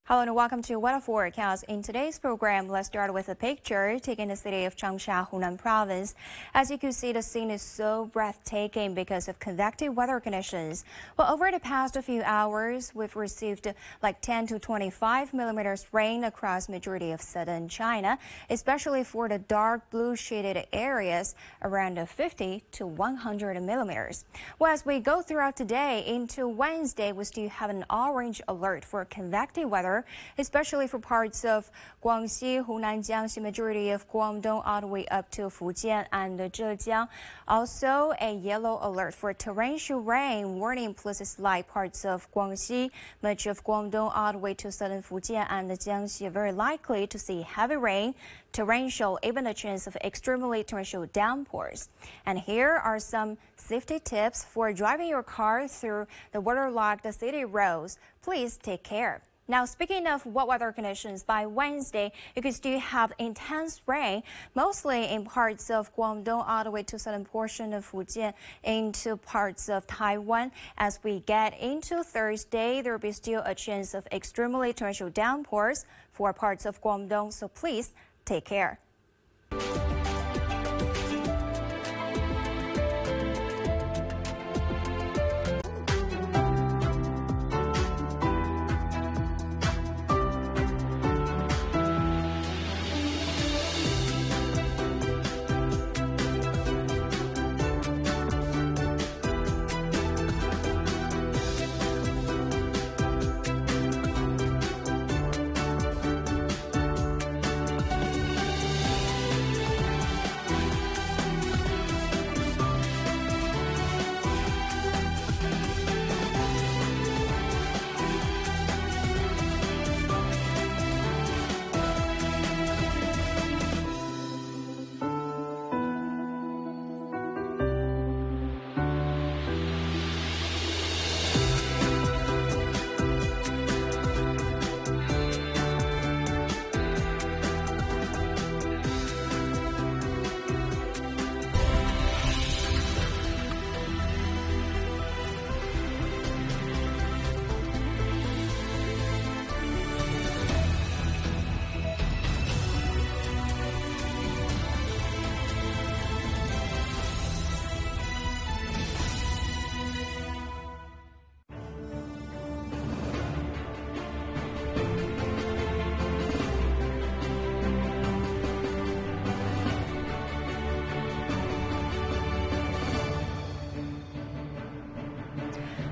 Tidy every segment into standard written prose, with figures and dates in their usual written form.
Hello and welcome to Weather Forecast. In today's program, let's start with a picture taken in the city of Changsha, Hunan province. As you can see, the scene is so breathtaking because of convective weather conditions. Well, over the past few hours, we've received like 10 to 25 millimeters rain across majority of southern China, especially for the dark blue shaded areas around 50 to 100 millimeters. Well, as we go throughout today into Wednesday, we still have an orange alert for convective weather, especially for parts of Guangxi, Hunan, Jiangxi, majority of Guangdong, all the way up to Fujian and Zhejiang. Also, a yellow alert for torrential rain warning plus slight parts of Guangxi, much of Guangdong, all the way to southern Fujian and Jiangxi. Very likely to see heavy rain, torrential, even a chance of extremely torrential downpours. And here are some safety tips for driving your car through the waterlogged city roads. Please take care. Now, speaking of wet weather conditions, by Wednesday, you could still have intense rain, mostly in parts of Guangdong, all the way to southern portion of Fujian, into parts of Taiwan. As we get into Thursday, there will be still a chance of extremely torrential downpours for parts of Guangdong, so please take care.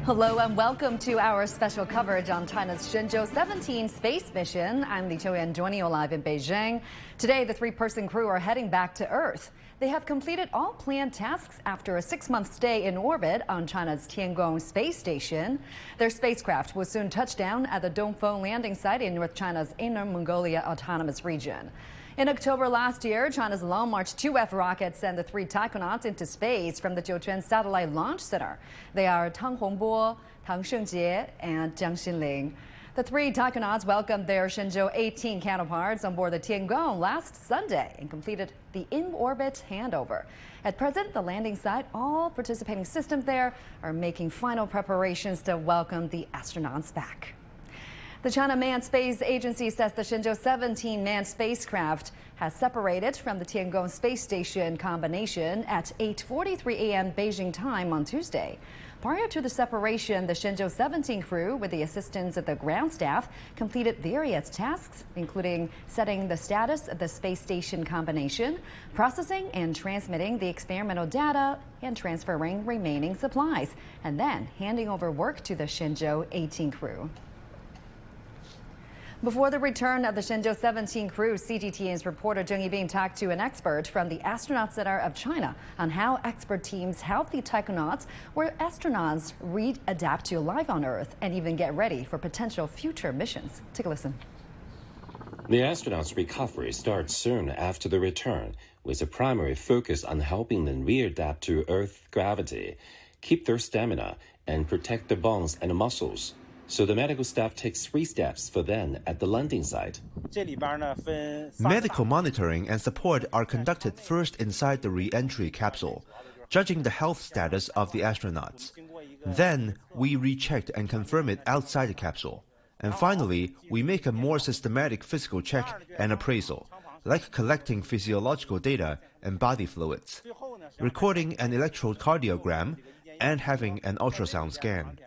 Hello and welcome to our special coverage on China's Shenzhou-17 space mission. I'm Li Qiuyan, joining you live in Beijing. Today, the three-person crew are heading back to Earth. They have completed all planned tasks after a 6-month stay in orbit on China's Tiangong space station. Their spacecraft will soon touch down at the Dongfeng landing site in North China's Inner Mongolia Autonomous Region. In October last year, China's Long March 2F rocket sent the 3 taikonauts into space from the Jiuquan Satellite Launch Center. They are Tang Hongbo, Tang Shengjie, and Jiang Xinling. The 3 taikonauts welcomed their Shenzhou-18 counterparts on board the Tiangong last Sunday and completed the in-orbit handover. At present, the landing site, all participating systems there, are making final preparations to welcome the astronauts back. The China Manned Space Agency says the Shenzhou-17 manned spacecraft has separated from the Tiangong space station combination at 8:43 a.m. Beijing time on Tuesday. Prior to the separation, the Shenzhou-17 crew, with the assistance of the ground staff, completed various tasks, including setting the status of the space station combination, processing and transmitting the experimental data, and transferring remaining supplies, and then handing over work to the Shenzhou-18 crew. Before the return of the Shenzhou-17 crew, CGTN's reporter Zheng Yibing talked to an expert from the Astronaut Center of China on how expert teams help the taikonauts, where astronauts readapt to life on Earth and even get ready for potential future missions. Take a listen. The astronauts' recovery starts soon after the return, with a primary focus on helping them readapt to Earth gravity, keep their stamina, and protect their bones and muscles. So the medical staff takes 3 steps for them at the landing site. Medical monitoring and support are conducted first inside the re-entry capsule, judging the health status of the astronauts. Then we rechecked and confirm it outside the capsule. And finally, we make a more systematic physical check and appraisal, like collecting physiological data and body fluids, recording an electrocardiogram, and having an ultrasound scan.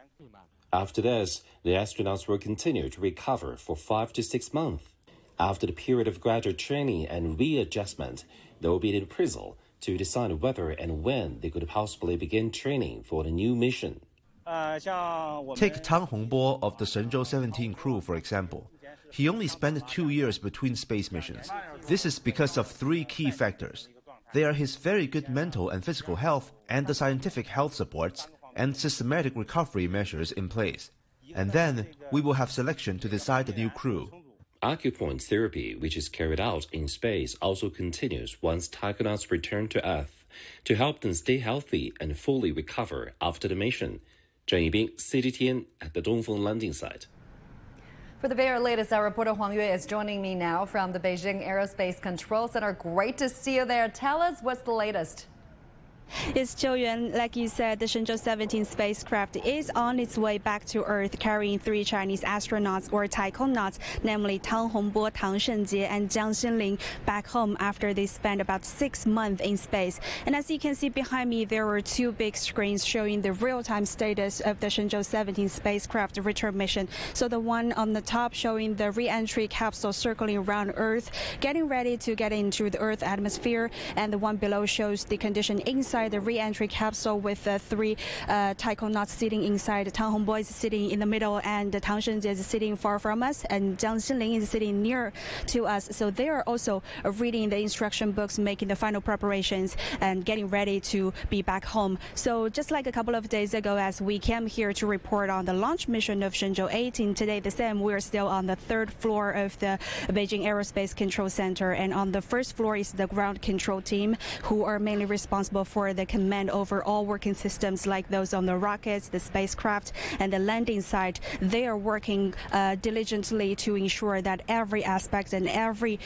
After this, the astronauts will continue to recover for 5 to 6 months. After the period of gradual training and readjustment, there will be the appraisal to decide whether and when they could possibly begin training for the new mission. Take Tang Hongbo of the Shenzhou-17 crew, for example. He only spent 2 years between space missions. This is because of 3 key factors. They are his very good mental and physical health and the scientific health supports and systematic recovery measures in place. And then we will have selection to decide the new crew. Acupoint therapy, which is carried out in space, also continues once taikonauts return to Earth to help them stay healthy and fully recover after the mission. Zheng Yibing, CGTN at the Dongfeng landing site. For the very latest, our reporter Huang Yue is joining me now from the Beijing Aerospace Control Center. Great to see you there. Tell us what's the latest. It's Zhou Yuan. Like you said, the Shenzhou-17 spacecraft is on its way back to Earth, carrying 3 Chinese astronauts or taikonauts, namely Tang Hongbo, Tang Shenzhie, and Jiang Xinling, back home after they spent about 6 months in space. And as you can see behind me, there were 2 big screens showing the real-time status of the Shenzhou-17 spacecraft return mission. So the one on the top showing the re-entry capsule circling around Earth, getting ready to get into the Earth atmosphere, and the one below shows the condition inside the re-entry capsule with 3 taikonauts sitting inside. Tang Hongbo is sitting in the middle, and Tang Shenzhie is sitting far from us, and Jiang Xinling is sitting near to us. So they are also reading the instruction books, making the final preparations, and getting ready to be back home. So just like a couple of days ago, as we came here to report on the launch mission of Shenzhou-18, today the same. We're still on the 3rd floor of the Beijing Aerospace Control Center, and on the 1st floor is the ground control team, who are mainly responsible for the command over all working systems like those on the rockets, the spacecraft, and the landing site. They are working diligently to ensure that every aspect and every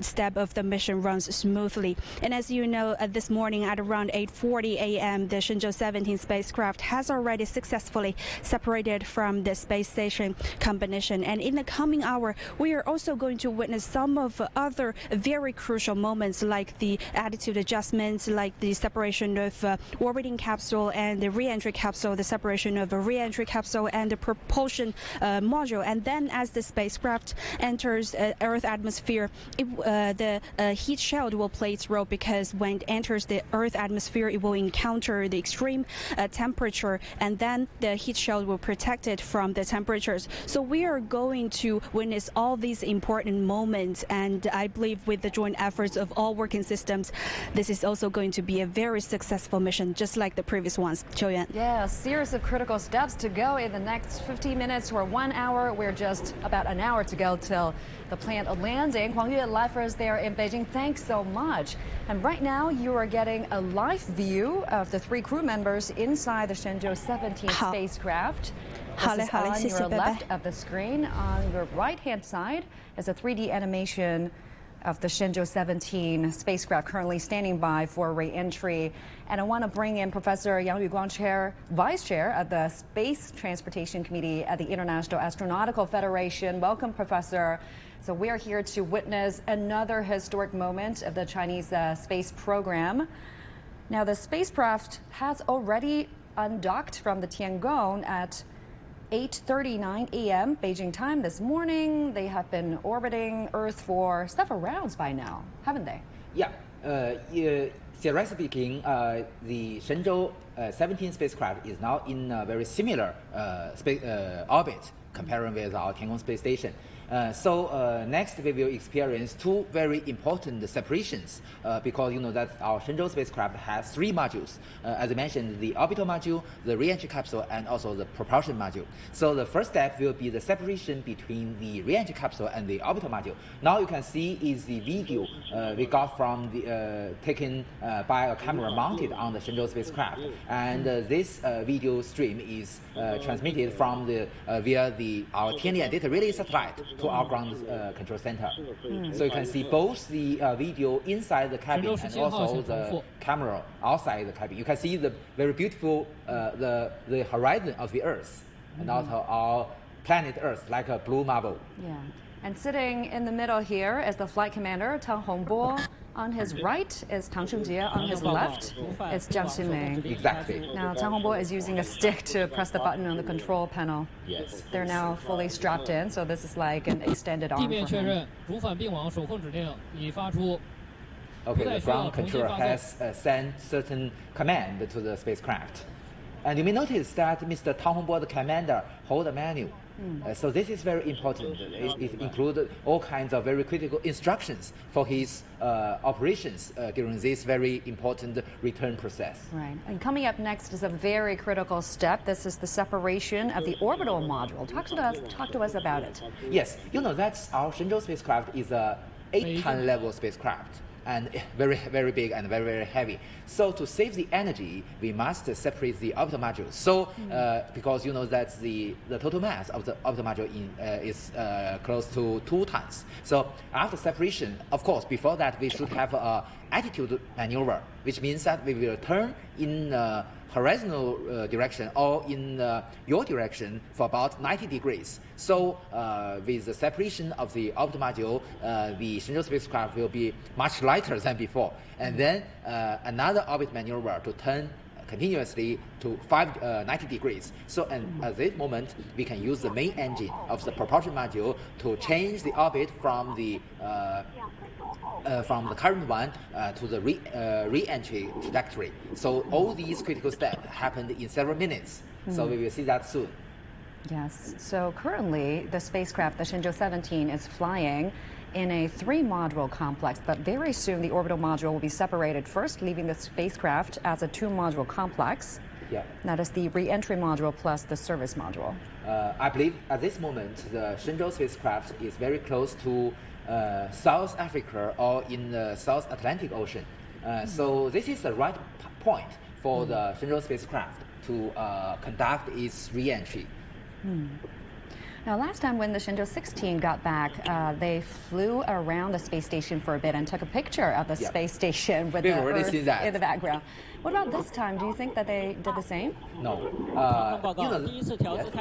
step of the mission runs smoothly. And as you know, this morning at around 8:40 a.m., the Shenzhou-17 spacecraft has already successfully separated from the space station combination. And in the coming hour, we are also going to witness some of other very crucial moments, like the attitude adjustments, like the separation of orbiting capsule and the re-entry capsule, the separation of a re-entry capsule and the propulsion module. And then as the spacecraft enters Earth atmosphere, the heat shield will play its role, because when it enters the Earth atmosphere, it will encounter the extreme temperature, and then the heat shield will protect it from the temperatures. So we are going to witness all these important moments, and I believe with the joint efforts of all working systems, this is also going to be a very successful mission, just like the previous ones. Zhou Yuan. Yeah, a series of critical steps to go in the next 15 minutes or 1 hour. We're just about an hour to go till the planned landing. Huang Yue, live for us there in Beijing. Thanks so much. And right now, you are getting a live view of the 3 crew members inside the Shenzhou-17 spacecraft. This is on your left of the screen. On your right-hand side is a 3D animation of the Shenzhou-17 spacecraft currently standing by for re-entry. And I want to bring in Professor Yang Yuguang, Vice Chair of the Space Transportation Committee at the International Astronautical Federation. Welcome, Professor. So we are here to witness another historic moment of the Chinese space program. Now, the spacecraft has already undocked from the Tiangong at 8:39 a.m. Beijing time this morning. They have been orbiting Earth for several rounds by now, haven't they? Yeah. Seriously speaking, the Shenzhou-17 spacecraft is now in a very similar orbit comparing with our Tiangong space station. Next we will experience 2 very important separations because you know that our Shenzhou spacecraft has 3 modules. As I mentioned, the orbital module, the re-entry capsule, and also the propulsion module. So the first step will be the separation between the re-entry capsule and the orbital module. Now you can see is the video we got from the taken by a camera mounted on the Shenzhou spacecraft, and this video stream is transmitted from the via our Tianlian data relay satellite to our ground control center. So you can see both the video inside the cabin and also the camera outside the cabin. You can see the very beautiful the horizon of the Earth, and also our planet Earth like a blue marble. Yeah. And sitting in the middle here is the flight commander, Tang Hongbo. On his right is Tang Shungjie. On his left is Jiang Xinling. Exactly. Now, Tang Hongbo is using a stick to press the button on the control panel. Yes. They're now fully strapped in, so this is like an extended arm for him. Okay, the ground controller has sent certain command to the spacecraft. And you may notice that Mr. Tang Hongbo, the commander, hold a menu. So this is very important. It includes all kinds of very critical instructions for his operations during this very important return process. Right. And coming up next is a very critical step. This is the separation of the orbital module. Talk to us about it. Yes, you know that our Shenzhou spacecraft is a 8-ton level spacecraft. And very, very big and very, very heavy. So to save the energy, we must separate the orbital module. So because you know that the total mass of the orbital module is close to 2 tons. So after separation, of course, before that we should have a attitude maneuver, which means that we will turn in horizontal direction or in your direction for about 90 degrees. So with the separation of the orbital module, the Shenzhou spacecraft will be much lighter than before. And then another orbit maneuver to turn continuously to 90 degrees. So at this moment, we can use the main engine of the propulsion module to change the orbit from the current one to the re-entry trajectory. So all these critical steps happened in several minutes. So we will see that soon. Yes. So currently, the spacecraft, the Shenzhou-17, is flying in a 3-module complex, but very soon the orbital module will be separated first, leaving the spacecraft as a 2-module complex. Yeah. That is the re-entry module plus the service module. I believe at this moment, the Shenzhou spacecraft is very close to South Africa or in the South Atlantic Ocean. So this is the right point for the Shenzhou spacecraft to conduct its re-entry. Now, last time when the Shenzhou-16 got back, they flew around the space station for a bit and took a picture of the space station with the Earth in the background. What about this time? Do you think that they did the same? No. Yes.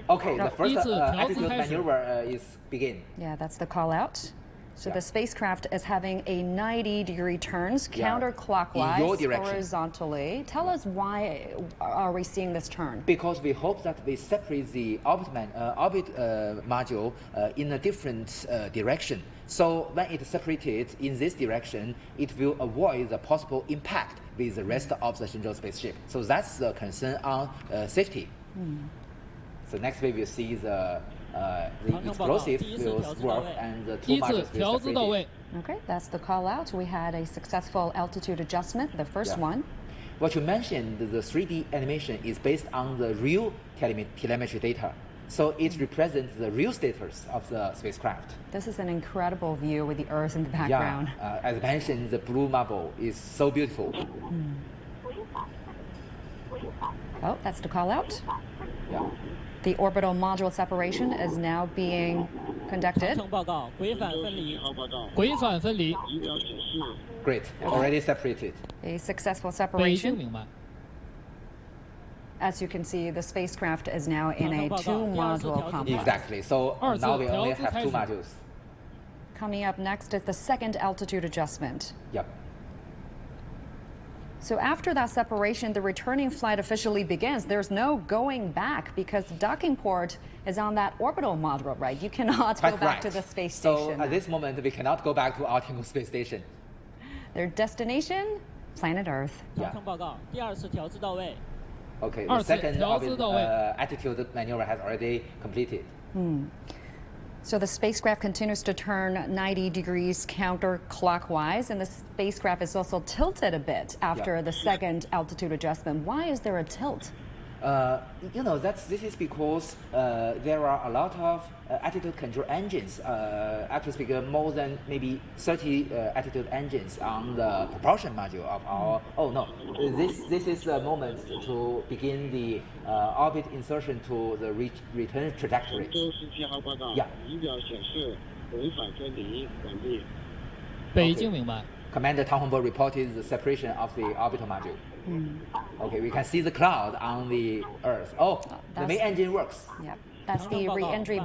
Okay, the first attitude maneuver is begin. Yeah, that's the call out. So the spacecraft is having a 90-degree turns counterclockwise, in your direction. Horizontally. Tell us why are we seeing this turn? Because we hope that we separate the orbit module in a different direction. So when it is separated in this direction, it will avoid the possible impact with the rest of the Shenzhou spaceship. So that's the concern on safety. So next we will see the explosive will work and the 2 modules will separate. Okay, that's the call out. We had a successful altitude adjustment, the first one. What you mentioned, the 3D animation is based on the real telemetry data. So it represents the real status of the spacecraft. This is an incredible view with the Earth in the background. Yeah, as mentioned, the blue marble is so beautiful. Oh, that's the call out. Yeah. The orbital module separation is now being conducted. Great, already separated. A successful separation. As you can see, the spacecraft is now in a 2-module complex. Exactly, so now we only have 2 modules. Coming up next is the second altitude adjustment. Yep. So after that separation, the returning flight officially begins. There's no going back because the docking port is on that orbital module, right? You cannot go back to the space station. So at this moment, we cannot go back to our Tiangong space station. Their destination, planet Earth. Yeah. Okay, the second orbit attitude maneuver has already completed. So the spacecraft continues to turn 90 degrees counterclockwise, and the spacecraft is also tilted a bit after the second altitude adjustment. Why is there a tilt? You know, this is because there are a lot of attitude control engines. Actually speaking, more than maybe 30 attitude engines on the propulsion module of our. Oh no, this is the moment to begin the orbit insertion to the return trajectory. Yeah. Okay. Commander Tang Hongbo reported the separation of the orbital module. Okay, we can see the cloud on the Earth. Oh, the main engine works. Yep. That's the re-entry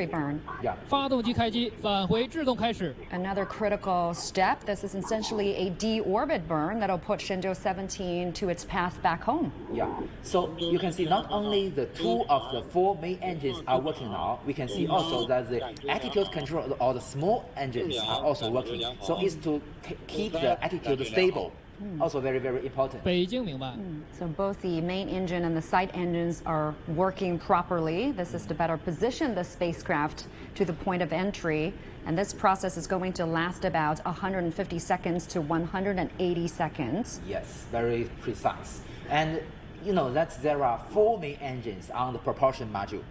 burn. Yeah. 发动机开机，返回制动开始。 Another critical step. This is essentially a deorbit burn that'll put Shenzhou-17 to its path back home. Yeah. So you can see not only the 2 of the 4 main engines are working now, we can see also that the attitude control or the small engines are also working. So it's to keep the attitude stable. Also very, very important. 北京明白。 So both the main engine and the side engines are working properly. This is to better position the spacecraft to the point of entry. And this process is going to last about 150 seconds to 180 seconds. Yes, very precise. And you know that there are 4 main engines on the propulsion module.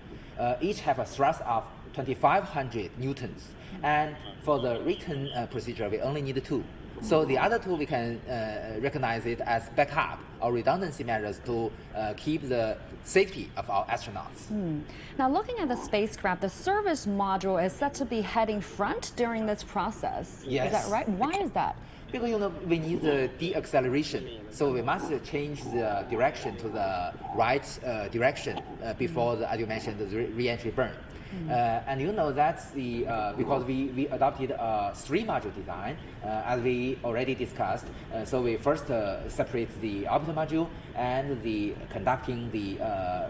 Each have a thrust of 2,500 newtons. And for the return procedure, we only need 2. So the other 2 we can recognize it as backup or redundancy measures to keep the safety of our astronauts. Now, looking at the spacecraft, the service module is said to be heading front during this process. Yes. Is that right? Why is that? Because you know we need the deacceleration, so we must change the direction to the right direction before the, as you mentioned, the re-entry burn. And you know that's the because we adopted a 3-module design as we already discussed. So we first separate the orbital module and the conducting the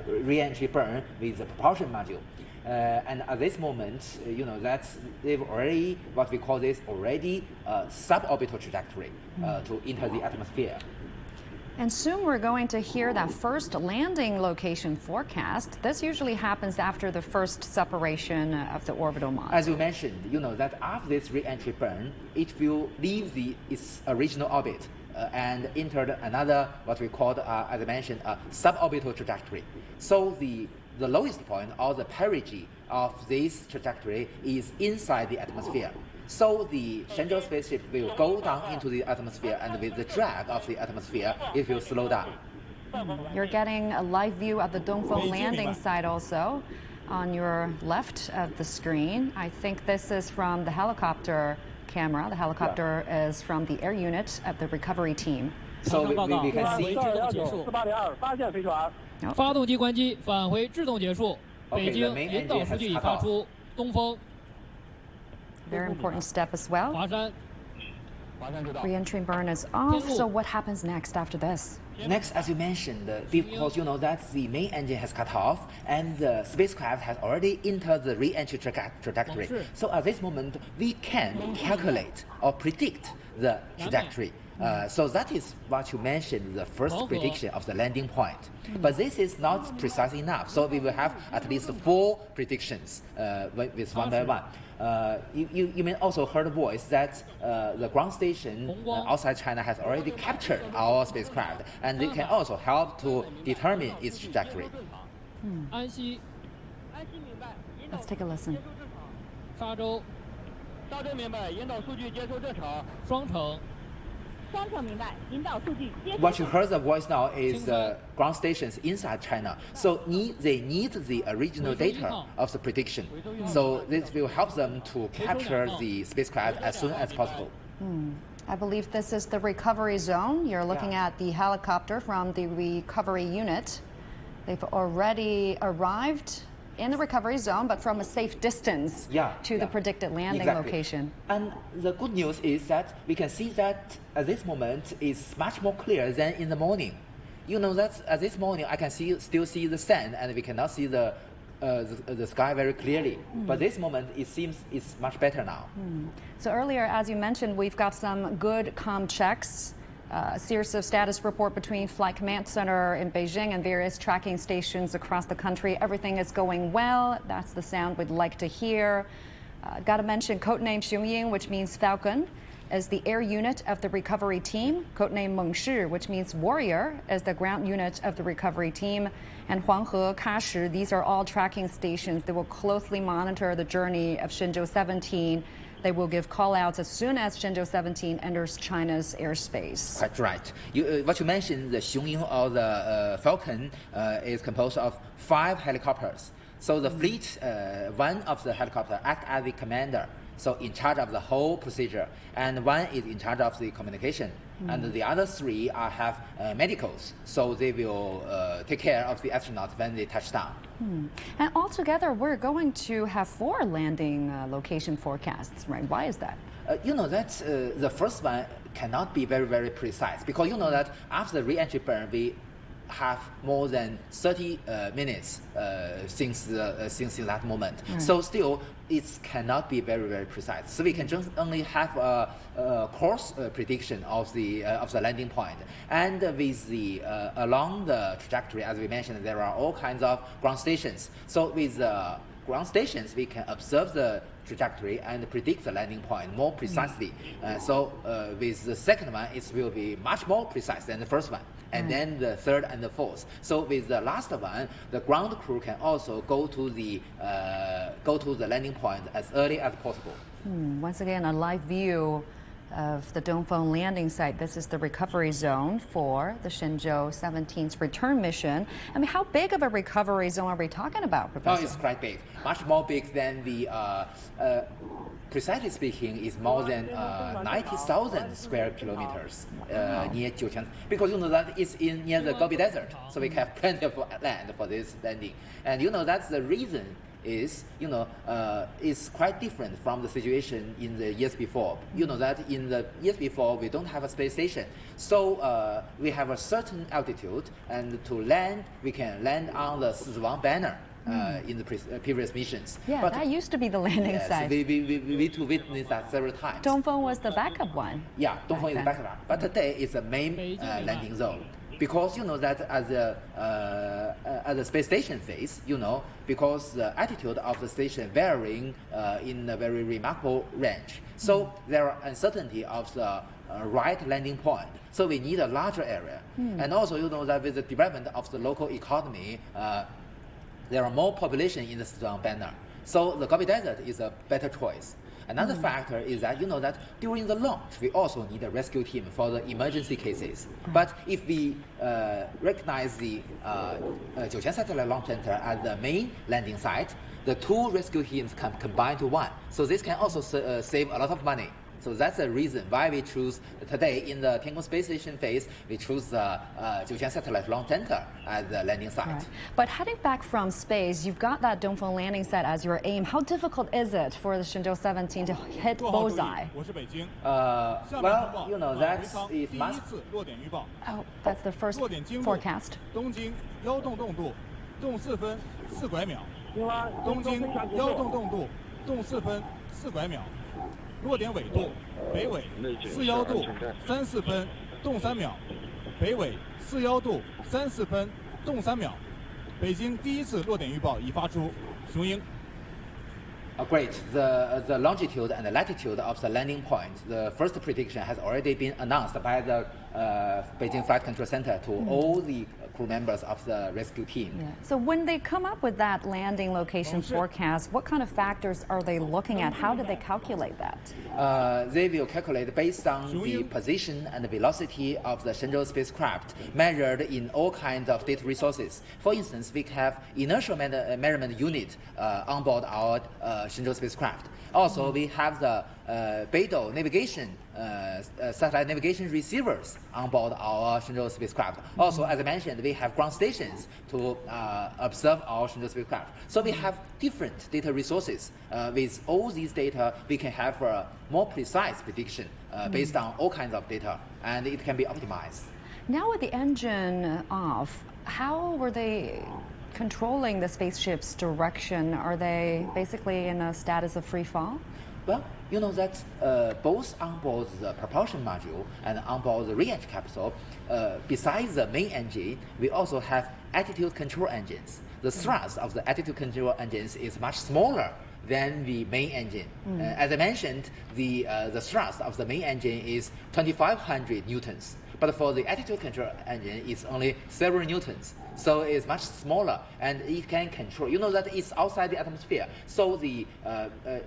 re-entry burn with the propulsion module. And at this moment, you know that's they've already what we call this already suborbital trajectory to enter the atmosphere. And soon we're going to hear that first landing location forecast. This usually happens after the first separation of the orbital module. As you mentioned, you know that after this re-entry burn, it will leave its original orbit and enter another, what we call, as I mentioned, a suborbital trajectory. So the lowest point or the perigee of this trajectory is inside the atmosphere. So the Shenzhou spaceship will go down into the atmosphere, and with the drag of the atmosphere, it will slow down. You're getting a live view of the Dongfeng landing site also on your left of the screen. I think this is from the helicopter camera. The helicopter is from the air unit of the recovery team. So we can see. 发动机关机，返回制动结束。北京引导数据已发出。东风。 Very important step as well. 华山。 Re-entry burn is off. So what happens next after this? Next, as you mentioned, because you know that the main engine has cut off and the spacecraft has already entered the re-entry trajectory. So at this moment, we can calculate or predict the trajectory. So that is what you mentioned, the first prediction of the landing point. But this is not precise enough. So we will have at least 4 predictions with one by one. You may also heard a voice that the ground station outside China has already captured our spacecraft, and they can also help to determine its trajectory. Let's take a listen. 沙洲。沙洲明白，引导数据接收正常。双城。 What you heard the voice now is ground stations inside China. So they need the original data of the prediction. So this will help them to capture the spacecraft as soon as possible. I believe this is the recovery zone. You're looking at the helicopter from the recovery unit. They've already arrived in the recovery zone, but from a safe distance to the predicted landing location. And the good news is that we can see that at this moment is much more clear than in the morning. You know that at this morning I can still see the sun, and we cannot see the sky very clearly. But this moment it seems it's much better now. So earlier, as you mentioned, we've got some good comm checks. A series of status report between Flight Command Center in Beijing and various tracking stations across the country. Everything is going well. That's the sound we'd like to hear. Got to mention codename Xiongying, which means Falcon, as the air unit of the recovery team. Codename Mengshi, which means warrior, as the ground unit of the recovery team. And Huanghe, Kashi, these are all tracking stations that will closely monitor the journey of Shenzhou-17. They will give call-outs as soon as Shenzhou-17 enters China's airspace. That's right. What you mentioned, the Xiongying or the Falcon is composed of 5 helicopters. So the fleet, one of the helicopters acts as the commander. so in charge of the whole procedure, and one is in charge of the communication, and the other three have medicals, so they will take care of the astronauts when they touch down. And altogether, we're going to have 4 landing location forecasts, right? Why is that? You know that the first one cannot be very, very precise, because you know that after the re-entry burn, we have more than 30 minutes since that moment. So still, it cannot be very, very precise. So we can just only have a course prediction of the landing point. And with the along the trajectory, as we mentioned, there are all kinds of ground stations. So with the ground stations, we can observe the trajectory and predict the landing point more precisely. So with the second one, it will be much more precise than the first one, and then the third and the fourth. So with the last one, the ground crew can also go to the landing point as early as possible. Once again, a live view of the Dongfeng landing site. This is the recovery zone for the Shenzhou-17's return mission. I mean, how big of a recovery zone are we talking about, Professor? Oh, it's quite big. Much more big than the, precisely speaking, is more than 90,000 square kilometers near Jiuqiang. Because you know that it's near the Gobi Desert, so we have plenty of land for this landing. And you know that's the reason is, you know, it's quite different from the situation in the years before. You know that in the years before, we don't have a space station. So we have a certain altitude, and to land, we can land on the Sichuan banner in the previous missions. Yeah, but that used to be the landing site. We to witness that several times. Dongfeng was the backup one. Yeah, Dongfeng is the backup one. But today it's the main landing zone. Because you know that as the space station phase, you know, because the altitude of the station varying in a very remarkable range. So there are uncertainty of the right landing point. So we need a larger area. And also, you know, that with the development of the local economy, there are more population in the Sichuan banner. So the Gobi Desert is a better choice. Another factor is that, you know, that during the launch, we also need a rescue team for the emergency cases. But if we recognize the Jiuqiang Satellite Launch Center as the main landing site, the 2 rescue teams can combine to 1. So this can also save a lot of money. So that's the reason why we choose today in the Tiangong Space Station phase, we choose the Jiuqiang Satellite Launch Center as the landing site. Right. But heading back from space, you've got that Dongfeng landing site as your aim. How difficult is it for the Shenzhou-17 to hit bullseye? Well, you know, that's it must. Oh, that's the first forecast. 东经幺洞洞度，洞4分4拐秒。东经幺洞洞度，洞4分4拐秒。落点纬度，北纬41度34分，动3秒；北纬41度34分，动3秒。北京第一次落点预报已发出，雄鹰。Great. The longitude and the latitude of the landing point, the first prediction has already been announced by the Beijing Flight Control Center to all the crew members of the rescue team. Yeah. So when they come up with that landing location forecast, what kind of factors are they looking at? How do they calculate that? They will calculate based on the position and the velocity of the Shenzhou spacecraft measured in all kinds of data resources. For instance, we have inertial measurement unit on board our Shenzhou spacecraft. Also, we have the Beidou navigation, satellite navigation receivers on board our Shenzhou spacecraft. Also, as I mentioned, we have ground stations to observe our Shenzhou spacecraft. So we have different data resources. With all these data, we can have a more precise prediction based on all kinds of data, and it can be optimized. Now with the engine off, how were they controlling the spaceship's direction? Are they basically in a status of free fall? Well, you know that both on board the propulsion module and on board the re-entry capsule, besides the main engine, we also have attitude control engines. The thrust of the attitude control engines is much smaller than the main engine. As I mentioned, the thrust of the main engine is 2,500 newtons. But for the attitude control engine, it's only several newtons. So it's much smaller, and it can control. You know that it's outside the atmosphere. So the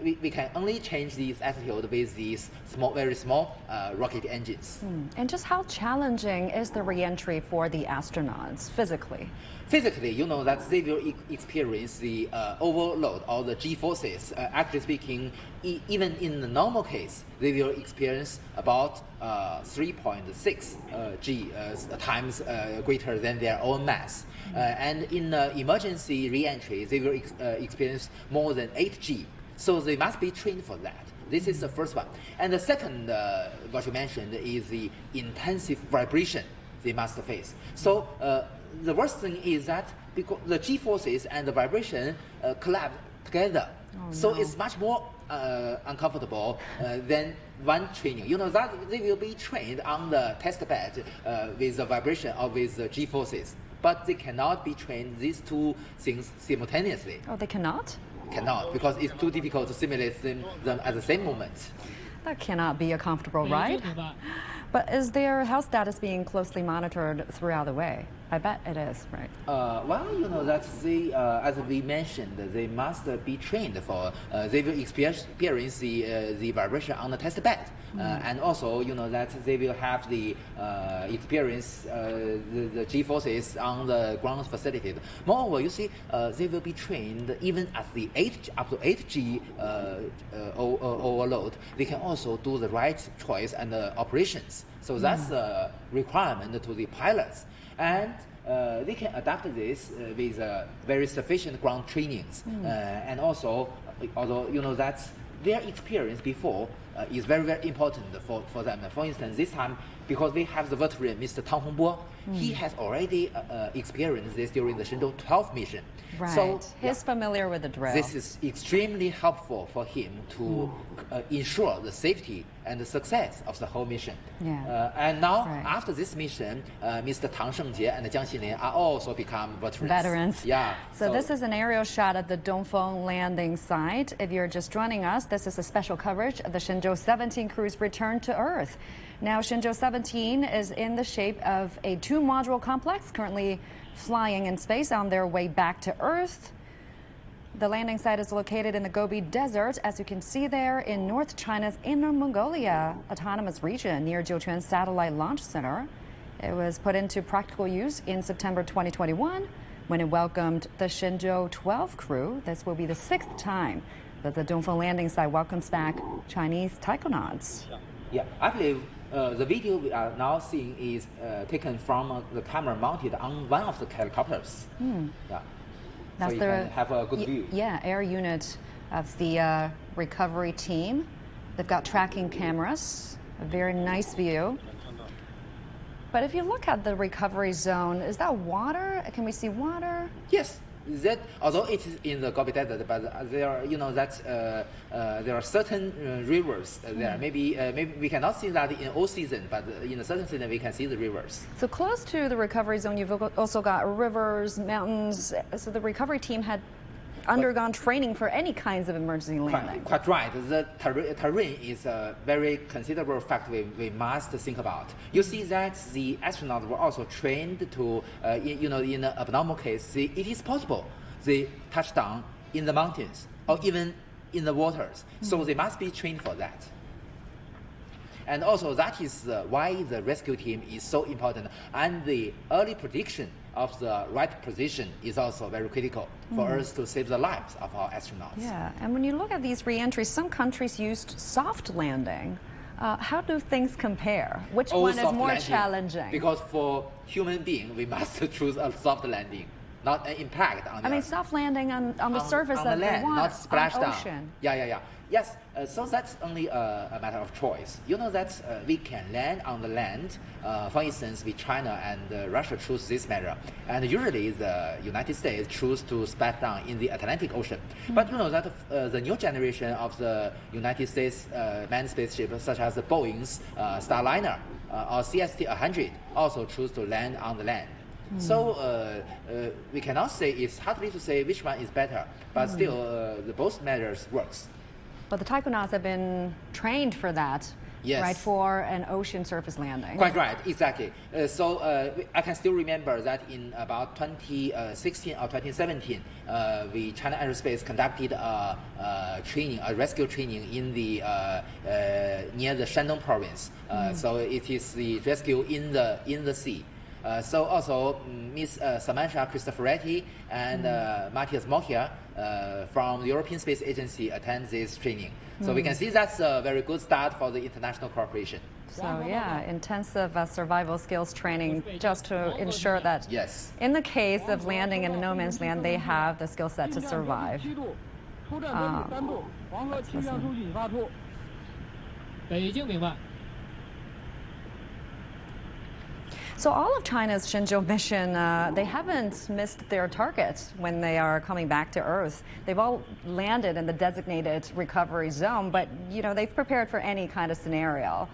we can only change this attitude with these small, very small rocket engines. And just how challenging is the re-entry for the astronauts physically? physically, you know that they will experience the overload or the G forces. Actually speaking, even in the normal case, they will experience about 3.6 G times greater than their own mass. And in emergency re-entry, they will experience more than 8 G. So they must be trained for that. This is the first one. And the second, what you mentioned, is the intensive vibration they must face. So the worst thing is that because the G forces and the vibration collapse together. So it's much more uncomfortable than one training. You know that they will be trained on the test bed with the vibration or with the G forces, but they cannot be trained these two things simultaneously. Oh, they cannot? Cannot, because it's too difficult to simulate them at the same moment. That cannot be a comfortable ride. But is their health status being closely monitored throughout the way? I bet it is, right? Well, you know that they, as we mentioned, they must be trained for. They will experience the vibration on the test bed, and also you know that they will have the experience the G forces on the ground facility. Moreover, you see, they will be trained even at the up to 8G overload. They can also do the right choice and operations. So that's a requirement to the pilots. And they can adapt this with very sufficient ground trainings. And also, although you know that their experience before is very, very important for them. For instance, this time, because we have the veteran, Mr. Tang Hongbo, he has already experienced this during the Shenzhou-17 mission. Right. So he's familiar with the drill. This is extremely helpful for him to ensure the safety and the success of the whole mission. Yeah. And now, after this mission, Mr. Tang Shengjie and Jiang Xinlian are also become veterans. Yeah. So this is an aerial shot at the Dongfeng landing site. If you're just joining us, this is a special coverage of the Shenzhou-17 crew's return to Earth. Now, Shenzhou-17 is in the shape of a two-module complex, currently flying in space on their way back to Earth. The landing site is located in the Gobi Desert, as you can see there, in North China's Inner Mongolia Autonomous Region near Jiuquan Satellite Launch Center. It was put into practical use in September 2021 when it welcomed the Shenzhou-12 crew. This will be the 6th time that the Dongfeng landing site welcomes back Chinese taikonauts. Yeah, I believe the video we are now seeing is taken from the camera mounted on one of the helicopters. Yeah. That's so you the, can have a good view. Yeah, air unit of the recovery team. They've got tracking cameras, a very nice view. But if you look at the recovery zone, is that water? Can we see water? Yes. That although it is in the Gobi Desert, but there are, you know, that there are certain rivers there. Maybe we cannot see that in all season, but in a certain season we can see the rivers. So close to the recovery zone, you've also got rivers, mountains. So the recovery team had undergone training for any kinds of emergency landing. Quite right. The terrain is a very considerable factor we must think about. You see that the astronauts were also trained to, you know, in an abnormal case, it is possible they touch down in the mountains or even in the waters. So they must be trained for that. And also that is why the rescue team is so important. And the early prediction of the right position is also very critical for us to save the lives of our astronauts. Yeah, and when you look at these re-entries, some countries used soft landing. How do things compare? Which one is more challenging? Because for human being, we must choose a soft landing, not an impact on the mean, soft landing on the surface on of the land, the water, not splash down. Ocean. Yeah. Yes, so that's only a matter of choice. You know that we can land on the land. For instance, China and Russia choose this measure. And usually the United States choose to splash down in the Atlantic Ocean. But you know that the new generation of the United States manned spaceship, such as the Boeing's Starliner or CST-100, also choose to land on the land. So we cannot say, it's hardly to say which one is better, but still both measures works. But the taikonauts have been trained for that, right, for an ocean surface landing. Quite right, exactly. So I can still remember that in about 2016 or 2017, China Aerospace conducted a rescue training in the near the Shandong province. So it is the rescue in the sea. So also Ms. Samantha Cristoforetti and Matthias Mokia from the European Space Agency attend this training. So we can see that's a very good start for the international cooperation. So yeah, intensive survival skills training just to ensure that yes, in the case of landing in a no man's land, they have the skill set to survive. Let's listen. So all of China's Shenzhou mission, they haven't missed their targets when they are coming back to Earth. They've all landed in the designated recovery zone, but they've prepared for any kind of scenario,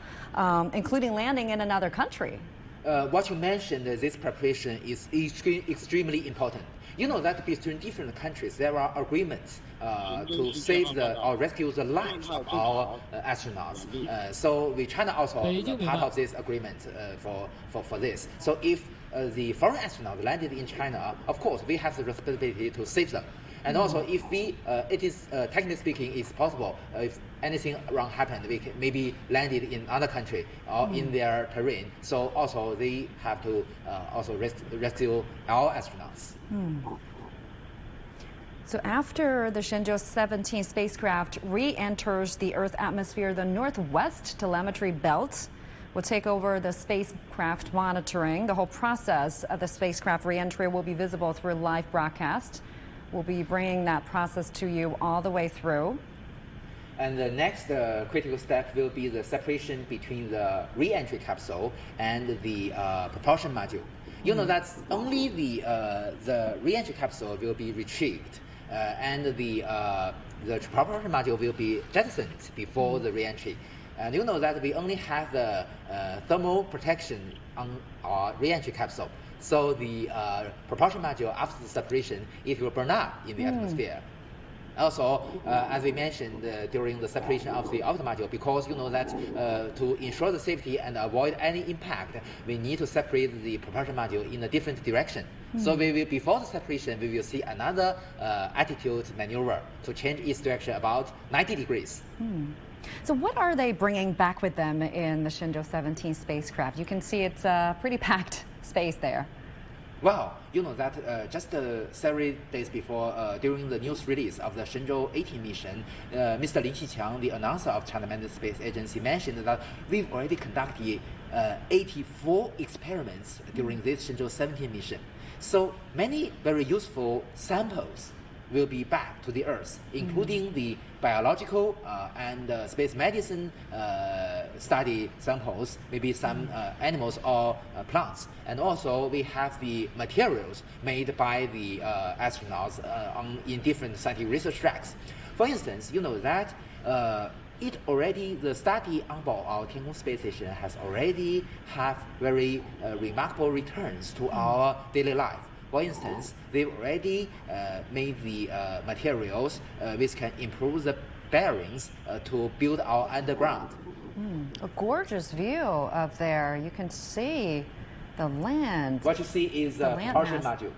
including landing in another country. What you mentioned, this preparation is extremely important. You know that between different countries there are agreements to save or rescue the lives of our astronauts. So China also part of this agreement for this. So if the foreign astronauts landed in China, of course we have the responsibility to save them. And also, if it is technically speaking, it's possible if anything wrong happened, we can maybe landed in another country or in their terrain. So also they have to also rescue our astronauts. So after the Shenzhou-17 spacecraft re-enters the Earth atmosphere, the northwest telemetry belt will take over the spacecraft monitoring. The whole process of the spacecraft re-entry will be visible through live broadcast. We'll be bringing that process to you all the way through. And the next critical step will be the separation between the re-entry capsule and the propulsion module. You know that only the re-entry capsule will be retrieved, and the propulsion module will be jettisoned before the re-entry. And you know that we only have the thermal protection on our re-entry capsule. So the propulsion module, after the separation, it will burn up in the atmosphere. Also, as we mentioned during the separation of the outer module, because you know that to ensure the safety and avoid any impact, we need to separate the propulsion module in a different direction. So before the separation, we will see another attitude maneuver to change its direction about 90 degrees. So what are they bringing back with them in the Shenzhou-17 spacecraft? You can see it's a pretty packed space there. Well, you know that just several days before, during the news release of the Shenzhou-18 mission, Mr. Lin Xiqiang, the announcer of China Manned Space Agency, mentioned that we've already conducted 84 experiments during this Shenzhou-17 mission. So many very useful samples will be back to the Earth, including the biological and space medicine study samples, maybe some animals or plants. And also we have the materials made by the astronauts in different scientific research tracks. For instance, you know that the study on board our Tiangong space station has already have very remarkable returns to our daily life. For instance, they've already made the materials which can improve the bearings to build our underground. A gorgeous view up there. You can see the land. What you see is the propulsion module.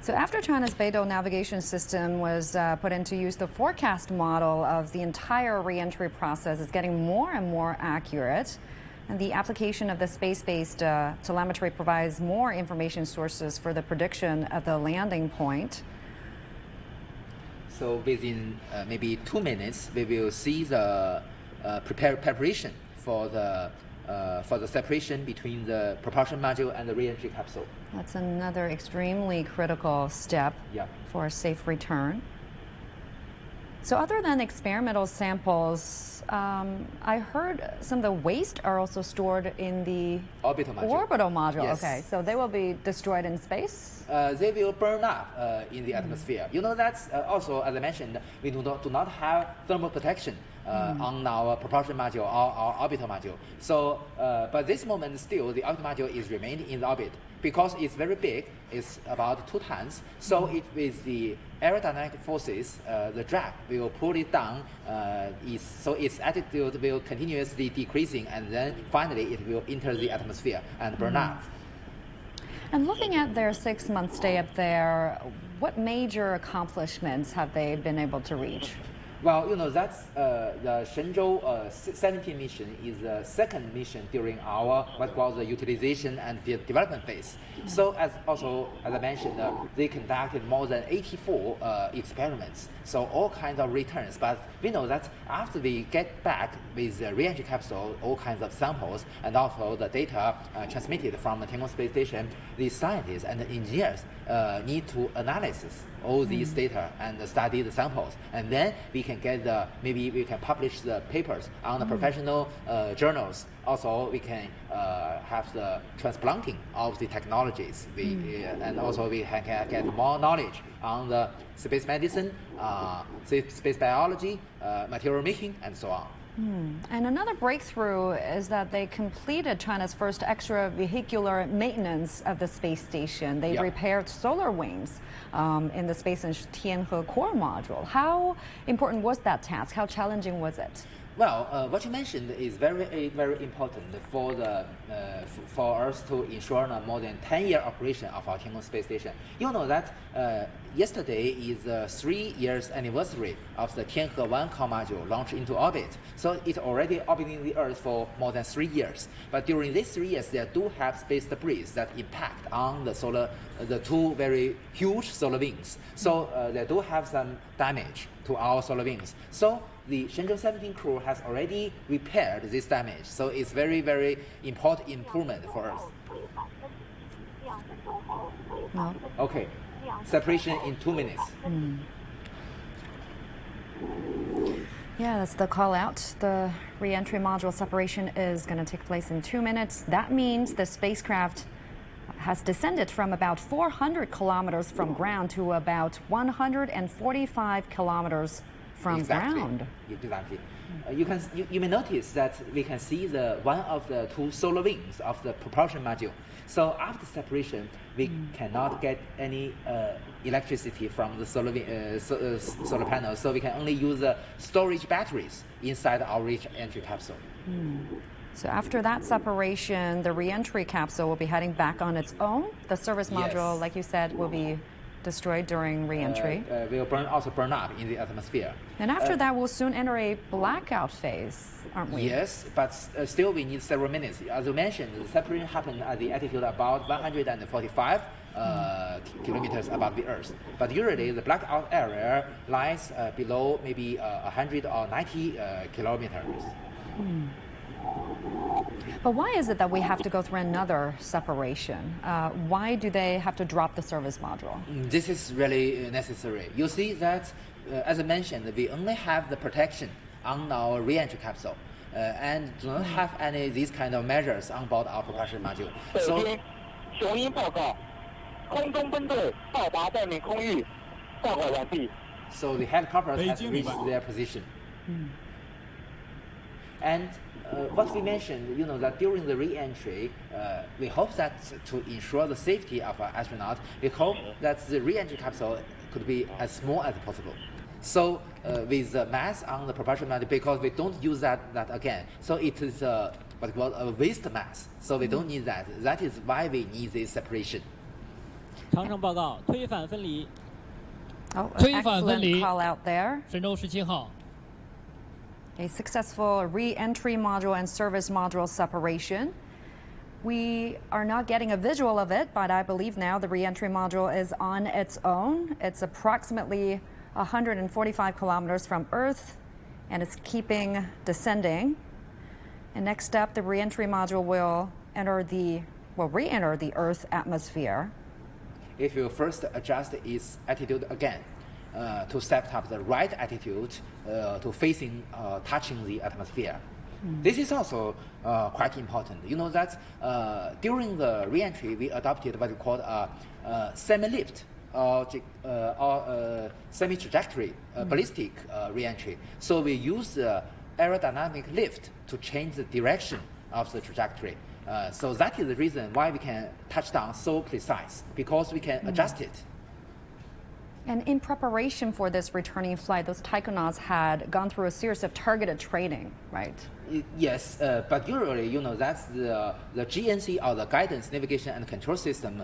So after China's Beidou navigation system was put into use, the forecast model of the entire re-entry process is getting more and more accurate. And the application of the space-based telemetry provides more information sources for the prediction of the landing point. So within maybe 2 minutes, we will see the preparation for the separation between the propulsion module and the re-entry capsule. That's another extremely critical step for a safe return. So other than experimental samples, I heard some of the waste are also stored in the orbital module. Yes. Okay, so they will be destroyed in space? They will burn up in the atmosphere. You know, that's also, as I mentioned, we do not have thermal protection on our propulsion module or our orbital module. So, but this moment still, the orbital module is remaining in the orbit. Because it's very big, it's about 2 tons, so it with the aerodynamic forces, the drag will pull it down, so its altitude will continuously decreasing, and then finally it will enter the atmosphere and burn up. And looking at their 6-month stay up there, what major accomplishments have they been able to reach? Well, that's the Shenzhou-17 mission is the second mission during our what called the utilization and development phase. So as I mentioned, they conducted more than 84 experiments. So all kinds of returns. But we know that after we get back with the re-entry capsule, all kinds of samples and also the data transmitted from the Tiangong space station, the scientists and the engineers need to analyze all these data and study the samples, and then we can get maybe we can publish the papers on the professional journals. Also, we can have the transplanting of the technologies, and also we can get more knowledge on the space medicine, space biology, material making, and so on. And another breakthrough is that they completed China's first extravehicular maintenance of the space station. They repaired solar wings in the space and Tianhe core module. How important was that task? How challenging was it? Well, what you mentioned is very important for us to ensure a more than 10-year operation of our Tiangong space station. You know that yesterday is the 3 years anniversary of the Tianhe 1 core module launched into orbit. So it's already orbiting the Earth for more than 3 years. But during these 3 years, there do have space debris that impact on the two very huge solar wings. So they do have some damage to our solar wings. So the Shenzhou-17 crew has already repaired this damage, so it's very important improvement for us. No. Okay, separation in 2 minutes. Yeah, that's the call out. The re-entry module separation is going to take place in 2 minutes. That means the spacecraft has descended from about 400 kilometers from ground to about 145 kilometers from ground. Exactly. You may notice that we can see one of the two solar wings of the propulsion module. So after separation, we cannot get any electricity from the solar panels. So we can only use storage batteries inside our re-entry capsule. So after that separation, the re-entry capsule will be heading back on its own. The service module, like you said, will be destroyed during re-entry. Will also burn up in the atmosphere. And after that, we'll soon enter a blackout phase, aren't we? Yes, but still we need several minutes. As you mentioned, the separation happened at the altitude about 145 kilometers above the Earth. But usually the blackout area lies below maybe 100 or 90 kilometers. But why is it that we have to go through another separation? Why do they have to drop the service module? This is really necessary. You see that, as I mentioned, we only have the protection on our re-entry capsule and do not have any of these kind of measures on board our propulsion module. So the helicopters have reached their position. And what we mentioned, that during the re-entry, we hope that to ensure the safety of our astronauts, we hope that the re-entry capsule could be as small as possible. So with the mass on the propulsion module, because we don't use that again, so it is what we call a waste mass. So we don't need that. That is why we need this separation. 长程报告，推反分离。 Oh, an excellent call out there. 神舟17号。 A successful re-entry module and service module separation. We are not getting a visual of it, but I believe now the re-entry module is on its own. It's approximately 145 kilometers from Earth, and it's keeping descending. And next up, the re-entry module will re-enter the Earth atmosphere. If you first adjust its attitude again, to set up the right attitude to touching the atmosphere. This is also quite important. You know that during the re-entry, we adopted what we call a semi-lift or semi-trajectory ballistic re-entry. So we use the aerodynamic lift to change the direction of the trajectory. So that is the reason why we can touch down so precise, because we can adjust it. And in preparation for this returning flight, those taikonauts had gone through a series of targeted training, right? Yes, but usually, that's the GNC or the guidance, navigation, and control system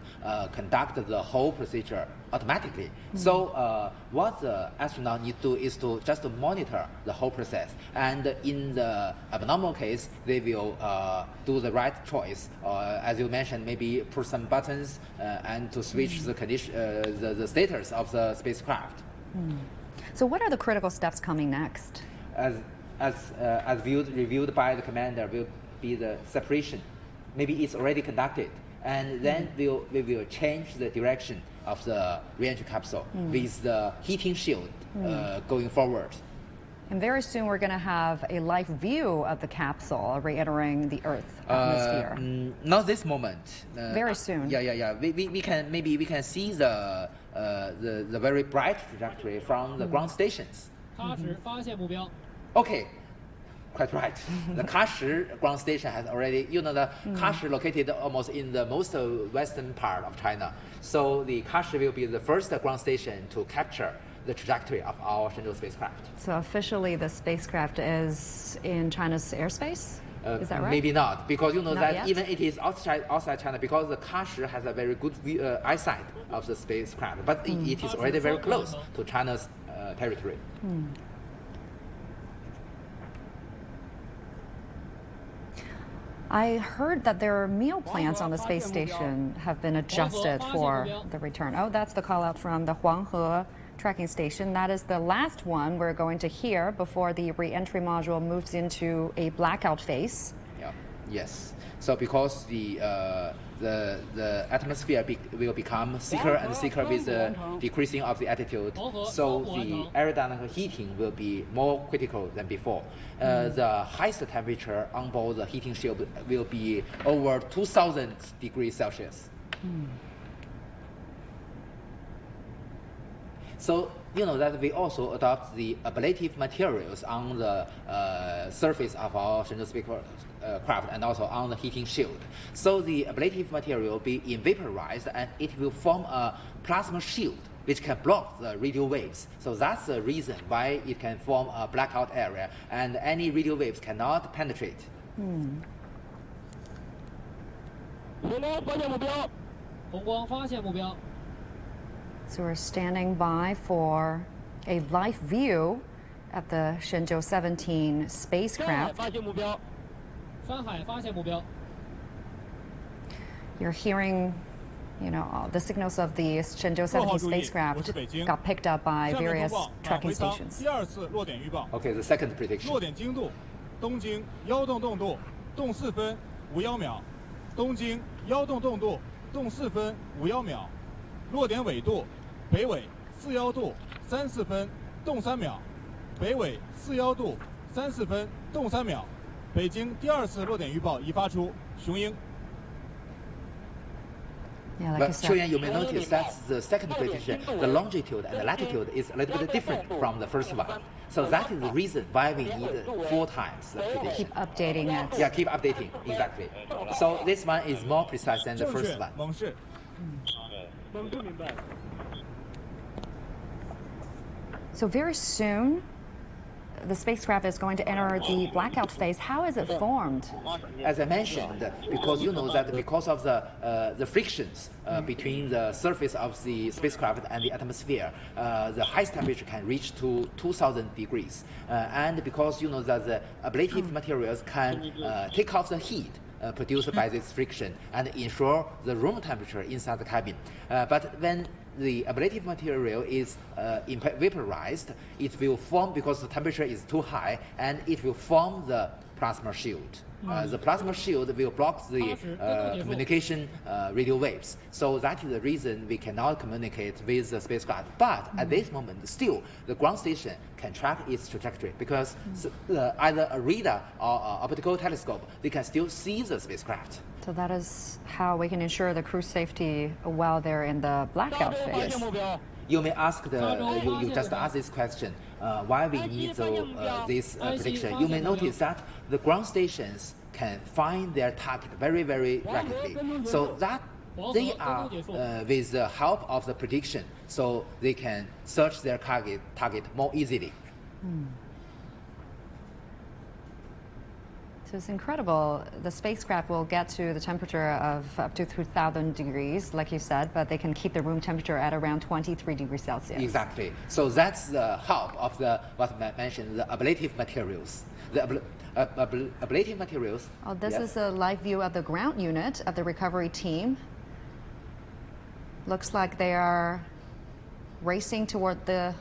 conduct the whole procedure automatically. So what the astronaut need to do is to just monitor the whole process. And in the abnormal case, they will do the right choice. As you mentioned, maybe push some buttons and to switch the condition, the status of the spacecraft. So what are the critical steps coming next? As reviewed by the commander, will be the separation. Maybe it's already conducted, and then we will change the direction of the re-entry capsule with the heating shield going forward. And very soon we're going to have a live view of the capsule re-entering the Earth atmosphere. Not this moment. Very soon. Yeah. We can see the very bright trajectory from the ground stations. Okay, quite right. The Kashi ground station has already, the Kashi located almost in the most western part of China. So the Kashi will be the first ground station to capture the trajectory of our Shenzhou spacecraft. So officially the spacecraft is in China's airspace? Is that right? Maybe not, because Not that yet? even it is outside China, because the Kashi has a very good eyesight of the spacecraft, but it is already very close to China's territory. I heard that their meal plans on the space station have been adjusted for the return. Oh, that's the call out from the Huanghe tracking station. That is the last one we're going to hear before the re-entry module moves into a blackout phase. Yeah. Yes. So because the atmosphere will become thicker and thicker with the decreasing of the altitude, so the aerodynamic heating will be more critical than before. The highest temperature on board the heating shield will be over 2,000 degrees Celsius. So that we also adopt the ablative materials on the surface of our Shenzhou spacecraft and also on the heating shield. So the ablative material will be vaporized and it will form a plasma shield which can block the radio waves. So that's the reason why it can form a blackout area and any radio waves cannot penetrate. So we're standing by for a live view at the Shenzhou-17 spacecraft. You're hearing, the signals of the Shenzhou-17 spacecraft got picked up by various tracking stations. Okay, the second prediction. 落点经度，东经幺洞洞度，动4分51秒；东经幺洞洞度，动4分51秒；落点纬度，北纬41度34分动3秒；北纬41度34分动3秒。北京第2次落点预报已发出，雄鹰。 Yeah, like But I said. Qiuyan, you may notice that the second prediction, the longitude and the latitude is a little bit different from the first one. So that is the reason why we need 4 times the prediction. Keep updating it. Yeah, keep updating, exactly. So this one is more precise than the 正 first 确 one. 蒙氏。蒙氏明白。 So very soon, the spacecraft is going to enter the blackout phase. How is it formed? As I mentioned, because that because of the frictions between the surface of the spacecraft and the atmosphere, the highest temperature can reach to 2,000 degrees. And because that the ablative materials can take off the heat produced by this friction and ensure the room temperature inside the cabin. But when the ablative material is vaporized, it will form, because the temperature is too high, and it will form the plasma shield. The plasma shield will block the communication radio waves. So that is the reason we cannot communicate with the spacecraft. But at this moment, still, the ground station can track its trajectory, because either a radar or an optical telescope, they can still see the spacecraft. So that is how we can ensure the crew safety while they're in the blackout phase. You may ask you just asked this question, why we need this prediction. You may notice that the ground stations can find their target very, very rapidly. So that they are with the help of the prediction, so they can search their target more easily. So it's incredible. The spacecraft will get to the temperature of up to 2,000 degrees, like you said, but they can keep the room temperature at around 23 degrees Celsius. Exactly. So that's the help of what I mentioned, the ablative materials. The ablative materials. Oh, this is a live view of the ground unit of the recovery team. Looks like they are racing toward the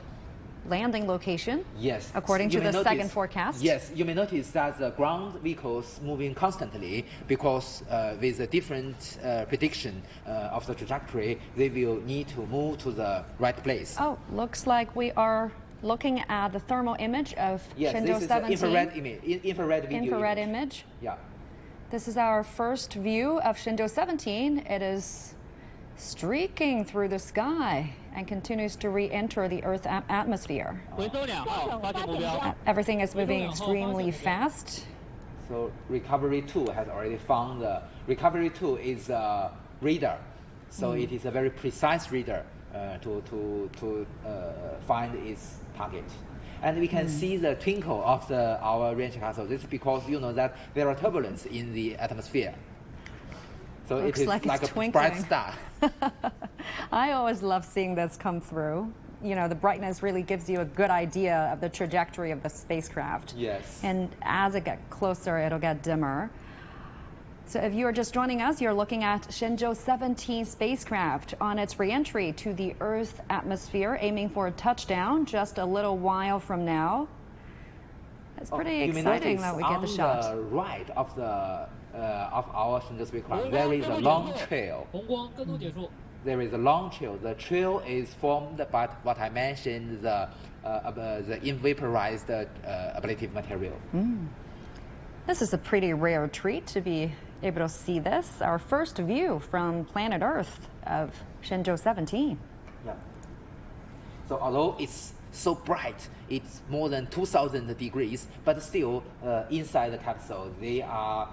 landing location. Yes. According to the second forecast. Yes, you may notice that the ground vehicles moving constantly because with a different prediction of the trajectory, they will need to move to the right place. Oh, looks like we are looking at the thermal image of Shenzhou-17. Infrared image, infrared image. Yeah. This is our first view of Shenzhou-17. It is streaking through the sky and continues to re-enter the Earth's atmosphere. Everything is moving extremely fast. So Recovery 2 has already found Recovery 2 is a radar, so it is a very precise radar to find its target. And we can see the twinkle of our range capsule. This is because you know that there are turbulence in the atmosphere. So Looks it is like a bright star. I always love seeing this come through. You know, the brightness really gives you a good idea of the trajectory of the spacecraft. Yes. And as it gets closer, it'll get dimmer. So if you are just joining us, you're looking at Shenzhou-17 spacecraft on its re-entry to the Earth atmosphere, aiming for a touchdown just a little while from now. It's pretty exciting that we get the shot. On the right of our Shenzhou spacecraft, there is a long trail. There is a long trail. The trail is formed by what I mentioned, the vaporized ablative material. This is a pretty rare treat to be able to see this. Our first view from planet Earth of Shenzhou-17. Yeah. So although it's so bright, it's more than 2,000 degrees, but still inside the capsule, they are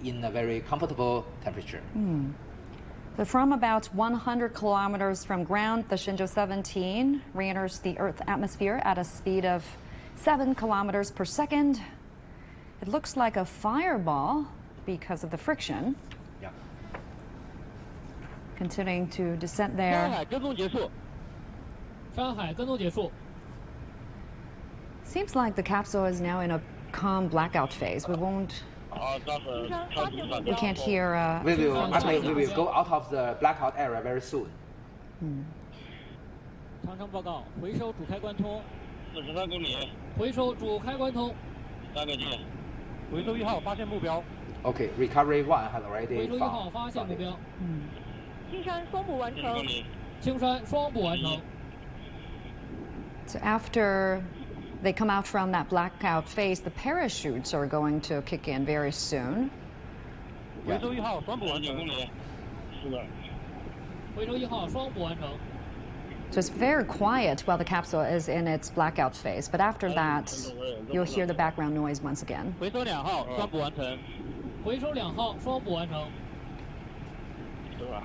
in a very comfortable temperature. So from about 100 kilometers from ground, the Shenzhou-17 re-enters the Earth atmosphere at a speed of 7 kilometers per second. It looks like a fireball because of the friction. Yeah. Continuing to descend there. Seems like the capsule is now in a calm blackout phase. We can't hear. We will go out of the blackout area very soon. 长程报告，回收主开关通。43公里。回收主开关通。3个键。回收1号发现目标。Okay, Recovery 1 has already 回收1号发现目标。青山双补完成。青山双补完成。 So after they come out from that blackout phase, the parachutes are going to kick in very soon. 回收1号双补完成。是的。回收1号双补完成。 So it's very quiet while the capsule is in its blackout phase, but after that, you'll hear the background noise once again. 回收2号双补完成。回收2号双补完成。对吧？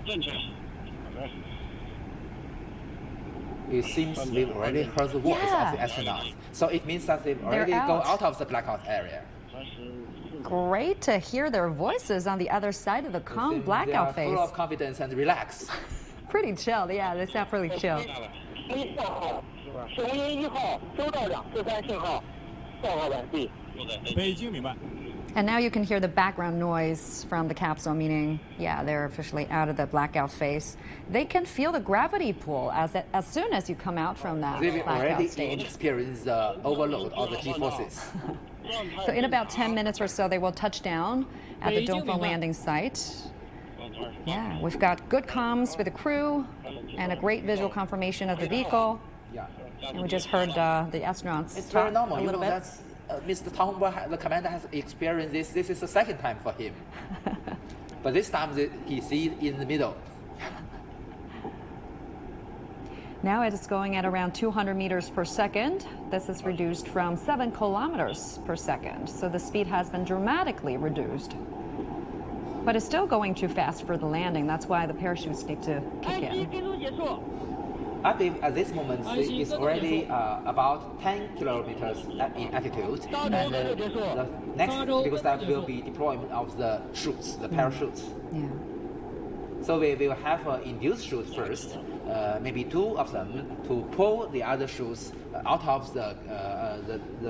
正确。好的。 It seems we've already heard the voice of the astronauts. So it means that they've already gone out of the blackout area. Great to hear their voices on the other side of the calm blackout phase. Full of confidence and relaxed. Pretty chill, yeah, they sound pretty chill. And now you can hear the background noise from the capsule, meaning, yeah, they're officially out of the blackout phase. They can feel the gravity pull as soon as you come out from that They've blackout already stage. experienced the overload of the G-forces. So in about 10 minutes or so, they will touch down at the Dongfeng landing site. Yeah, we've got good comms with the crew and a great visual confirmation of the vehicle. Yeah. And we just heard the astronauts It's talk very normal. a little bit. That's, Mr. Tang, the commander, has experienced this. This is the second time for him. But this time he sees in the middle. Now it is going at around 200 meters per second. This is reduced from 7 kilometers per second. So the speed has been dramatically reduced. But it's still going too fast for the landing. That's why the parachutes need to kick in. I believe at this moment it's already about 10 kilometers in altitude, and the next big step will be deployment of the chutes, the parachutes. Yeah. So we will have an induced chute first, maybe 2 of them, to pull the other chutes out of the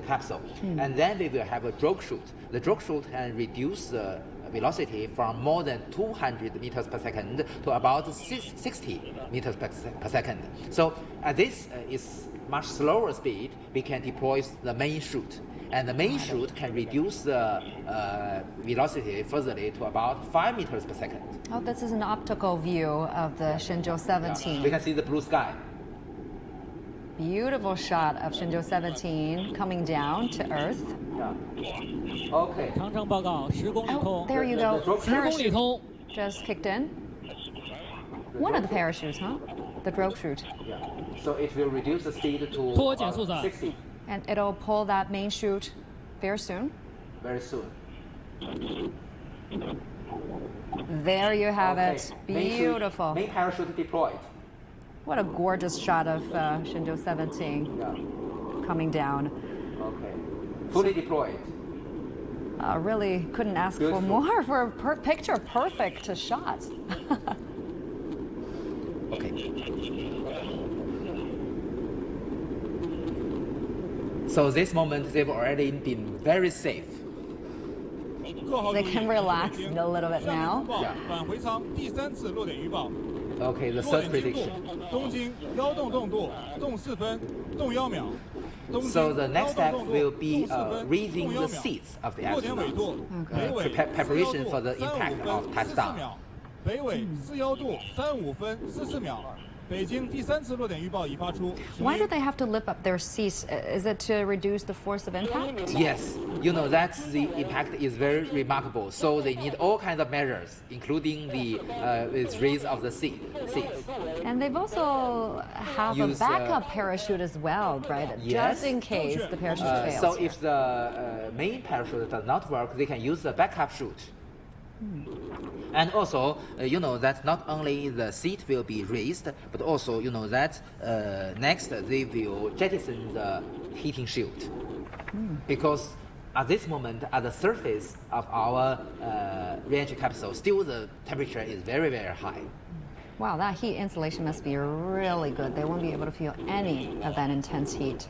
capsule. And then we will have a drogue chute. The drogue chute can reduce the velocity from more than 200 meters per second to about 60 meters per second. So at this is much slower speed, we can deploy the main chute. And the main chute can reduce the velocity furtherly to about 5 meters per second. Oh, this is an optical view of the Shenzhou-17. We can see the blue sky. Beautiful shot of Shenzhou-17 coming down to Earth. Okay. Oh, there you go. Parachute just kicked in. One of the parachutes, huh? The drogue chute. Yeah. So it will reduce the speed to 60. And it'll pull that main chute very soon. Very soon. There you have it. Beautiful. Main parachute deployed. What a gorgeous shot of Shenzhou-17 coming down. Okay. Fully deployed. Really couldn't ask for more for a picture perfect shot. Okay. So this moment they've already been very safe. They can relax a little bit now. Yeah. Okay, the third prediction. So the next step will be raising the seats of the astronauts. Okay. Preparation for the impact of touchdown. Why do they have to lift up their seats? Is it to reduce the force of impact? Yes, you know that the impact is very remarkable. So they need all kinds of measures, including the raise of the seats. And they've also have a backup parachute as well, right? Yes. Just in case the parachute fails. So if the main parachute does not work, they can use the backup chute. And also, you know that not only the seat will be raised, but also, you know that next they will jettison the heating shield. Because at this moment, at the surface of our re-entry capsule, still the temperature is very, very high. Wow, that heat insulation must be really good. They won't be able to feel any of that intense heat.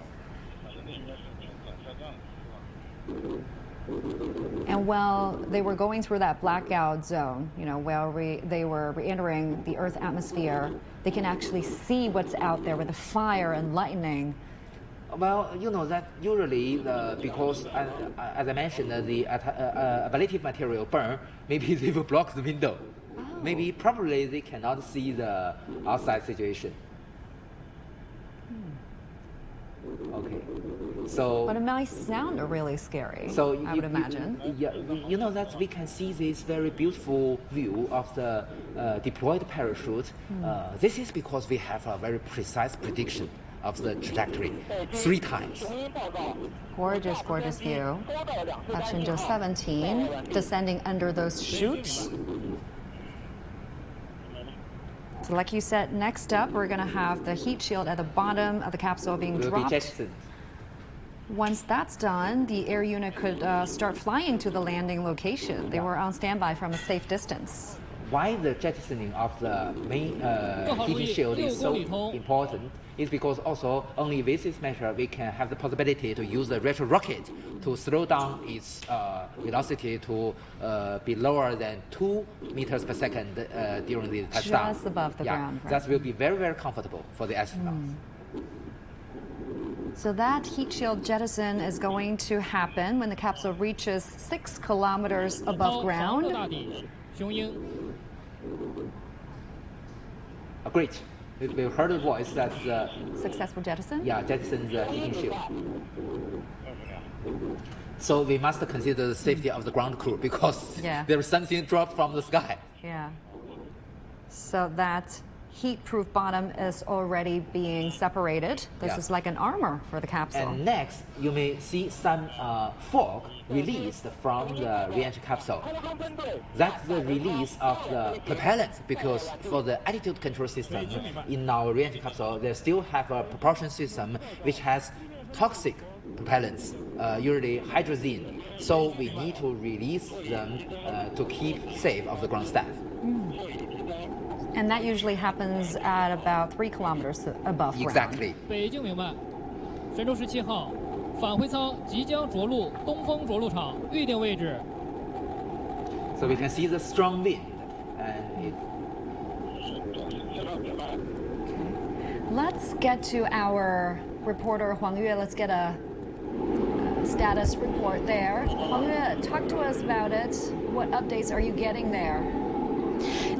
And while they were going through that blackout zone, you know, while they were re-entering the Earth atmosphere, they can actually see what's out there with the fire and lightning. Well, you know that usually, because as I mentioned, the ablative material burn, maybe they will block the window. Oh. Maybe probably they cannot see the outside situation. Okay. So, but it might sound really scary. So I would imagine. You know that we can see this very beautiful view of the deployed parachute. This is because we have a very precise prediction of the trajectory 3 times. Gorgeous, gorgeous view of Shenzhou-17 descending under those chutes. So like you said, next up, we're going to have the heat shield at the bottom of the capsule being dropped. Once that's done, the air unit could start flying to the landing location. They were on standby from a safe distance. Why the jettisoning of the main heating shield is so important is because also only with this measure we can have the possibility to use the retro rocket to slow down its velocity to be lower than 2 meters per second during the touchdown. Just above the ground. Right? That will be very, very comfortable for the astronauts. So that heat shield jettison is going to happen when the capsule reaches 6 kilometers above ground. Great. We heard a voice that successful jettison? Yeah, jettison the heating shield. So we must consider the safety of the ground crew because there is something dropped from the sky. Yeah. So that heat-proof bottom is already being separated. This is like an armor for the capsule. And next, you may see some fog released from the re-entry capsule. That's the release of the propellant, because for the attitude control system in our re-entry capsule, they still have a propulsion system which has toxic propellants, usually hydrazine. So we need to release them to keep safe of the ground staff. And that usually happens at about 3 kilometers above ground. Exactly. 北京明白。神舟17号返回舱即将着陆东风着陆场预定位置。 So we can see the strong wind, and Let's get to our reporter Huang Yue. Let's get a status report there. Huang Yue, talk to us about it. What updates are you getting there?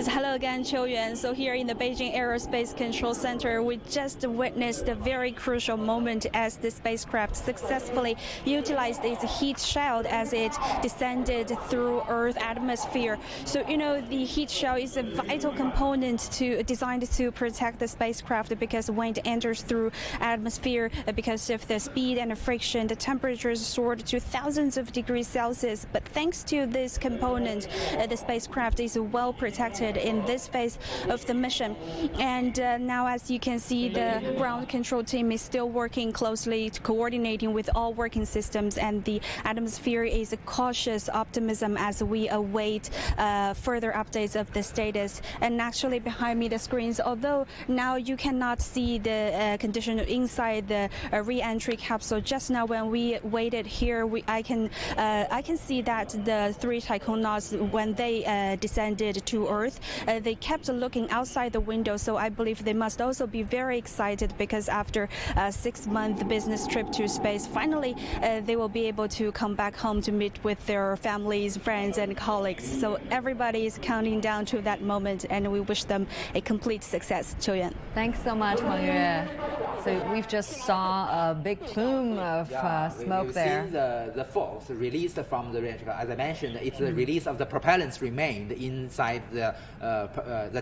Hello again, Qiu Yuan. So here in the Beijing Aerospace Control Center, we just witnessed a very crucial moment as the spacecraft successfully utilized its heat shield as it descended through Earth atmosphere. So, you know, the heat shield is a vital component designed to protect the spacecraft, because when it enters through atmosphere, because of the speed and the friction, the temperatures soared to thousands of degrees Celsius. But thanks to this component, the spacecraft is well protected in this phase of the mission. And now, as you can see, the ground control team is still working closely, coordinating with all working systems, and the atmosphere is a cautious optimism as we await further updates of the status. And actually behind me, the screens, although now you cannot see the condition inside the re-entry capsule, just now when we waited here, I can see that the 3 taikonauts, when they descended to Earth, they kept looking outside the window. So I believe they must also be very excited, because after a 6-month business trip to space, finally they will be able to come back home to meet with their families, friends, and colleagues. So everybody is counting down to that moment, and we wish them a complete success. Qiu Yuan. Thanks so much, Huang Yue. So we've just saw a big plume of smoke there. We've seen the fog released from the re-entry. As I mentioned, it's the release of the propellants remained inside the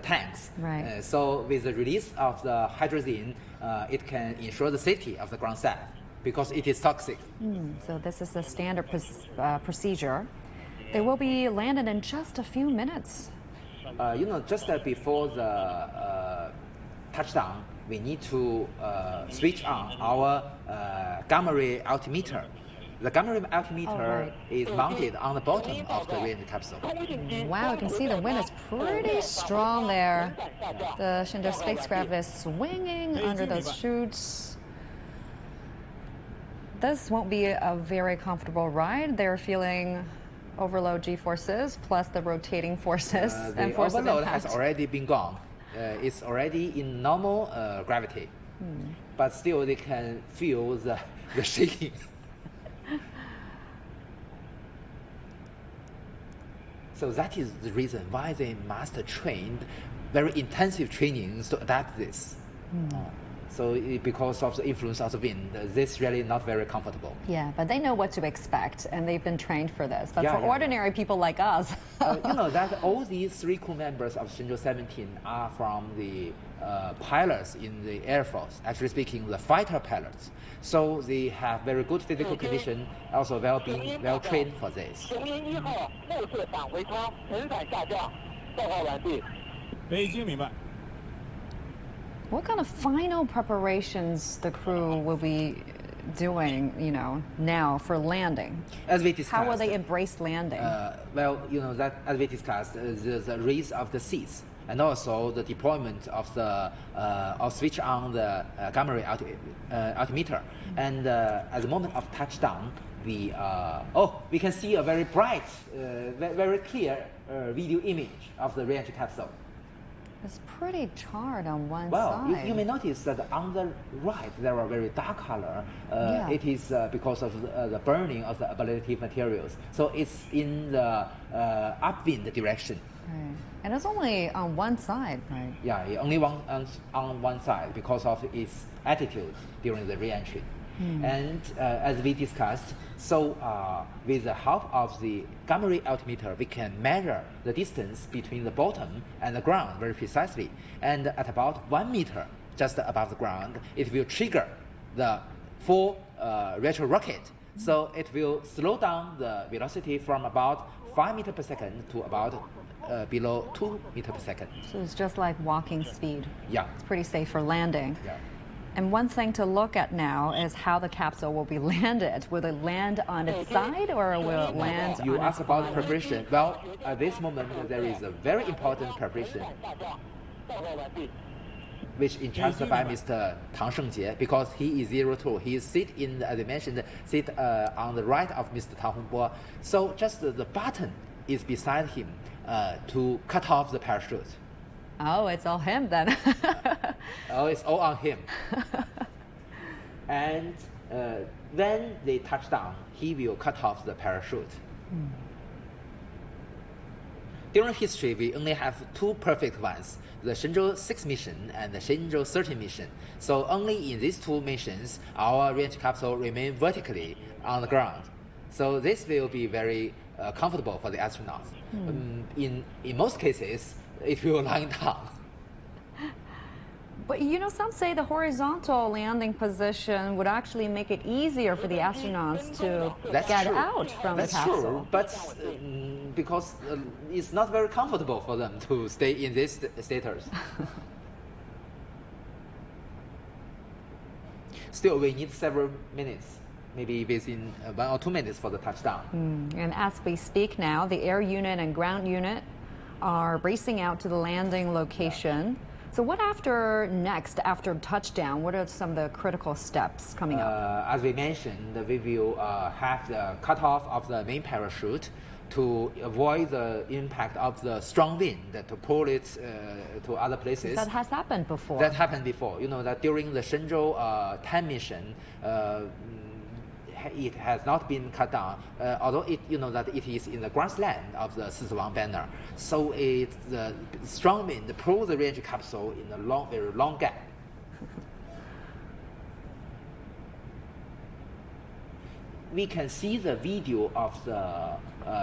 tanks. Right. So with the release of the hydrazine, it can ensure the safety of the ground staff, because it is toxic. So this is a standard procedure. They will be landed in just a few minutes. Just before the touchdown, we need to switch on our gamma ray altimeter. The gamma ray altimeter is mounted on the bottom of the re-entry capsule. Wow, you can see the wind is pretty strong there. The Shenzhou spacecraft is swinging under those chutes. This won't be a very comfortable ride. They're feeling overload G-forces plus the rotating forces and force of overload impact. has already been gone. It's already in normal gravity, but still they can feel the shaking. So that is the reason why they must train very intensive trainings to adapt this. So because of the influence of the wind, this really not very comfortable. Yeah, but they know what to expect, and they've been trained for this. But for ordinary people like us... that all these 3 crew members of Shenzhou-17 are from the pilots in the Air Force, actually speaking, the fighter pilots. So they have very good physical condition, also well trained for this. What kind of final preparations the crew will be doing, now for landing? As we discussed, how will they embrace landing? That as we discussed, the raise of the seats, and also the deployment of the or switch on the gamma ray altimeter. And at the moment of touchdown, we can see a very bright, very clear video image of the re-entry capsule. It's pretty charred on one side. Well, you may notice that on the right there are very dark color. It is because of the burning of the ablative materials. So it's in the upwind direction. Right. And it's only on one side, right? Yeah, only on one side because of its attitude during the re-entry. And as we discussed, so with the help of the gamma ray altimeter, we can measure the distance between the bottom and the ground very precisely. And at about 1 meter, just above the ground, it will trigger the full retro rocket. So it will slow down the velocity from about 5 meters per second to about below 2 meters per second. So it's just like walking speed. Yeah. It's pretty safe for landing. Yeah. And one thing to look at now is how the capsule will be landed. Will it land on its side or will it land You on asked its about bottom? preparation. Well, at this moment, there is a very important preparation which entrusted by Mr. Tang Shengjie, because he is 02. He sit in, as I mentioned, on the right of Mr. Tang Hongbo. So just the button is beside him to cut off the parachute. Oh, it's all him then. Oh, it's all on him. And when they touch down, he will cut off the parachute. During history, we only have two perfect ones, the Shenzhou-6 mission and the Shenzhou-17 mission. So only in these two missions, our range capsule remain vertically on the ground. So this will be very comfortable for the astronauts. In most cases, it will lie down. But you know, some say the horizontal landing position would actually make it easier for the astronauts to get out from the capsule. That's true, but because it's not very comfortable for them to stay in this status. Still, we need several minutes, maybe within 1 or 2 minutes for the touchdown. And as we speak now, the air unit and ground unit are racing out to the landing location. So what next after touchdown? What are some of the critical steps coming up? As we mentioned, we will have the cutoff of the main parachute to avoid the impact of the strong wind to pull it to other places. That has happened before. That happened before. You know that during the Shenzhou-10 mission, it has not been cut down, although you know that it is in the grassland of the Sichuan banner. So the strong wind pulls the range capsule in a very long gap. We can see the video of the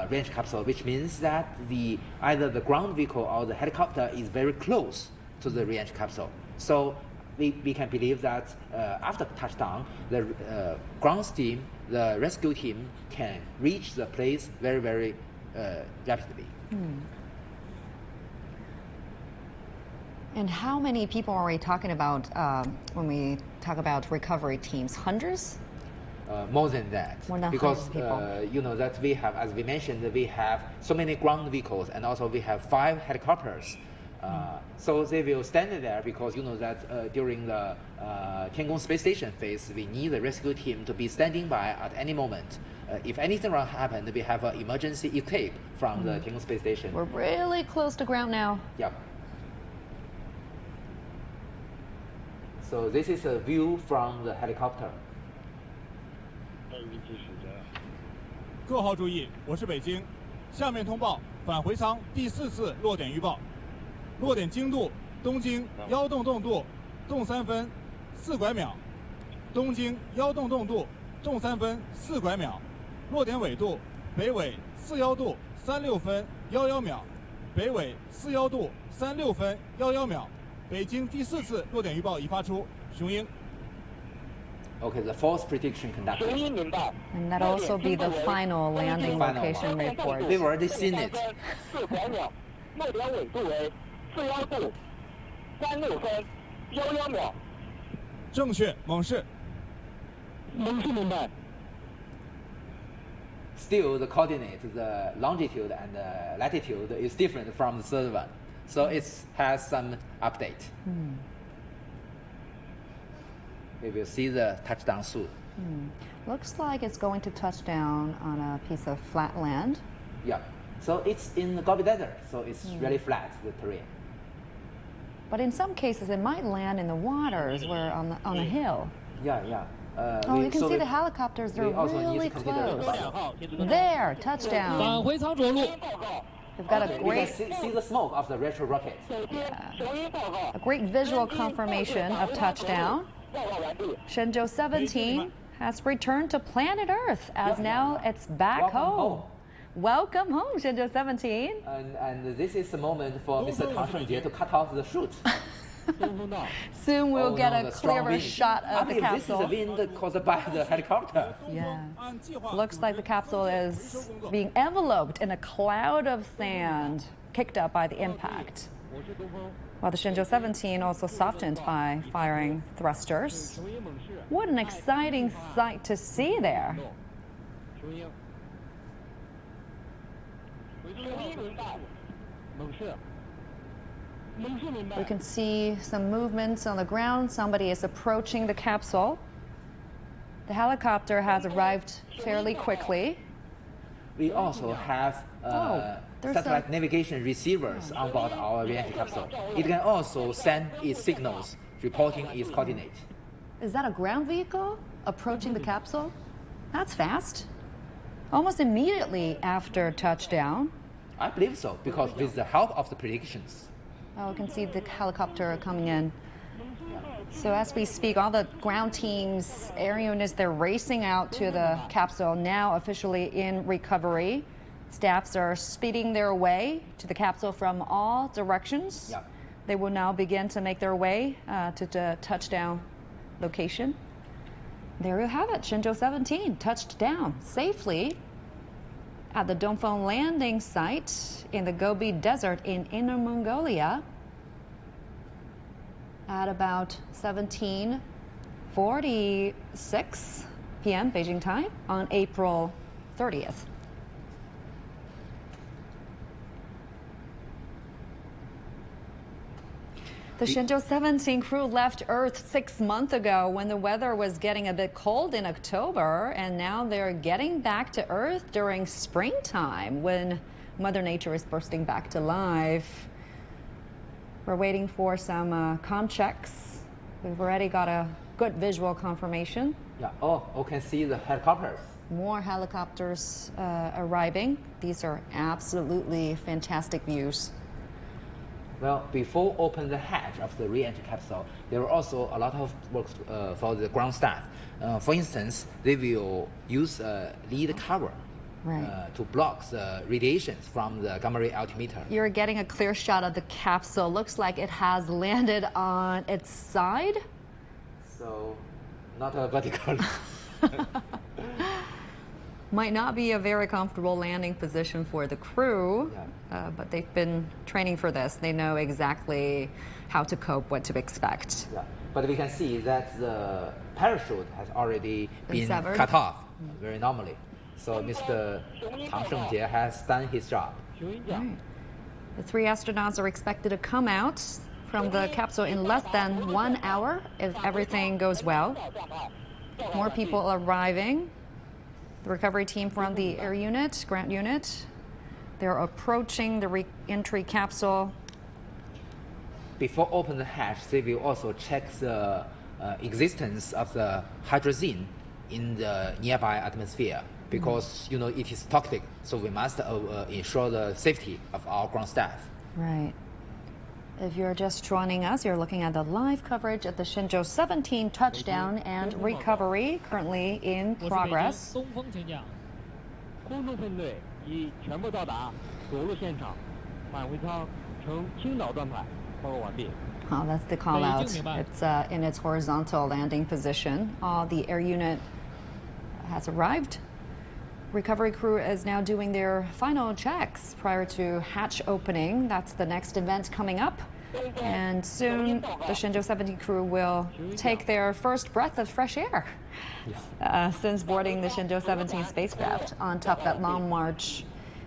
range capsule, which means that either the ground vehicle or the helicopter is very close to the range capsule. So we can believe that after touchdown, the ground team, the rescue team, can reach the place very, very rapidly. And how many people are we talking about when we talk about recovery teams? Hundreds? More than that, More than because people. you know that we have, as we mentioned, we have so many ground vehicles, and also we have 5 helicopters. So they will stand there because you know that during the Tiangong space station phase, we need the rescue team to be standing by at any moment. If anything wrong happened, we have an emergency escape from the Tiangong space station. We're really close to ground now. Yeah. So this is a view from the helicopter. 各号注意，我是北京，下面通报返回舱第4次落点预报。落点经度东经1洞洞度动3分4拐秒，东经1洞洞度动3分4拐秒，落点纬度北纬41度36分11秒，北纬41度36分11秒。北京第4次落点预报已发出，雄鹰。 Okay, the false prediction conducted. And that'll also be the final landing location report. We've already seen it. 4拐秒，落点纬度为41度36分11秒。正确，猛士。明白。 Still, the coordinate, the longitude and the latitude is different from the third one, so it has some update. We will see the touchdown soon. Looks like it's going to touch down on a piece of flat land. Yeah. So it's in the Gobi Desert, so it's really flat, the terrain. But in some cases, it might land in the waters, where on a hill. Yeah. You can see the helicopters. They're really close. There, touchdown. 返回舱着陆。 We've got a You great, can see the smoke of the retro rocket. a great visual confirmation of touchdown. Shenzhou-17 has returned to planet Earth as now it's back home. Welcome home, Shenzhou-17. And this is the moment for Mr. Tang Shengjie to cut off the chute. Soon we'll get a clearer shot of the capsule. This is the wind caused by the helicopter. Yeah. Looks like the capsule is being enveloped in a cloud of sand kicked up by the impact. While the Shenzhou-17 also softened by firing thrusters. What an exciting sight to see there. We can see some movements on the ground. Somebody is approaching the capsule. The helicopter has arrived fairly quickly. We also have satellite navigation receivers on board our re-entry capsule. It can also send its signals, reporting its coordinates. Is that a ground vehicle approaching the capsule? That's fast. Almost immediately after touchdown. I believe so, because with the help of the predictions. Oh, we can see the helicopter coming in. So as we speak, all the ground teams, air units, they're racing out to the capsule, now officially in recovery. Staffs are speeding their way to the capsule from all directions. Yeah. They will now begin to make their way to the touchdown location. There you have it, Shenzhou-17 touched down safely at the Dongfeng landing site in the Gobi Desert in Inner Mongolia at about 17:46 p.m. Beijing time on April 30th. The Shenzhou-17 crew left Earth 6 months ago when the weather was getting a bit cold in October, and now they're getting back to Earth during springtime when Mother Nature is bursting back to life. We're waiting for some comm checks. We've already got a good visual confirmation. Yeah. Oh, you can see the helicopters. More helicopters arriving. These are absolutely fantastic views. Well, before opening the hatch of the re-entry capsule, there were also a lot of work for the ground staff. For instance, they will use lead cover to block the radiations from the gamma ray altimeter. You're getting a clear shot of the capsule. Looks like it has landed on its side. So, not a vertical. Might not be a very comfortable landing position for the crew, but they've been training for this. They know exactly how to cope, what to expect. Yeah. But we can see that the parachute has already been severed. cut off very normally. So Mr. Tang Shengjie has done his job. Right. The 3 astronauts are expected to come out from the capsule in less than 1 hour if everything goes well. More people arriving. The recovery team from the air unit, ground unit, they're approaching the re-entry capsule. Before opening the hatch, they will also check the existence of the hydrogen in the nearby atmosphere because, you know, it is toxic, so we must ensure the safety of our ground staff. Right. If you're just joining us, you're looking at the live coverage of the Shenzhou-17 touchdown and recovery currently in progress. Oh, that's the call out. It's in its horizontal landing position. The air unit has arrived. Recovery crew is now doing their final checks prior to hatch opening. That's the next event coming up. And soon the Shenzhou-17 crew will take their first breath of fresh air since boarding the Shenzhou-17 spacecraft on top of that Long March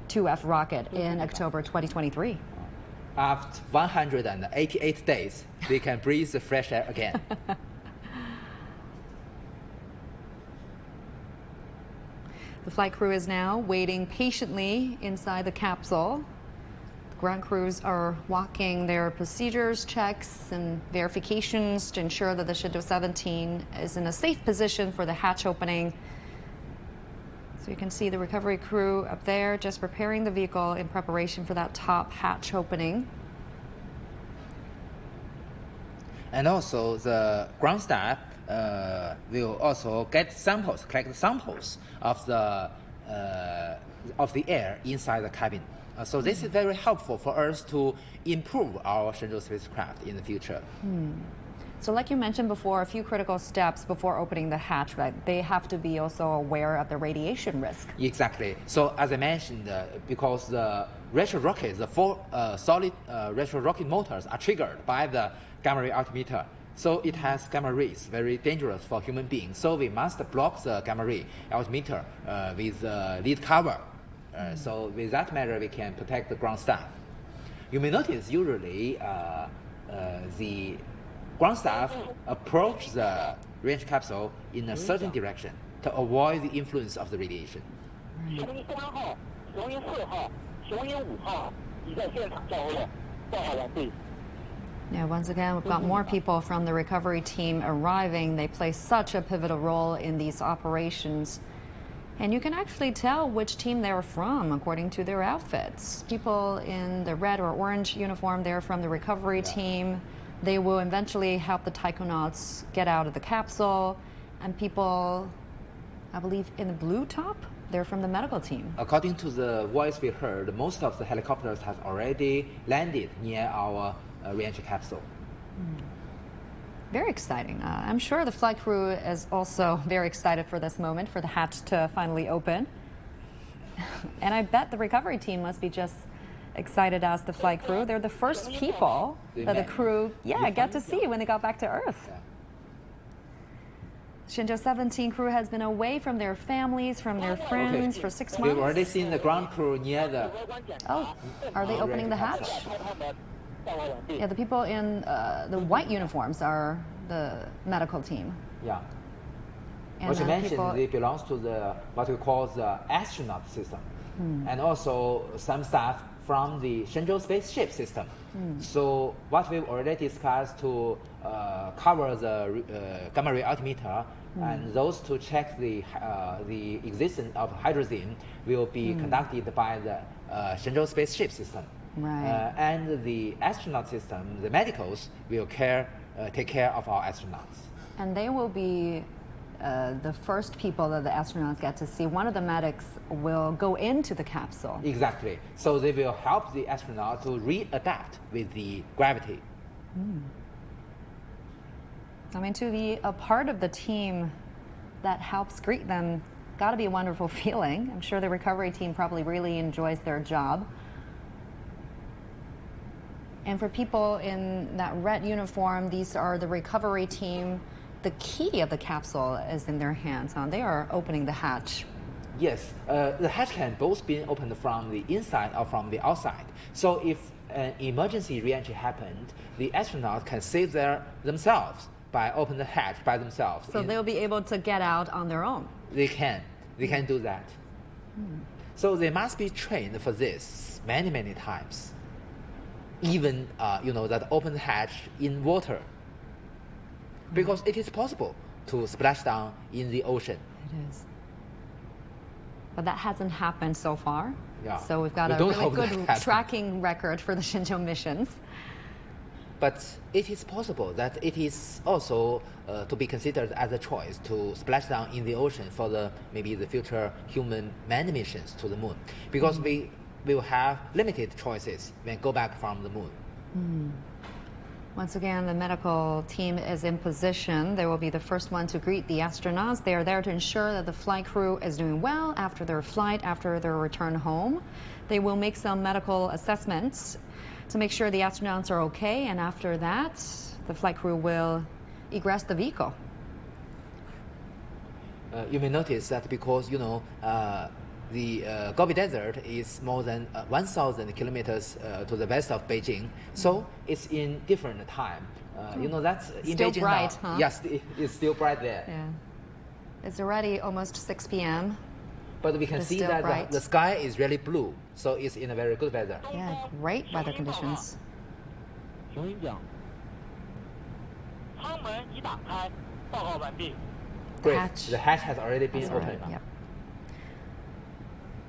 2F rocket in October 2023. After 188 days, they can breathe the fresh air again. The flight crew is now waiting patiently inside the capsule. The ground crews are walking their procedures, checks, and verifications to ensure that the Shenzhou-17 is in a safe position for the hatch opening. So you can see the recovery crew up there just preparing the vehicle in preparation for that top hatch opening. And also the ground staff will also collect samples of the air inside the cabin. So this is very helpful for us to improve our Shenzhou spacecraft in the future. So like you mentioned before, a few critical steps before opening the hatch, right? They have to be also aware of the radiation risk. Exactly. So as I mentioned, because the retro rockets, the four solid retro rocket motors are triggered by the gamma ray altimeter. So it has gamma rays, very dangerous for human beings. So we must block the gamma ray altimeter with lead cover. So with that measure, we can protect the ground staff. You may notice usually the ground staff approach the reentry capsule in a certain direction to avoid the influence of the radiation. Yeah, once again, we've got more people from the recovery team arriving. They play such a pivotal role in these operations. And you can actually tell which team they're from according to their outfits. People in the red or orange uniform, they're from the recovery team. They will eventually help the taikonauts get out of the capsule. And people, I believe, in the blue top, they're from the medical team. According to the voice we heard, most of the helicopters have already landed near our reentry capsule. Very exciting. I'm sure the flight crew is also very excited for this moment, for the hatch to finally open. And I bet the recovery team must be just excited as the flight crew. They're the first people that the crew, get to see when they got back to Earth. Shenzhou-17 crew has been away from their families, from their friends for 6 months. We've already seen the ground crew near the... Oh, are they opening the hatch? Yeah, the people in the white uniforms are the medical team. Yeah. And what you mentioned, they belong to the what we call the astronaut system, and also some staff from the Shenzhou spaceship system. So what we've already discussed to cover the gamma ray altimeter and those to check the existence of hydrogen will be conducted by the Shenzhou spaceship system. Right. And the astronaut system, the medicals, will take care of our astronauts. And they will be the first people that the astronauts get to see. One of the medics will go into the capsule. Exactly. So they will help the astronaut to readapt with the gravity. I mean, to be a part of the team that helps greet them, got to be a wonderful feeling. I'm sure the recovery team probably really enjoys their job. And for people in that red uniform, these are the recovery team. The key of the capsule is in their hands. They are opening the hatch. Yes, the hatch can both be opened from the inside or from the outside. So if an emergency reentry happened, the astronauts can save themselves by opening the hatch by themselves. So they'll be able to get out on their own. They can do that. So they must be trained for this many, many times. Even, that open hatch in water. Because it is possible to splash down in the ocean. It is. But that hasn't happened so far. Yeah. So we've got a really good tracking record for the Shenzhou missions. But it is possible that it is also to be considered as a choice to splash down in the ocean for maybe the future human manned missions to the moon. Because we will have limited choices when go back from the moon. Once again, the medical team is in position. They will be the first one to greet the astronauts. They are there to ensure that the flight crew is doing well after their flight, after their return home. They will make some medical assessments to make sure the astronauts are okay, and after that, the flight crew will egress the vehicle. You may notice that because, the Gobi Desert is more than 1,000 kilometers to the west of Beijing, so it's in different time. That's in still Beijing bright, now. Huh? Yes, it's still bright there. Yeah. It's already almost 6 p.m. But we can see that the sky is really blue, so it's in a very good weather. Yeah, great weather conditions. Great. The hatch has already been opened. Yep.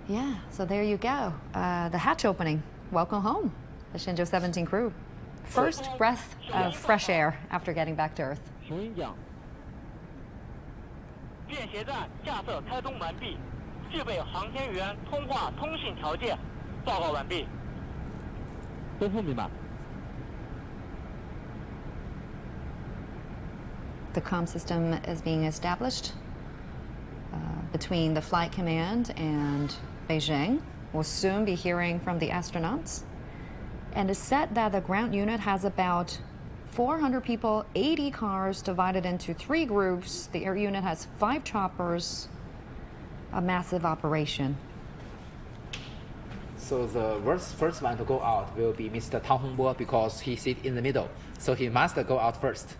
Yeah, so there you go. The hatch opening. Welcome home, the Shenzhou-17 crew. first breath of fresh air after getting back to Earth. 便携站架设开通完毕，具备航天员通话通信条件。报告完毕。回复明白。 The comm system is being established between the flight command and Beijing. We'll soon be hearing from the astronauts. And it's said that the ground unit has about 400 people, 80 cars divided into 3 groups. The air unit has 5 choppers, a massive operation. So the first one to go out will be Mr. Tang Hongbo because he sits in the middle. So he must go out first.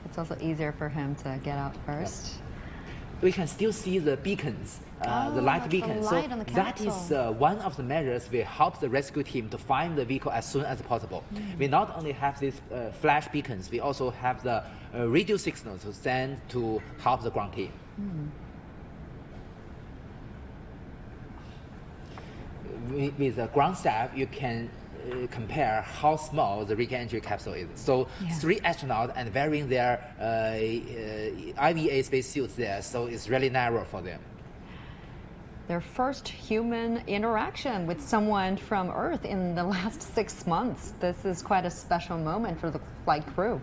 It's also easier for him to get out first. We can still see the beacons, the light beacons. So that is one of the measures will help the rescue team to find the vehicle as soon as possible. We not only have these flash beacons, we also have the radio signals to send to help the ground team. With the ground staff, you can compare how small the re-entry capsule is. So 3 astronauts and wearing their IVA spacesuits there, so it's really narrow for them. Their first human interaction with someone from Earth in the last 6 months. This is quite a special moment for the flight crew.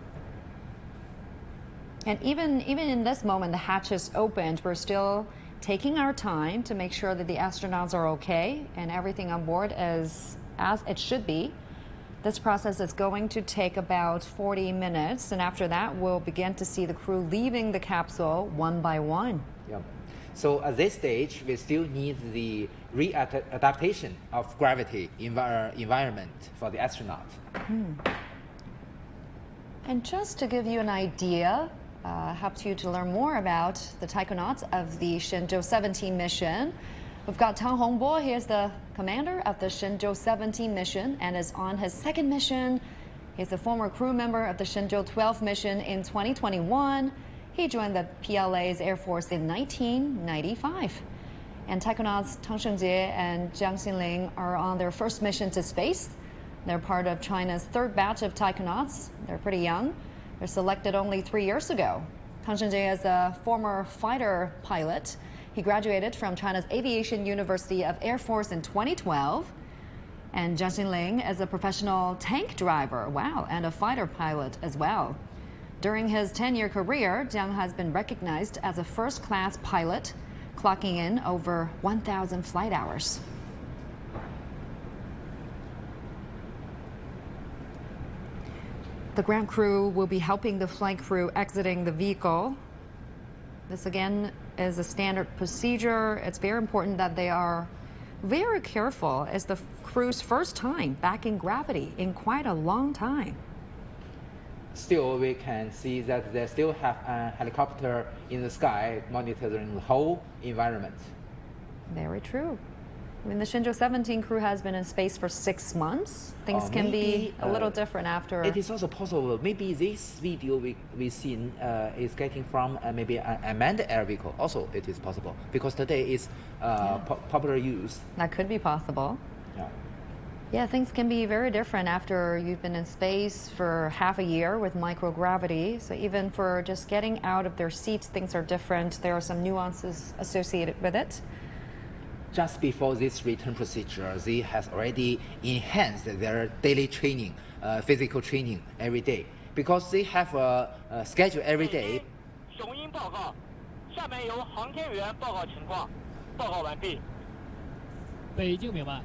And even in this moment, the hatches opened. We're still taking our time to make sure that the astronauts are okay and everything on board is as it should be. This process is going to take about 40 minutes, and after that, we'll begin to see the crew leaving the capsule one by one. Yeah. So at this stage, we still need the readaptation of gravity environment for the astronaut. And just to give you an idea, helps you to learn more about the taikonauts of the Shenzhou-17 mission. We've got Tang Hongbo. He is the commander of the Shenzhou-17 mission and is on his 2nd mission. He's a former crew member of the Shenzhou-12 mission in 2021. He joined the PLA's Air Force in 1995. And taikonauts Tang Shengji and Jiang Xinling are on their first mission to space. They're part of China's 3rd batch of taikonauts. They're pretty young. They're selected only 3 years ago. Tang Shengji is a former fighter pilot. He graduated from China's Aviation University of Air Force in 2012. And Jiang Xinling is a professional tank driver, wow, and a fighter pilot as well. During his 10-year career, Jiang has been recognized as a first-class pilot, clocking in over 1,000 flight hours. The ground crew will be helping the flight crew exiting the vehicle. This again is a standard procedure. It's very important that they are very careful. It's the crew's first time back in gravity in quite a long time. Still, we can see that they still have a helicopter in the sky monitoring the whole environment. Very true. I mean, the Shenzhou-17 crew has been in space for 6 months. Things can be a little different after. It is also possible. Maybe this video we seen is getting from maybe an unmanned air vehicle. Also, it is possible because today is popular use. That could be possible. Yeah, things can be very different after you've been in space for half a year with microgravity. So even for just getting out of their seats, things are different. There are some nuances associated with it. Just before this return procedure, they has already enhanced their daily training, physical training every day, because they have a schedule every day. 雄鹰报告，下面由航天员报告情况。报告完毕。北京明白。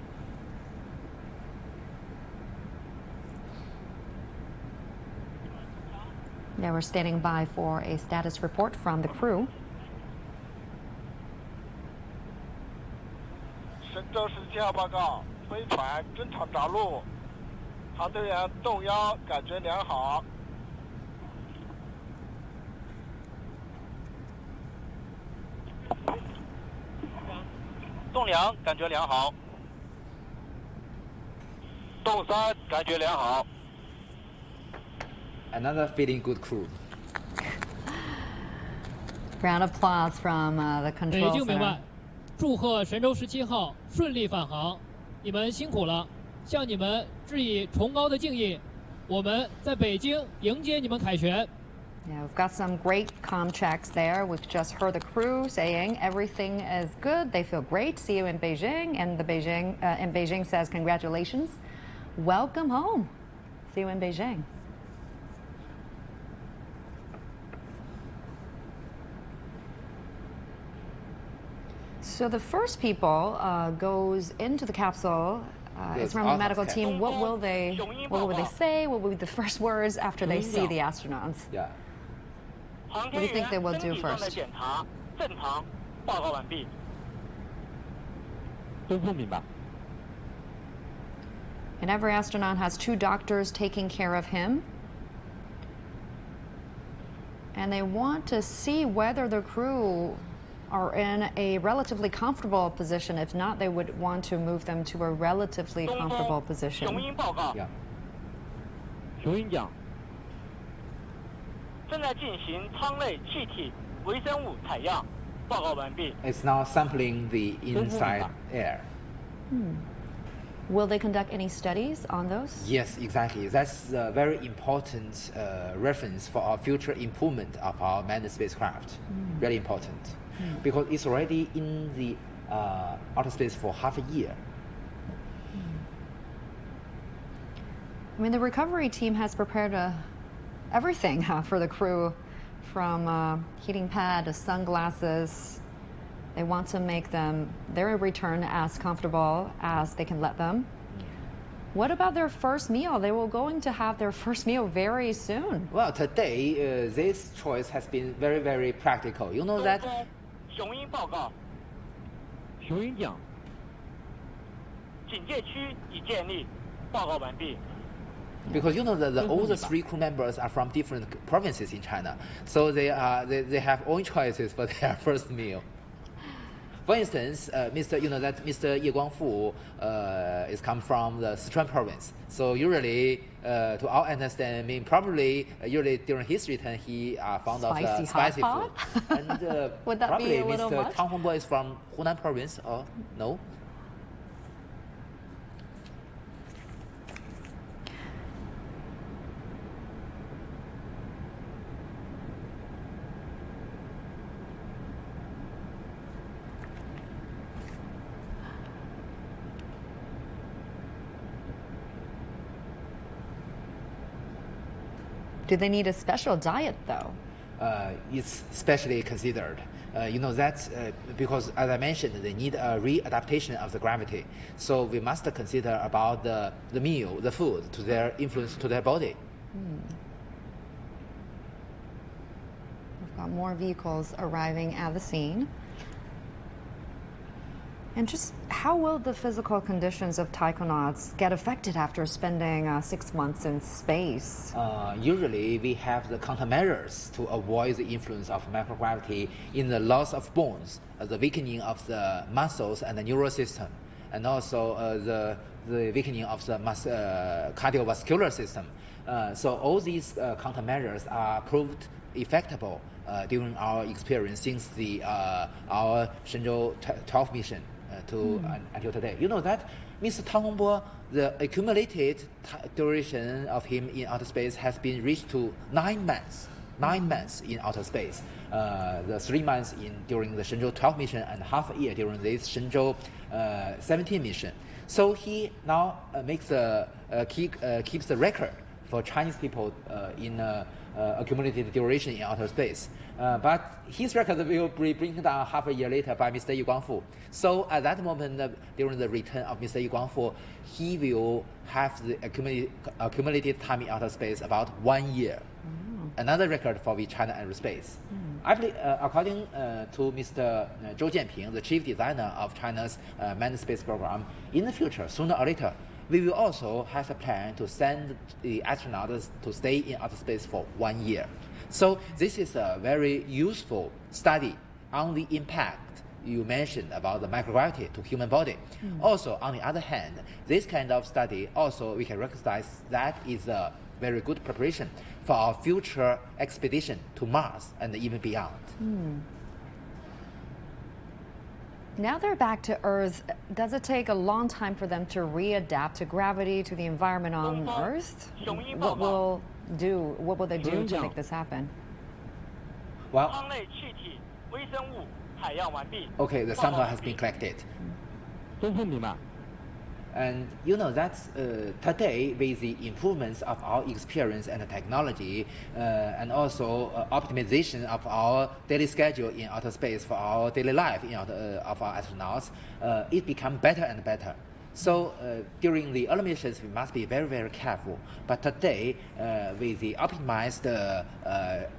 Yeah, we're standing by for a status report from the crew. 神舟17号报告，飞船正常着陆，航天员动腰感觉良好。动2感觉良好。动3感觉良好。 Another feeling good crew. Round of applause from the 北 control 京明 center. 白，祝贺神舟17号顺利返航，你们辛苦了。向你们致以崇高的敬意。我们在北京迎接你们凯旋。 Yeah, we've got some great comm checks there. We've just heard the crew saying everything is good. They feel great. See you in Beijing. And the Beijing says congratulations. Welcome home. See you in Beijing. So the first people goes into the capsule. It's from the medical team. What will they say? What will be the first words after they see the astronauts? Yeah. What do you think they will do first? And every astronaut has 2 doctors taking care of him. And they want to see whether the crew are in a relatively comfortable position. If not, they would want to move them to a relatively comfortable position. Yeah. 正在进行舱内气体微生物采样，报告完毕。 It's now sampling the inside air. Will they conduct any studies on those? Yes, exactly. That's a very important reference for our future improvement of our manned spacecraft. Very important. Because it's already in the outer space for half a year. I mean, the recovery team has prepared everything for the crew, from heating pad to sunglasses. They want to make their return as comfortable as they can let them. What about their first meal? They were going to have their first meal very soon. Well, today, this choice has been very, very practical. You know that? 雄鹰报告。雄鹰讲。警戒区已建立，报告完毕。 Because you know that all the 3 crew members are from different provinces in China, so they have own choices for their first meal. For instance, Mr. Ye Guangfu is come from the Sichuan province. So usually, to our understanding, probably usually during his return, he found out spicy food. And would that probably be a little Mr. much? Tang Hongbo is from Hunan province, or no? Do they need a special diet, though? It's specially considered. You know that because, as I mentioned, they need a readaptation of the gravity. So we must consider about the meal, the food, to their influence to their body. We've got more vehicles arriving at the scene. And just how will the physical conditions of taikonauts get affected after spending 6 months in space? Usually, we have the countermeasures to avoid the influence of microgravity in the loss of bones, the weakening of the muscles and the neural system, and also the weakening of the cardiovascular system. So all these countermeasures are proved effective during our experience since our Shenzhou-17 mission until today. You know that Mr. Tang Hongbo, the accumulated duration of him in outer space has been reached to 9 months. 9 months in outer space. The 3 months during the Shenzhou-12 mission and half a year during this Shenzhou-17 mission. So he now keeps the record for Chinese people in accumulated duration in outer space. But his record will be broken down half a year later by Mr. Ye Guangfu. So at that moment, during the return of Mr. Ye Guangfu, he will have the accumulated time in outer space about 1 year. Another record for China aerospace. I believe, according to Mr. Zhou Jianping, the chief designer of China's manned space program, in the future, sooner or later, we will also have a plan to send the astronauts to stay in outer space for 1 year. So this is a very useful study on the impact you mentioned about the microgravity to human body. Also, on the other hand, this kind of study also we can recognize that is a very good preparation for our future expedition to Mars and even beyond. Now they're back to Earth. Does it take a long time for them to readapt to gravity, to the environment on Earth? What will they do to make this happen? Well, okay, the sample has been collected. And you know that today, with the improvements of our experience and technology, and also optimization of our daily schedule in outer space for our daily life of our astronauts, it becomes better and better. So during the early missions, we must be very, very careful. But today, with the optimized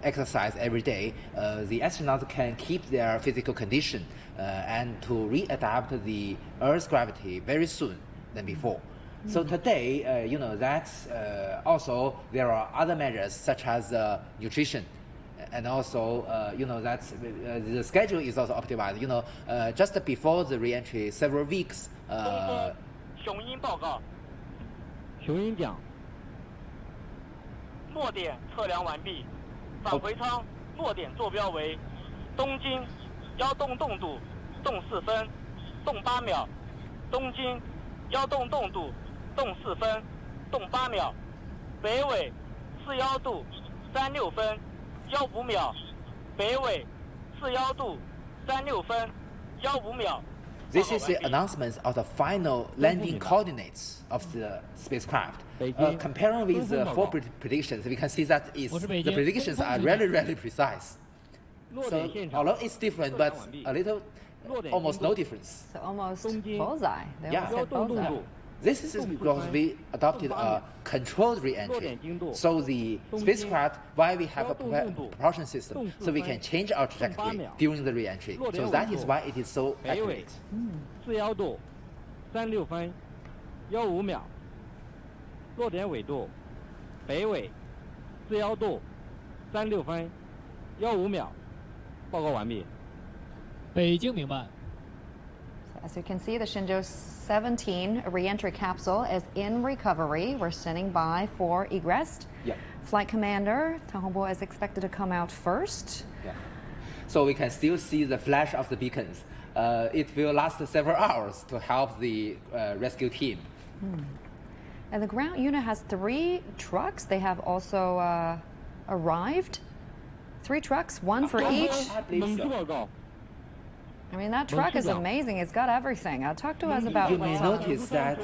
exercise every day, the astronauts can keep their physical condition and to readapt the Earth's gravity very soon than before. So today, you know, that's also there are other measures such as nutrition. And also, you know, that's the schedule is also optimized. You know, just before the re-entry, several weeks. 雄鹰报告。雄鹰讲。落点测量完毕，返回舱落点坐标为东经，1洞洞度，洞4分，洞8秒；东经1洞洞度，洞4分，洞8秒；北纬41度36分15秒，北纬41度36分15秒。 This is the announcement of the final landing coordinates of the spacecraft. Comparing with the four predictions, we can see that the predictions are really, really precise. So, although it's different, but a little, almost no difference. So almost bullseye. They yeah. almost hit bullseye. This is because we adopted a controlled re-entry. So the spacecraft, why we have a propulsion system, so we can change our trajectory during the re-entry. So that is why it is so accurate. 41度36分15秒，落点纬度北纬41度36分15秒，报告完毕。北京明白。 As you can see, the Shenzhou-17 re-entry capsule is in recovery. We're standing by for egress. Yeah. Flight commander Tang Hongbo is expected to come out first. Yeah. So we can still see the flash of the beacons. It will last several hours to help the rescue team. And the ground unit has 3 trucks. They have also arrived. 3 trucks, 1 for each. I mean, that truck is amazing. It's got everything. Talk to us about You may notice that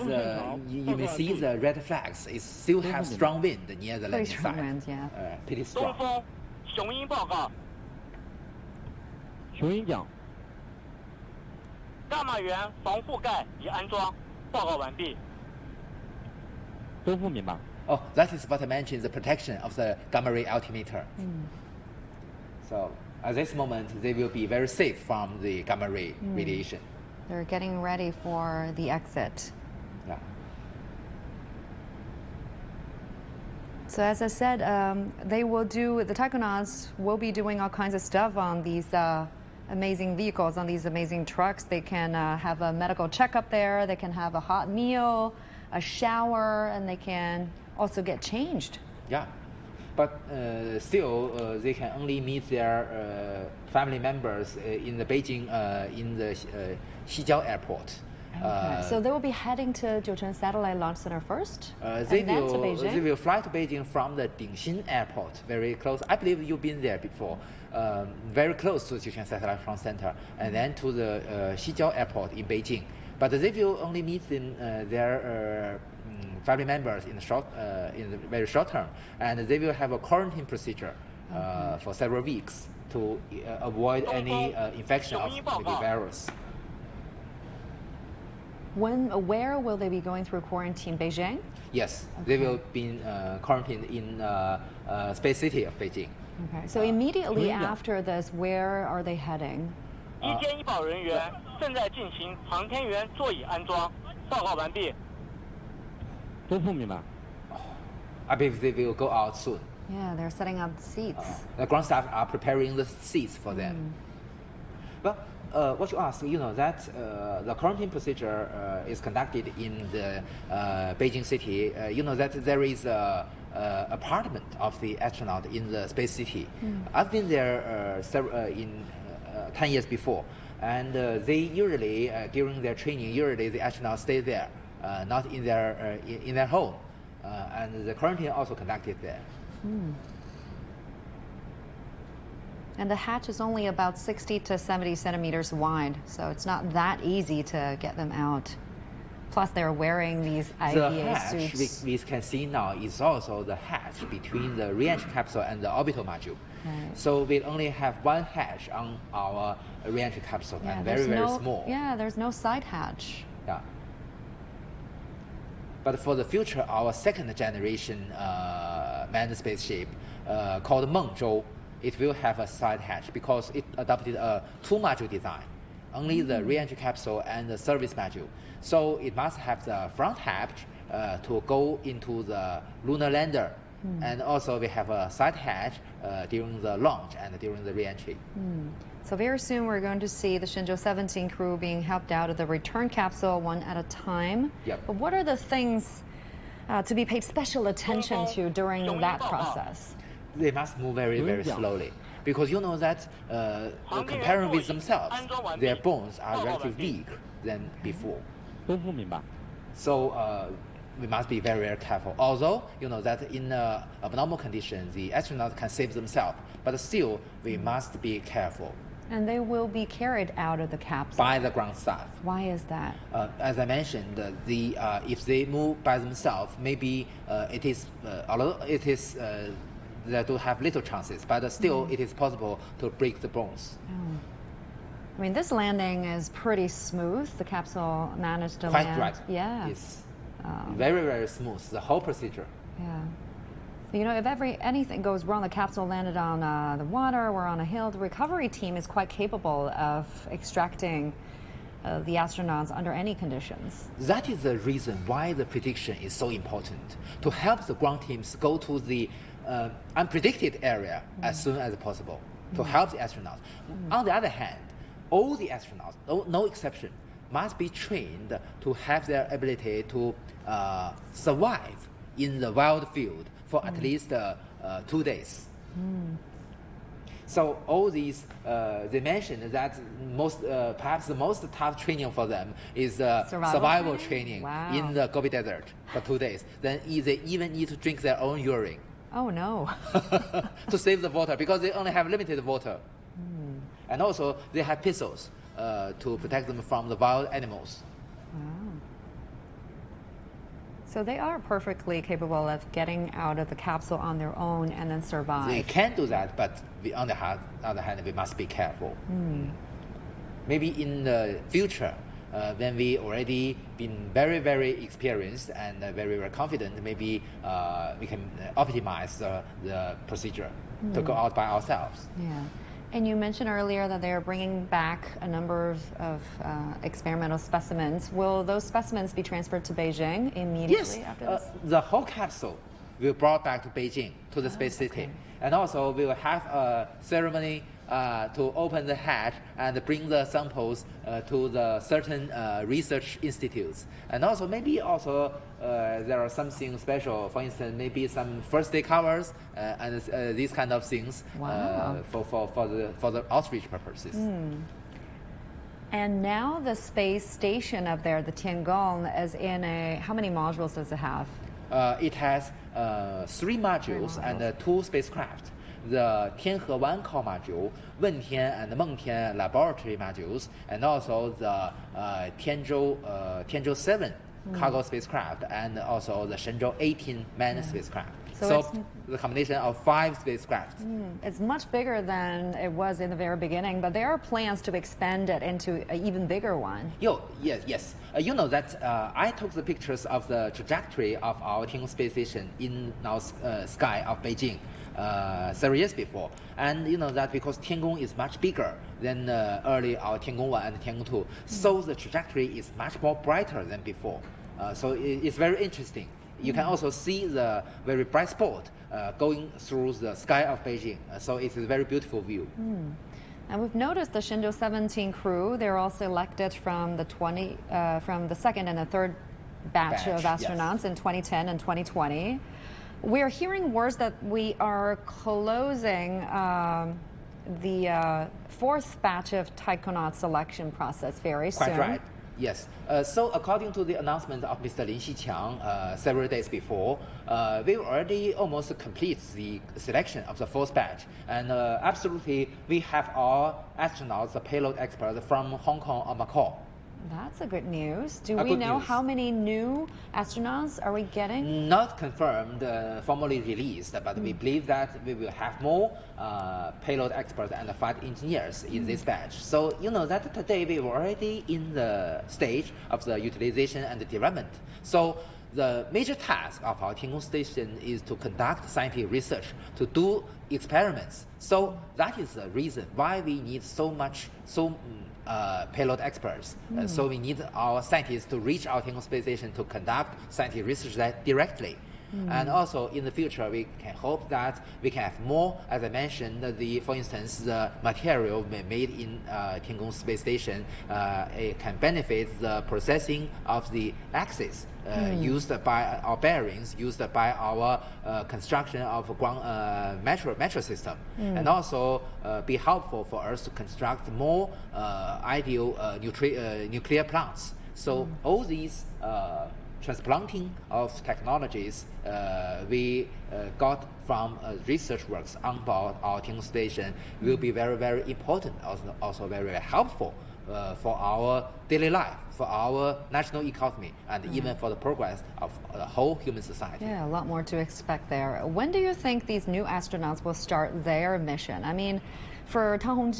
you may see the red flags. It still has strong wind near the landing strong site. wind, yeah. Pretty strong. 东风，雄鹰报告。雄鹰讲。伽马源防护盖已安装，报告完毕。东风明白。Oh, that is what I mentioned, the protection of the gamma ray altimeter. So at this moment, they will be very safe from the gamma ray radiation. They're getting ready for the exit. Yeah. So as I said, the taikonauts will be doing all kinds of stuff on these amazing vehicles, on these amazing trucks. They can have a medical checkup there. They can have a hot meal, a shower, and they can also get changed. Yeah. But still, they can only meet their family members in the Beijing, in the Xijiao airport. Okay. So they will be heading to Jiuquan Satellite Launch Center first, They and then to Beijing? will fly to Beijing from the Dingxin Airport, very close. I believe you've been there before. Very close to Jiuquan Satellite Launch Center, and then to the Xijiao Airport in Beijing. But they will only meet their family members in the very short term, and they will have a quarantine procedure for several weeks to avoid any infection of the virus. Where will they be going through quarantine? Beijing? Yes, they will be quarantined in Space City of Beijing. Okay, so immediately after this, where are they heading? 医监医保人员正在进行航天员座椅安装，报告完毕。东风明白。I believe they will go out soon. Yeah, they're setting up seats. The ground staff are preparing the seats for them. Well, what you ask, you know that the quarantine procedure is conducted in the Beijing city. You know that there is a apartment of the astronaut in the space city. I've been there in 10 years before, And they usually, during their training, usually the astronauts stay there, not in their home. And the quarantine also conducted there. And the hatch is only about 60 to 70 centimeters wide, so it's not that easy to get them out. Plus, they're wearing these IVA suits. The hatch we can see now is also the hatch between the re-entry capsule and the orbital module. Right. So we only have one hatch on our re-entry capsule, and very small. Yeah, there's no side hatch. Yeah. But for the future, our second generation manned spaceship called Mengzhou, it will have a side hatch because it adopted a two-module design, only the re-entry capsule and the service module. So it must have the front hatch to go into the lunar lander. And also we have a side hatch during the launch and during the re-entry. So very soon we're going to see the Shenzhou-17 crew being helped out of the return capsule one at a time. Yep. But what are the things to be paid special attention to during that process? They must move very slowly. Because you know that comparing with themselves, their bones are relatively weak than before. So we must be very careful. Although, you know that in abnormal conditions, the astronauts can save themselves, but still, we must be careful. And they will be carried out of the capsule by the ground staff. Why is that? As I mentioned, if they move by themselves, maybe it is, although it is, they do have little chances, but still it is possible to break the bones. I mean, this landing is pretty smooth. The capsule managed to Quite land. Right. Yeah. It's very smooth, the whole procedure. Yeah. You know, if anything goes wrong, the capsule landed on the water or on a hill, the recovery team is quite capable of extracting the astronauts under any conditions. That is the reason why the prediction is so important, to help the ground teams go to the unpredicted area as soon as possible, to help the astronauts. On the other hand, all the astronauts, no exception, must be trained to have their ability to survive in the wild field for at least 2 days. So all these, they mentioned that perhaps the most tough training for them is survival training in the Gobi Desert for 2 days. Then they even need to drink their own urine. Oh no! To save the water, because they only have limited water. And also they have pistols to protect them from the wild animals. Wow. So they are perfectly capable of getting out of the capsule on their own and then survive. They can do that, but on the other hand, we must be careful. Maybe in the future, when we already been very experienced and very confident, maybe we can optimize the procedure to go out by ourselves. Yeah. And you mentioned earlier that they are bringing back a number of experimental specimens. Will those specimens be transferred to Beijing immediately after this? The whole capsule will be brought back to Beijing, to the space city. And also we will have a ceremony to open the hatch and bring the samples to the certain research institutes. And also maybe there are something special, for instance, maybe some first day covers and these kind of things for the outreach purposes. And now the space station up there, the Tiangong, is in how many modules does it have? It has 3 modules and 2 spacecraft. The Tianhe-1 core module, Wentian and Mengtian laboratory modules, and also the Shenzhou-17 cargo spacecraft, and also the Shenzhou-18 manned spacecraft. So the combination of 5 spacecraft. It's much bigger than it was in the very beginning, but there are plans to expand it into an even bigger one. Yes. You know that I took the pictures of the trajectory of our Tiangong space station in now sky of Beijing several years before. And you know that because Tiangong is much bigger than early our Tiangong 1 and Tiangong 2, so the trajectory is much more brighter than before. So it's very interesting. You can also see the very bright spot going through the sky of Beijing. So it's a very beautiful view. And we've noticed the Shenzhou-17 crew, they're all selected from the second and the third batch of astronauts in 2010 and 2020. We're hearing words that we are closing the fourth batch of taikonaut selection process very soon. Quite right. Yes. So according to the announcement of Mr. Lin Xiqiang several days before, we already almost complete the selection of the fourth batch. And absolutely, we have our astronauts, the payload experts from Hong Kong or Macau. That's a good news. Do we know how many new astronauts are we getting? Not confirmed, formally released, but we believe that we will have more payload experts and flight engineers in this batch. So you know that today we were already in the stage of the utilization and the development. So the major task of our Tiangong station is to conduct scientific research, to do experiments. So that is the reason why we need so payload experts. So we need our scientists to reach our Tiangong space station to conduct scientific research directly. And also in the future, we can hope that we can have more, as I mentioned, for instance, the material made in Tiangong space station it can benefit the processing of the axis used by our bearings, used by our construction of metro system, and also be helpful for us to construct more ideal nuclear plants. So all these transplanting of technologies we got from research works on board our Tiangong station will be very, very important, also very, very helpful for our daily life, for our national economy, and even for the progress of the whole human society. Yeah, a lot more to expect there. When do you think these new astronauts will start their mission? I mean, for Jiang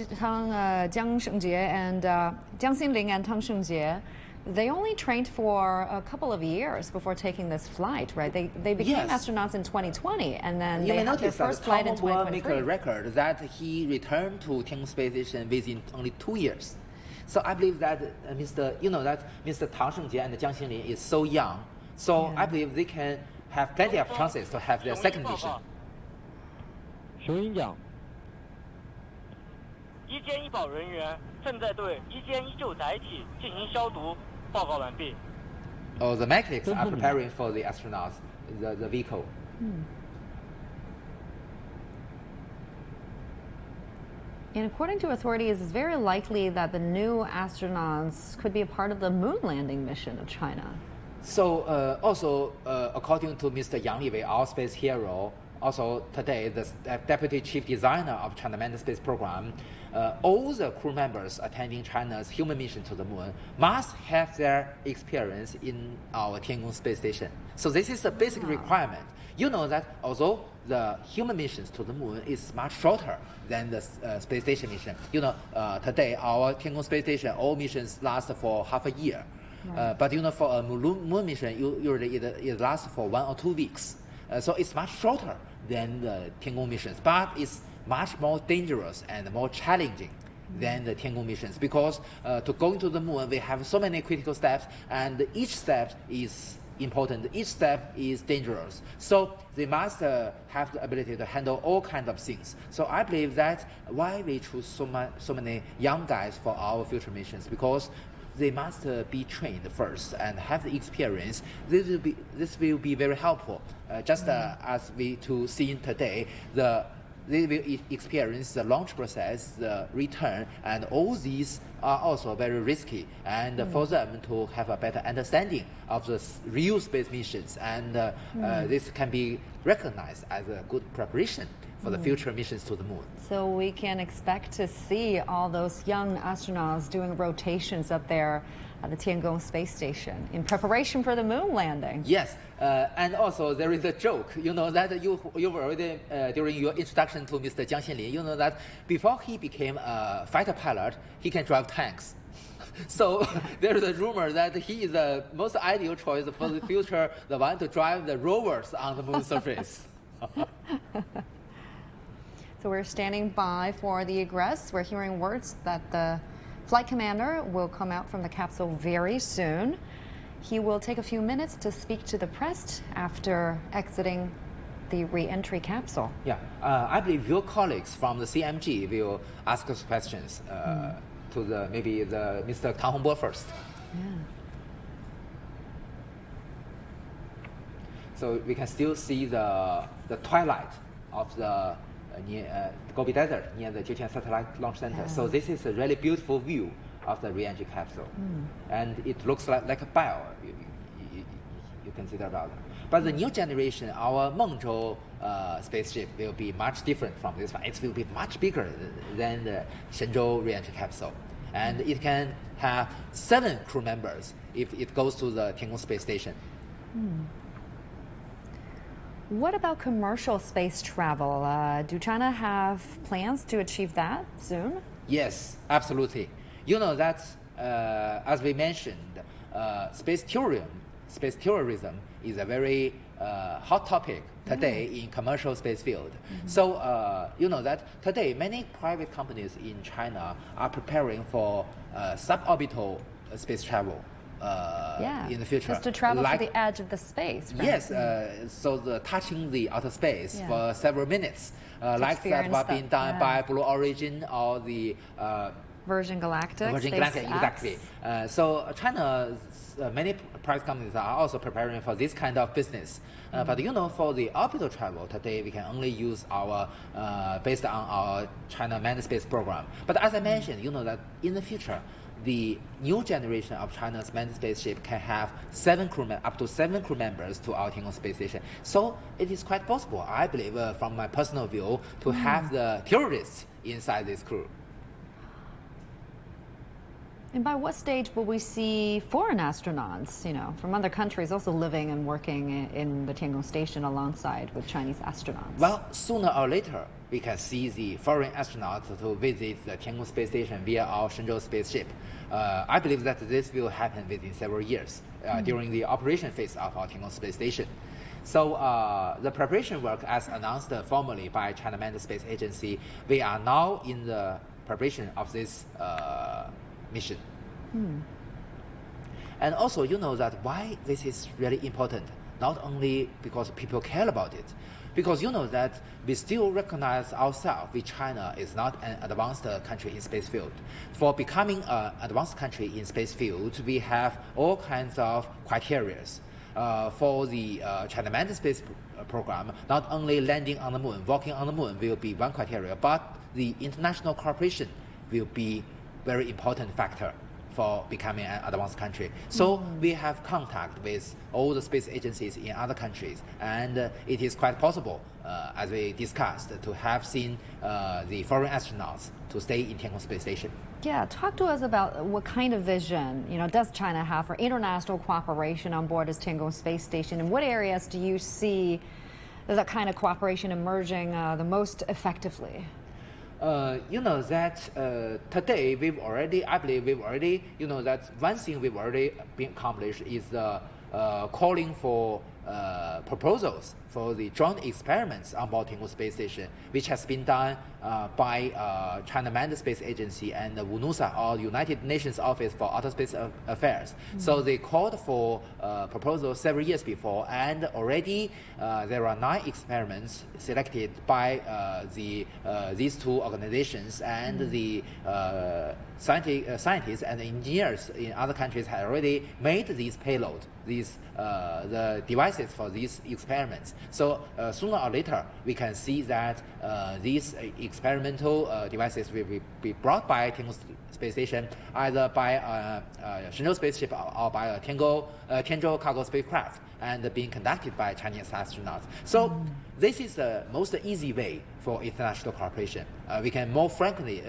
Shengjie and Jiang Xinling and Tang Shengjie, they only trained for a couple of years before taking this flight, right? They became astronauts in 2020, and then they had their first flight in 2023. Make a record that he returned to Tiangong space station within only 2 years. So I believe that Mr. Tang Shengjie and Jiang Xinling is so young. So I believe they can have plenty of chances to have their second mission. 雄鹰讲，一监一保人员正在对一监一旧载体进行消毒。报告完毕。Oh, the mechanics are preparing for the astronauts, the vehicle. And according to authorities, it's very likely that the new astronauts could be a part of the moon landing mission of China. So also, according to Mr. Yang Liwei, our space hero, also today, the deputy chief designer of China Manned Space Program, all the crew members attending China's human mission to the moon must have their experience in our Tiangong space station. So this is a basic requirement. You know that although the human missions to the moon is much shorter than the space station mission. You know, today our Tiangong space station, all missions last for half a year. Right. But you know, for a moon mission, usually it lasts for 1 or 2 weeks. So it's much shorter than the Tiangong missions, but it's much more dangerous and more challenging than the Tiangong missions, because to go into the moon, we have so many critical steps, and each step is important, each step is dangerous. So they must have the ability to handle all kinds of things. So I believe that's why we choose so many young guys for our future missions, because they must be trained first and have the experience. This will be very helpful. Just as we see today, they will experience the launch process, the return, and all these are also very risky. And for them to have a better understanding of the real space missions, and this can be recognized as a good preparation for the future missions to the moon. So we can expect to see all those young astronauts doing rotations up there at the Tiangong space station in preparation for the moon landing. Yes, and also there is a joke. You know that you were already during your introduction to Mr. Jiang Xinling. You know that before he became a fighter pilot, he can drive tanks. So there is a rumor that he is the most ideal choice for the future, the one to drive the rovers on the moon surface. So we're standing by for the egress. We're hearing words that the flight commander will come out from the capsule very soon. He will take a few minutes to speak to the press after exiting the re-entry capsule. Yeah, I believe your colleagues from the CMG will ask us questions to maybe Mr. Tang Hongbo first. Yeah. So we can still see the twilight of the near the Gobi Desert, near the CGTN Satellite Launch Center. So this is a really beautiful view of the re-entry capsule. And it looks like a bio, you consider about it. But the new generation, our Mengzhou spaceship will be much different from this one. It will be much bigger than the Shenzhou re-entry capsule. And it can have 7 crew members if it goes to the Tiangong space station. What about commercial space travel? Do China have plans to achieve that soon? Yes, absolutely. You know that, as we mentioned, space tourism is a very hot topic today in commercial space field. So you know that today many private companies in China are preparing for suborbital space travel. In the future, just to travel to the edge of the space, right? Yes, so touching the outer space for several minutes, like that was being done by Blue Origin or the Virgin Galactic. Exactly. So China's many private companies are also preparing for this kind of business. But you know, for the orbital travel today, we can only use our based on our China manned space program. But as I mentioned, you know that in the future, the new generation of China's manned spaceship can have up to 7 crew members to our Tiangong space station. So it is quite possible, I believe, from my personal view, to have the tourists inside this crew. And by what stage will we see foreign astronauts, from other countries also living and working in the Tiangong station alongside with Chinese astronauts? Well, sooner or later, we can see the foreign astronauts to visit the Tiangong space station via our Shenzhou spaceship. I believe that this will happen within several years during the operation phase of our Tiangong space station. So the preparation work, as announced formally by China Manned Space Agency, we are now in the preparation of this mission. And also, you know that why this is really important, not only because people care about it, because you know that we still recognize ourselves with China is not an advanced country in space field. For becoming an advanced country in space field, we have all kinds of criteria. For the China Manned Space Program, not only landing on the moon, walking on the moon will be one criteria, but the international cooperation will be very important factor for becoming an advanced country. So we have contact with all the space agencies in other countries, and it is quite possible, as we discussed, to have seen the foreign astronauts to stay in Tiangong space station. Yeah, talk to us about what kind of vision, does China have for international cooperation on board its Tiangong space station, and what areas do you see that kind of cooperation emerging the most effectively? You know that today I believe we've already, you know that one thing we've already been accomplished is calling for proposals for the joint experiments on board Tiangong space station, which has been done by China Manned Space Agency and the UNOOSA, or United Nations Office for Outer Space Affairs. So they called for proposals several years before, and already there are 9 experiments selected by these 2 organizations, and the scientists and engineers in other countries have already made these payloads, the devices for these experiments. So sooner or later, we can see that these experimental devices will be brought by Tiangong space station, either by Shenzhou spaceship or by a Tianzhou cargo spacecraft, and being conducted by Chinese astronauts. So this is the most easy way for international cooperation. We can more frequently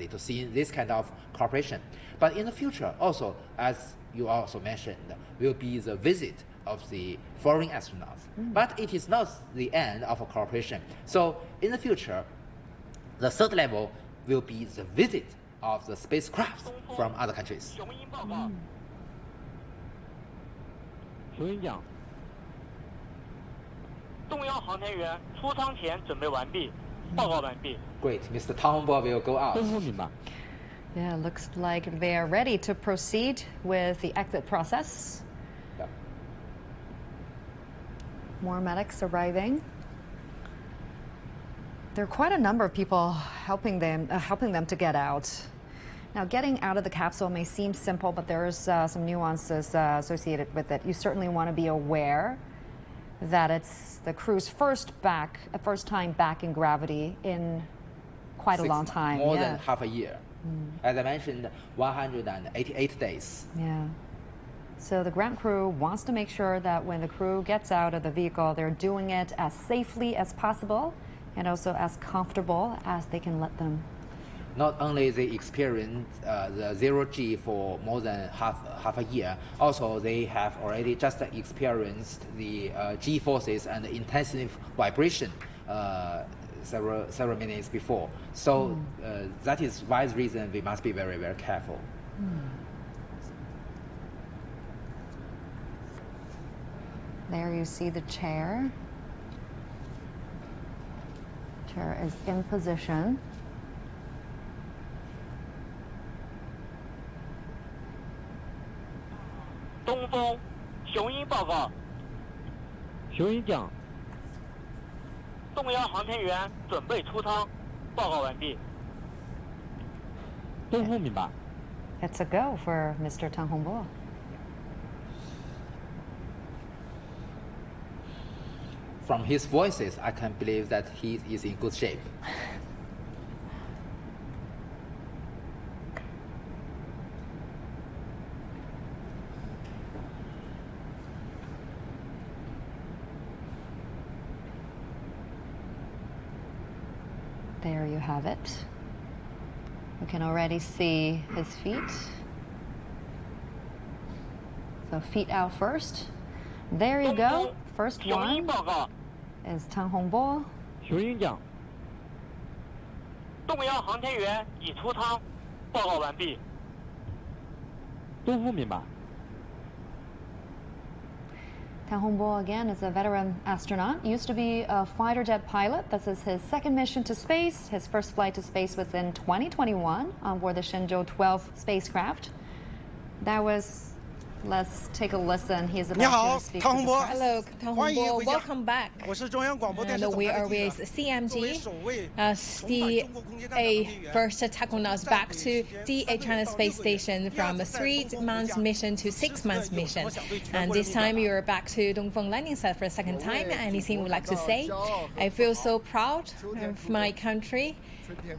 to see this kind of cooperation. But in the future, also, as you also mentioned, will be the visit of the foreign astronauts. But it is not the end of a cooperation. So in the future, the third level will be the visit of the spacecraft from other countries. 请问讲，动幺航天员出舱前准备完毕，报告完毕。 Great, Mr. Tang Hongbo will go out. Yeah, looks like they are ready to proceed with the exit process. Yep. More medics arriving. There are quite a number of people helping them to get out. Now, getting out of the capsule may seem simple, but there's some nuances associated with it. You certainly want to be aware that it's the crew's first time back in gravity in quite a long time. More than half a year. As I mentioned, 188 days. Yeah. So the ground crew wants to make sure that when the crew gets out of the vehicle, they're doing it as safely as possible and also as comfortable as they can let them. Not only they experience the zero-G for more than half a year, also they have already just experienced the G forces and intensive vibration several minutes before. So that is why the reason we must be very, very careful. There you see the chair. Chair is in position. Dongfeng, 雄鹰报告。雄鹰讲。动幺航天员准备出舱，报告完毕。东风明白。It's a go for Mr. Tang Hongbo. From his voices, I can believe that he is in good shape. There you have it. We can already see his feet. So feet out first. There you go. First one is Tang Hongbo. 雄鹰讲。动幺航天员已出舱，报告完毕。东风明白。Tang Hongbo again is a veteran astronaut, used to be a fighter jet pilot. This is his second mission to space. His first flight to space was in 2021 on board the Shenzhou-17 spacecraft. That was, let's take a listen. He's about to speak to the press. Hello, Tang Hongbo. Welcome back. And we are with CMG as the first tackonauts back to the China Space Station from a 3-month mission to 6-month mission. And this time you're back to Dongfeng landing site for a second time. Anything you would like to say? I feel so proud of my country.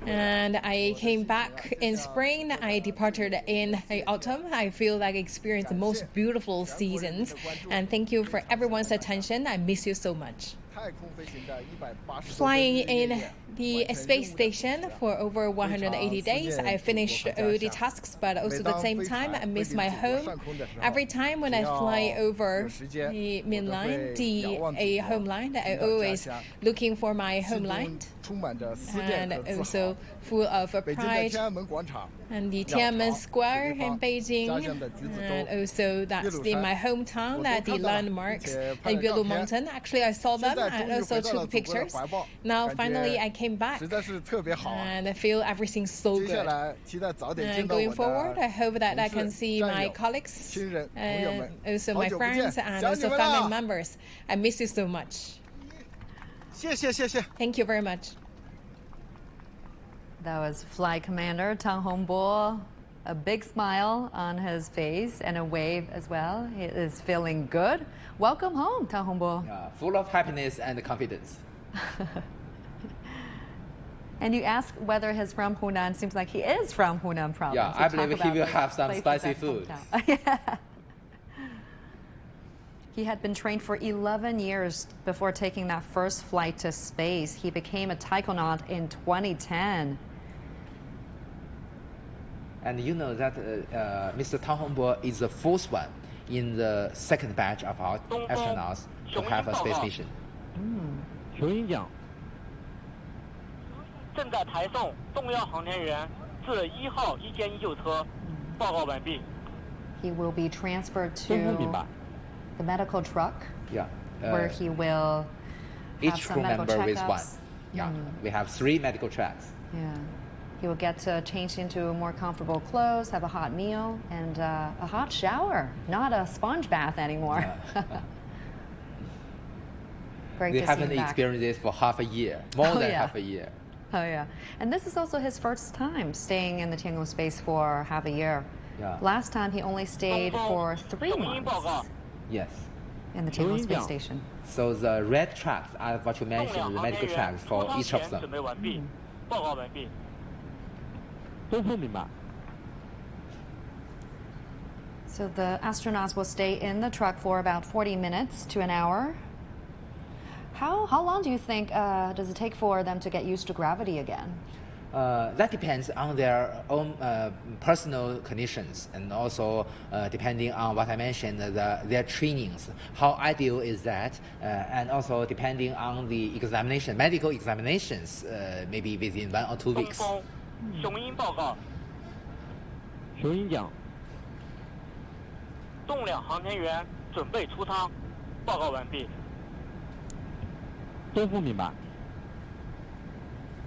And I came back in spring. I departed in autumn. I feel like I experienced the most beautiful seasons. And thank you for everyone's attention. I miss you so much. Flying in the space station for over 180 days, I finished all the tasks, but also at the same time, I miss my home. Every time when I fly over the mainland, the homeland, I always looking for my homeland. And also full of pride. And the Tiananmen Square in Beijing, and also that's my hometown, the landmarks, and Yellow Mountain. Actually, I saw them and also took pictures. Now, finally, I came back, and I feel everything's so good. And going forward, I hope that I can see my colleagues, and also my friends, and also family members. I miss you so much. Thank you very much. That was Flight Commander Tang Hongbo. A big smile on his face and a wave as well. He is feeling good. Welcome home, Tang Hongbo. Full of happiness and confidence. And you ask whether he's from Hunan. Seems like he is from Hunan province. Yeah, I believe he will have some spicy food. Yeah. He had been trained for 11 years before taking that first flight to space. He became a taikonaut in 2010. And you know that Mr. Tang Hongbo is the fourth one in the second batch of our astronauts to have a space mission. 雄鹰讲。正在台送动幺航天员至1号一间急救车，报告完毕。 He will be transferred to the medical truck, where he will have each some crew medical member with one. checkups. Yeah, we have 3 medical tracks. Yeah. He will get to change into more comfortable clothes, have a hot meal, and a hot shower. Not a sponge bath anymore. Great We to haven't see him back. experienced this for half a year, more than half a year. Oh, yeah. And this is also his first time staying in the Tiangong space for half a year. Yeah. Last time he only stayed for 3 months. Yes. in the Tianhong space station. So the red tracks are what you mentioned, the medical tracks for each of them. So the astronauts will stay in the truck for about 40 minutes to an hour. How long do you think does it take for them to get used to gravity again? That depends on their own personal conditions, and also depending on what I mentioned, their trainings. How ideal is that? And also depending on the examination, medical examinations, maybe within 1 or 2 weeks. 雄鹰报告。雄鹰讲。动两航天员准备出舱，报告完毕。都不明白。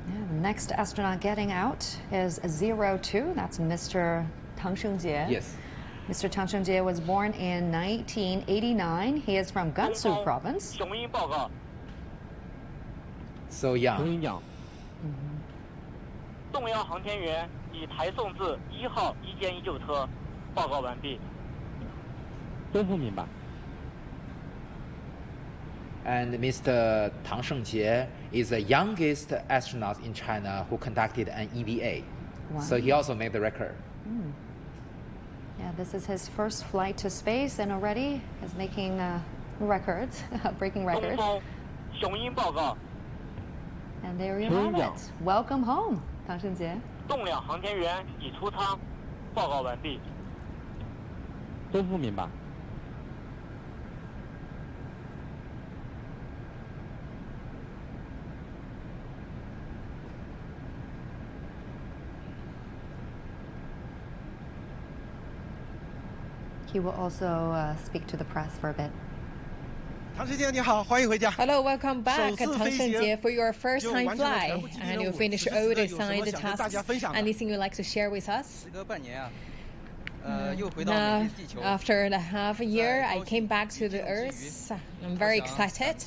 Yeah, the next astronaut getting out is 02. That's Mr. Tang Shungjie. Yes. Mr. Tang Shungjie was born in 1989. He is from Gansu province. 雄鹰报告。 So young. 雄鹰讲。动幺航天员已抬送至1号一间医救车，报告完毕。都不明白。 And Mr. Tang Shengjie is the youngest astronaut in China who conducted an EVA. Wow. So he also made the record. Yeah, this is his first flight to space, and already is making records, breaking records. 东风雄鹰报告。 And there you have it. Welcome home, Tang Shungjie. 动两航天员已出舱，报告完毕。都不明白。 He will also speak to the press for a bit. 唐师姐你好，欢迎回家。 Hello, welcome back, 首次 Tang 飞行 Shungjie, for your first 就 time 完成了全 fly, 部基地 and 任 you 务 finish 此时 all 此刻 the 有什么 assigned 想跟大家 tasks. 分享的？ Anything you'd like to share with us? 时隔半年啊，又回到 Now, 美丽地球。 after the half a year, I came back to the Earth. I'm very excited,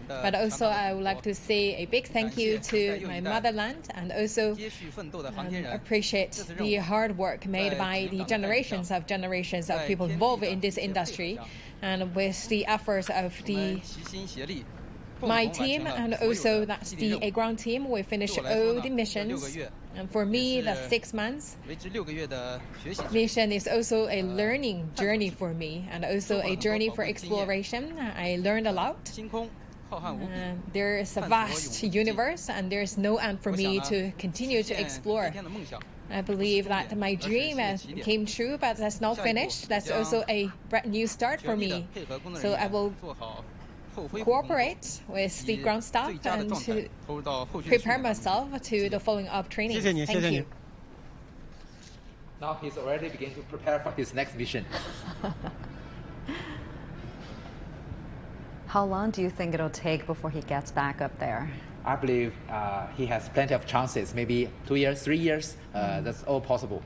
but also I would like to say a big thank you to my motherland, and also 接续奋斗的航天人， appreciate the hard work made by the generations of people involved in this industry, and with the efforts of 我 the 们齐心协力，共同 my 完成 team 了 and 所有 also 的 that's 基地 the 任务。 ground team. We finished 对我来说 all 呢 the 6 missions, 个月 and for me, 是 that's 6 months. 为之6个月的学习之旅。 Mission is also a learning journey for me, and also a journey for exploration. I learned a lot. 星空浩瀚无比， There is a vast universe, and there is no end for me to continue to 实现 explore. 飞天的梦想。 I believe that my dream came true, but that's not finished. That's also a brand new start for 全力地 me. 配合工作 So 人 I 员 will 做好后恢复工作， cooperate with the 以 ground staff 最佳的 and 状态 to 投入到后续的训 prepare 练当中。 myself to the following up training. 谢谢你，谢 Thank 谢 you. 你。 Now he's already beginning to prepare for his next mission. How long do you think it'll take before he gets back up there? I believe he has plenty of chances, maybe 2 years, 3 years, that's all possible.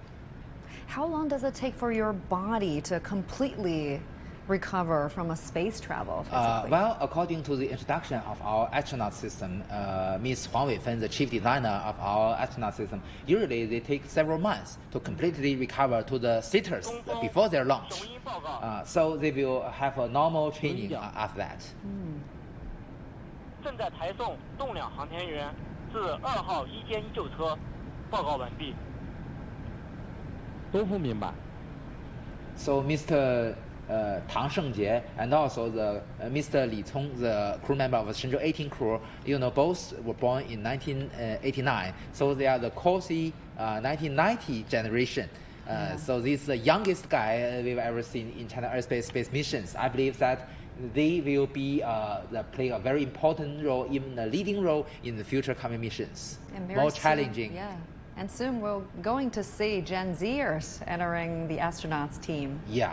How long does it take for your body to completely recover from a space travel? Physically? Well, according to the introduction of our astronaut system, Ms. Huang Weifen, the chief designer of our astronaut system, usually they take several months to completely recover to the status before their launch. So they will have a normal training after that. 正在抬送动两航天员至2号一间医救车，报告完毕。都不明白。 So Mr. Tang Shengjie and also the Mr. Li Cong, the crew member of the Shenzhou-17 crew, both were born in 1989. So they are the COSI 1990 generation. So this is the youngest guy we've ever seen in China aerospace space missions. I believe that they will be playing a very important role, even a leading role in the future coming missions. And very More soon- challenging. Yeah. And soon we're going to see Gen Zers entering the astronauts team. Yeah.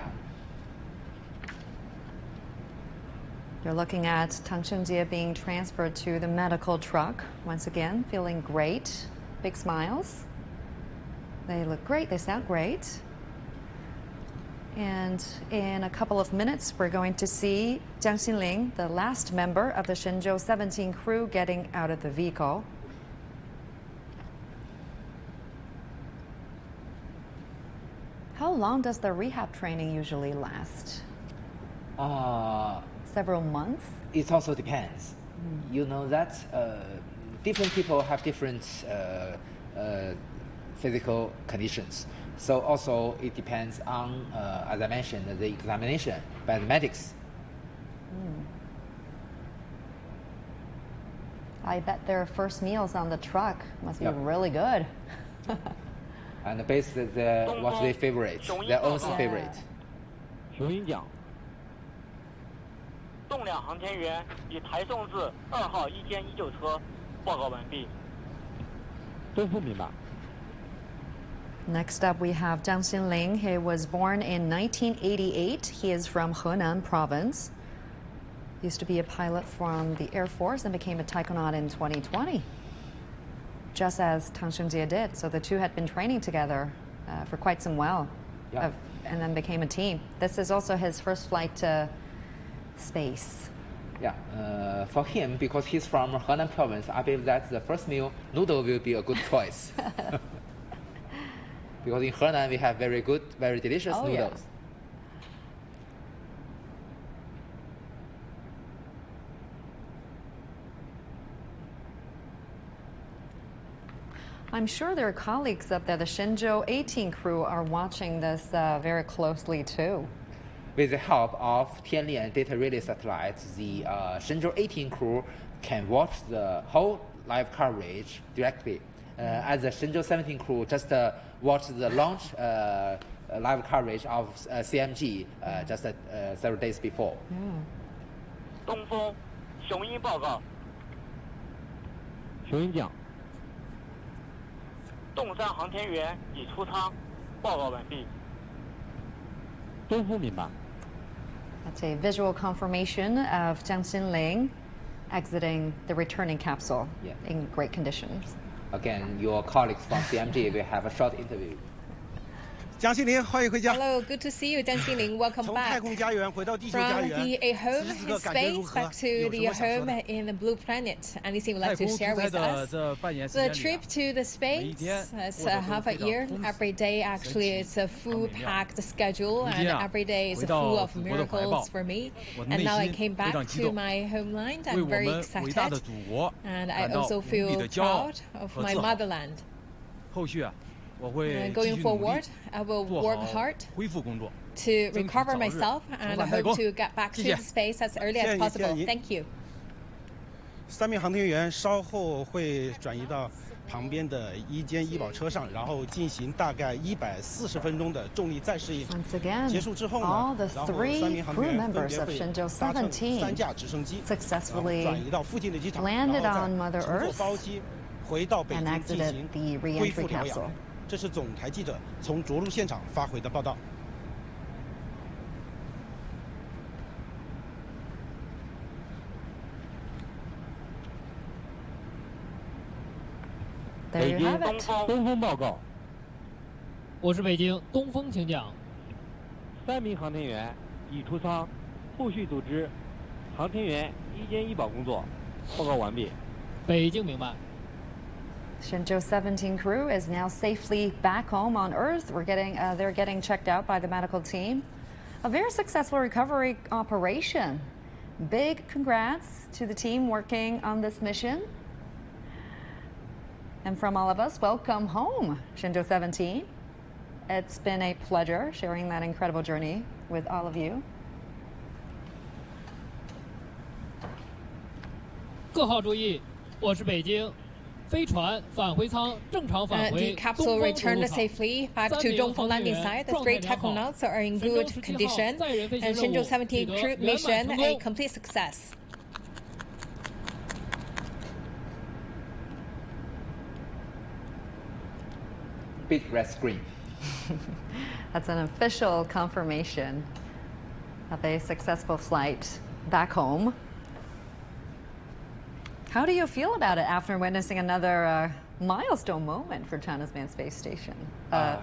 You're looking at Tang Shungjie being transferred to the medical truck. Once again, feeling great. Big smiles. They look great. They sound great. And in a couple of minutes, we're going to see Jiang Xinling, the last member of the Shenzhou-17 crew, getting out of the vehicle. How long does the rehab training usually last? several months? It also depends. You know that different people have different physical conditions. So also it depends on, as I mentioned, the examination by the medics. I bet their first meals on the truck must be really good. And based on what they favorite, their own favorite. 雄鹰奖。栋梁航天员已抬送至2号一间急救车，报告完毕。都不明白。 Next up, we have Jiang Xinling. He was born in 1988. He is from Henan province. Used to be a pilot from the Air Force and became a taikonaut in 2020, just as Tang Shunjie did. So the two had been training together for quite some while, and then became a team. This is also his first flight to space. Yeah, for him, because he's from Henan province, I believe that the first meal, noodle will be a good choice. Because in Henan, we have very good, very delicious noodles. Yeah. I'm sure their colleagues up there, the Shenzhou-17 crew, are watching this very closely too. With the help of Tianlian data relay satellite, the Shenzhou-17 crew can watch the whole live coverage directly. As the Shenzhou-17 crew just watched the launch live coverage of CMG just several days before. 东风，雄鹰报告。雄鹰奖。 洞山航天员已出舱，报告完毕。都不明白。 That's a visual confirmation of Jiang Xinling exiting the returning capsule in great conditions. Again, your colleagues from CMG will have a short interview. 江心凌，欢迎回家。 Hello, good to see you, Jiang Xinling. Welcome 从 back. 太空家园回到地球家 From 园， the home 此时此 in 刻感觉如 space 何？ back to 有 the 什么想说 home 的？ in the blue planet. Anything you'd 太 like to 空 share 出差 with 的 us? 这半年时 The 间里 trip 啊， to the space, it's half a year. Every day, actually, it's a full-packed schedule, and every day is full of miracles for me. And now I came back to my homeland. I'm very excited, and I also feel proud of my motherland. 后续啊，我会 Going forward, I will work hard 恢复工作。 to recover myself, and I hope to get back to the space as early as possible. Thank you. 3名航天员稍后会转移到旁边的一间医保车上，然后进行大概140分钟的重力再适应。 Once again, 结束之后呢， all the 然后3 three 名航天 crew 员分 members 别 of 会搭乘 Shenzhou-17 3架直升机，然后 successfully 转移到附近的机场， landed 然后 on 再 Mother 乘坐 Earth 包机回到北 and 京进 exited 行 the 恢 re-entry 复疗养。 capsule. 这是总台记者从着陆现场发回的报道。 There you have it. 东风报告。我是北京东风，请讲。 3名航天员已出舱，后续组织航天员一间医保工作，报告完毕。北京明白。 Shenzhou-17 crew is now safely back home on Earth. They're getting checked out by the medical team. A very successful recovery operation. Big congrats to the team working on this mission. And from all of us, welcome home, Shenzhou-17. It's been a pleasure sharing that incredible journey with all of you. 各号注意，我是北京。 飞船返回舱正常返回。 The capsule returned safely back to Dongfeng landing site. The 3 tackonauts are in good condition, and Shenzhou-17 crew mission a complete success. Big red screen. That's an official confirmation of a successful flight back home. How do you feel about it after witnessing another milestone moment for China's manned space station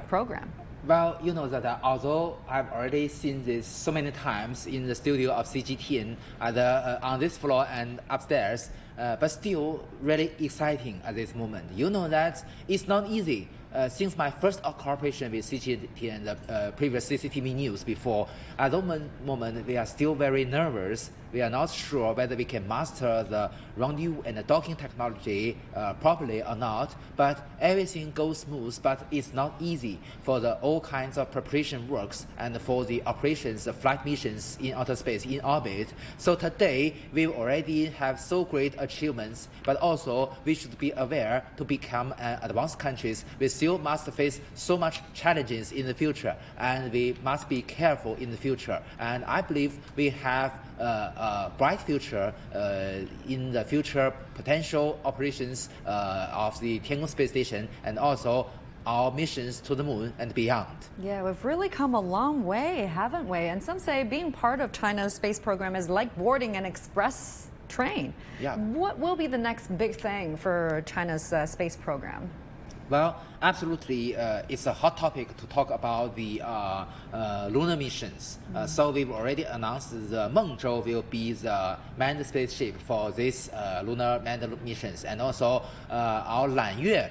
program? Well, you know that although I've already seen this so many times in the studio of CGTN, either on this floor and upstairs, but still really exciting at this moment. You know that it's not easy since my first cooperation with CGTN, the previous CCTV news before, at the moment we are still very nervous. We are not sure whether we can master the rendezvous and the docking technology properly or not, but everything goes smooth, but it's not easy for all kinds of preparation works and for the operations, the flight missions in outer space, in orbit. So today, we already have so great achievements, but also we should be aware to become advanced countries. We still must face so much challenges in the future, and we must be careful in the future. And I believe we have a bright future in the future potential operations of the Tiangong space station and also our missions to the moon and beyond. Yeah, we've really come a long way, haven't we? And some say being part of China's space program is like boarding an express train. Yeah. What will be the next big thing for China's space program? Well, absolutely, it's a hot topic to talk about the lunar missions. So we've already announced the Mengzhou will be the manned spaceship for this lunar manned missions, and also our Lanyue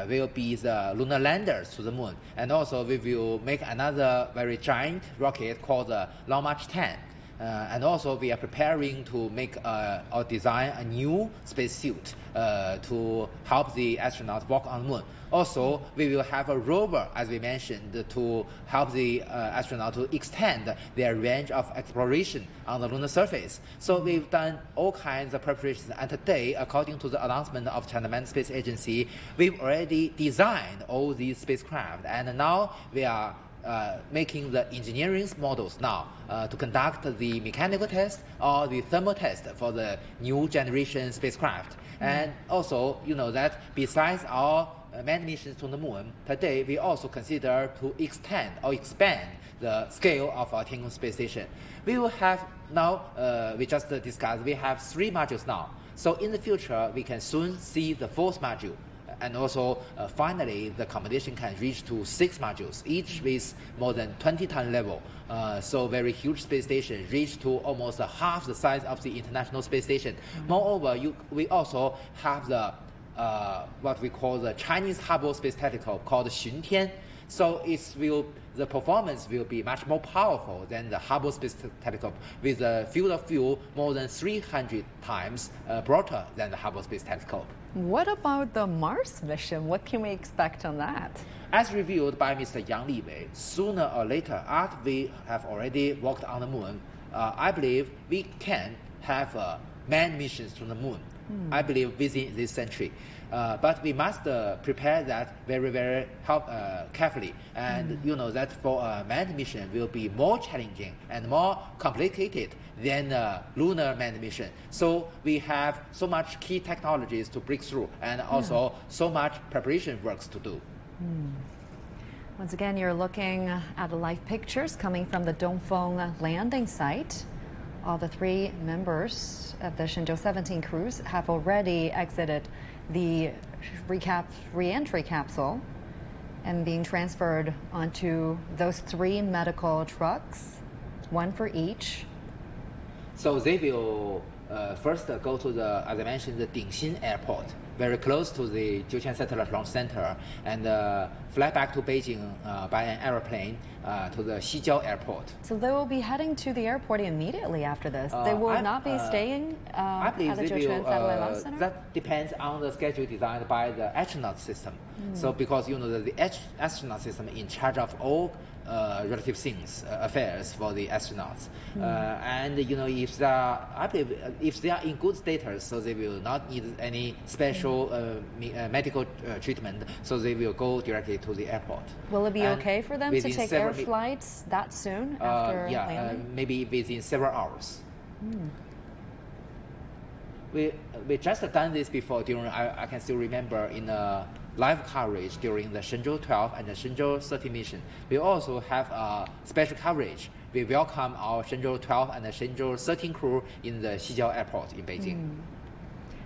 will be the lunar landers to the moon. And also we will make another very giant rocket called the Long March 10. And also we are preparing to make or design a new spacesuit to help the astronauts walk on the moon. Also, we will have a rover, as we mentioned, to help the astronauts to extend their range of exploration on the lunar surface. So we've done all kinds of preparations, and today, according to the announcement of China Manned Space Agency, we've already designed all these spacecraft, and now we are making the engineering models now to conduct the mechanical test or the thermal test for the new generation spacecraft. And also, you know that besides our manned missions to the moon, today we also consider to extend or expand the scale of our Tiangong space station. We will have now, we just discussed, we have 3 modules now. So in the future, we can soon see the 4th module. And also, finally, the competition can reach to 6 modules, each with more than 20-ton level. So very huge space station, reach to almost half the size of the International Space Station. Moreover, we also have the what we call the Chinese Hubble Space Telescope called Xuntian. So the performance will be much more powerful than the Hubble Space Telescope, with a field of view more than 300 times broader than the Hubble Space Telescope. What about the Mars mission? What can we expect on that? As revealed by Mr. Yang Liwei, sooner or later, after we have already walked on the moon, I believe we can have manned missions to the moon. I believe within this century. But we must prepare that very, very carefully. And you know that for a manned mission will be more challenging and more complicated than a lunar manned mission. So we have so much key technologies to break through, and also so much preparation works to do. Once again, you're looking at the live pictures coming from the Dongfeng landing site. All the 3 members of the Shenzhou-17 crews have already exited the re-entry capsule and being transferred onto those 3 medical trucks, 1 for each. So they will first go to the, as I mentioned, the Dingxin Airport, very close to the Jiuqian Satellite Launch Center, and fly back to Beijing by an airplane to the Xijiao Airport. So they will be heading to the airport immediately after this. They will not be staying at the Jiuqian Satellite Launch Center? That depends on the schedule designed by the astronaut system. So because you know the astronaut system in charge of all relative things, affairs for the astronauts. And you know, if they are, I believe, if they are in good status, so they will not need any special medical treatment, so they will go directly to the airport. Will it be okay for them to take air flights that soon after landing? Maybe within several hours. We just done this before during, I can still remember in live coverage during the Shenzhou-12 and the Shenzhou-13 mission. We also have special coverage. We welcome our Shenzhou-12 and the Shenzhou-13 crew in the Xijiao Airport in Beijing.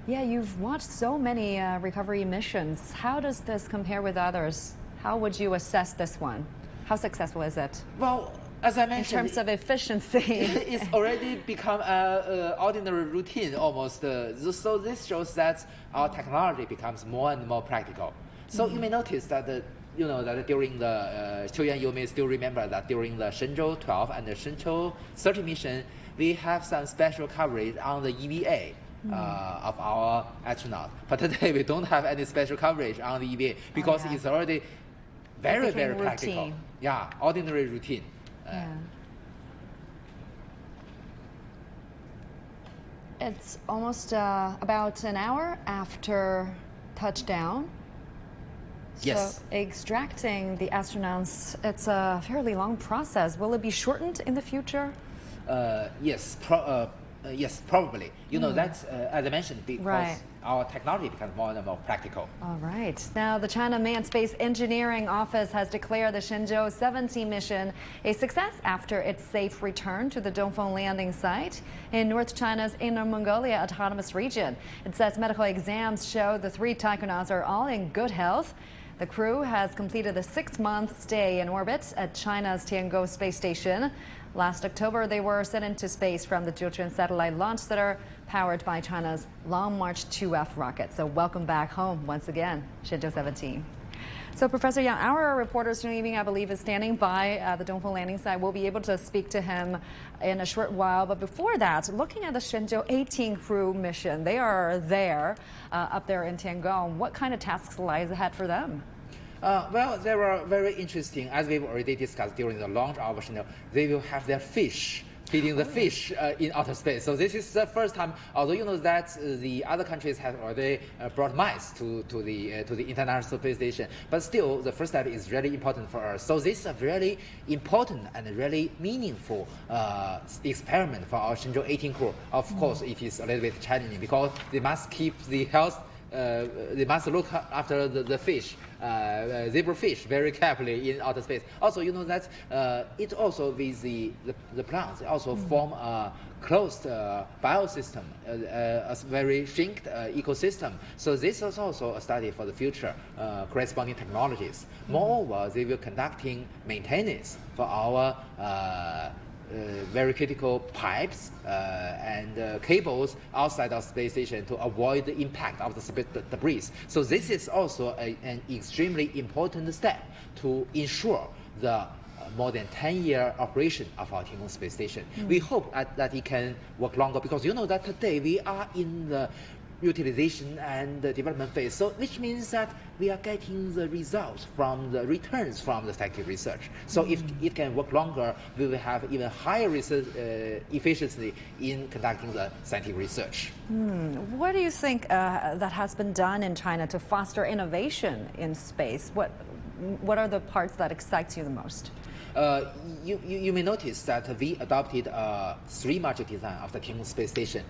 Yeah, you've watched so many recovery missions. How does this compare with others? How would you assess this one? How successful is it? Well, as I mentioned, in terms of efficiency, it's already become an ordinary routine almost. So this shows that our technology becomes more and more practical. So you may notice that you know that during the Qiuyuan, you may still remember that during the Shenzhou-12 and the Shenzhou-17 mission, we have some special coverage on the EVA of our astronauts. But today we don't have any special coverage on the EVA because it's already very practical. Routine. Yeah, ordinary routine. It's almost about an hour after touchdown. Yes. So extracting the astronauts, it's a fairly long process. Will it be shortened in the future? Yes, yes, probably. You know, that's, as I mentioned, because our technology becomes more and more practical. All right. Now, the China Manned Space Engineering Office has declared the Shenzhou-17 mission a success after its safe return to the Dongfeng landing site in North China's Inner Mongolia Autonomous Region. It says medical exams show the 3 taikonauts are all in good health. The crew has completed a 6-month stay in orbit at China's Tiangong space station. Last October, they were sent into space from the Jiuquan satellite launch center, powered by China's Long March 2F rocket. So welcome back home once again, Shenzhou-17. So Professor Yang, our reporter Sun Yiming, I believe, is standing by the Dongfeng landing site. We'll be able to speak to him in a short while. But before that, looking at the Shenzhou-18 crew mission, they are there, up there in Tiangong. What kind of tasks lies ahead for them? Well, they were very interesting. As we've already discussed during the launch of Shenzhou, they will have their fish, feeding the fish in outer space. So this is the first time, although you know that the other countries have already brought mice to the International Space Station, but still the first step is really important for us. So this is a really important and really meaningful experiment for our Shenzhou-18 crew. Of course, it is a little bit challenging because they must keep the health. They must look after the fish, zebrafish, very carefully in outer space. Also, you know that it also with the plants also form a closed biosystem, a very shrinked ecosystem. So this is also a study for the future corresponding technologies. Moreover, they will conducting maintenance for our very critical pipes and cables outside of space station to avoid the impact of the debris. So this is also an extremely important step to ensure the more than 10-year operation of our Tiangong space station. We hope that it can work longer because you know that today we are in the utilization and the development phase, so which means that we are getting the results from the returns from the scientific research. So if it can work longer, we will have even higher research efficiency in conducting the scientific research. What do you think that has been done in China to foster innovation in space? What are the parts that excite you the most? You may notice that we adopted a 3-module design of the Tiangong space station,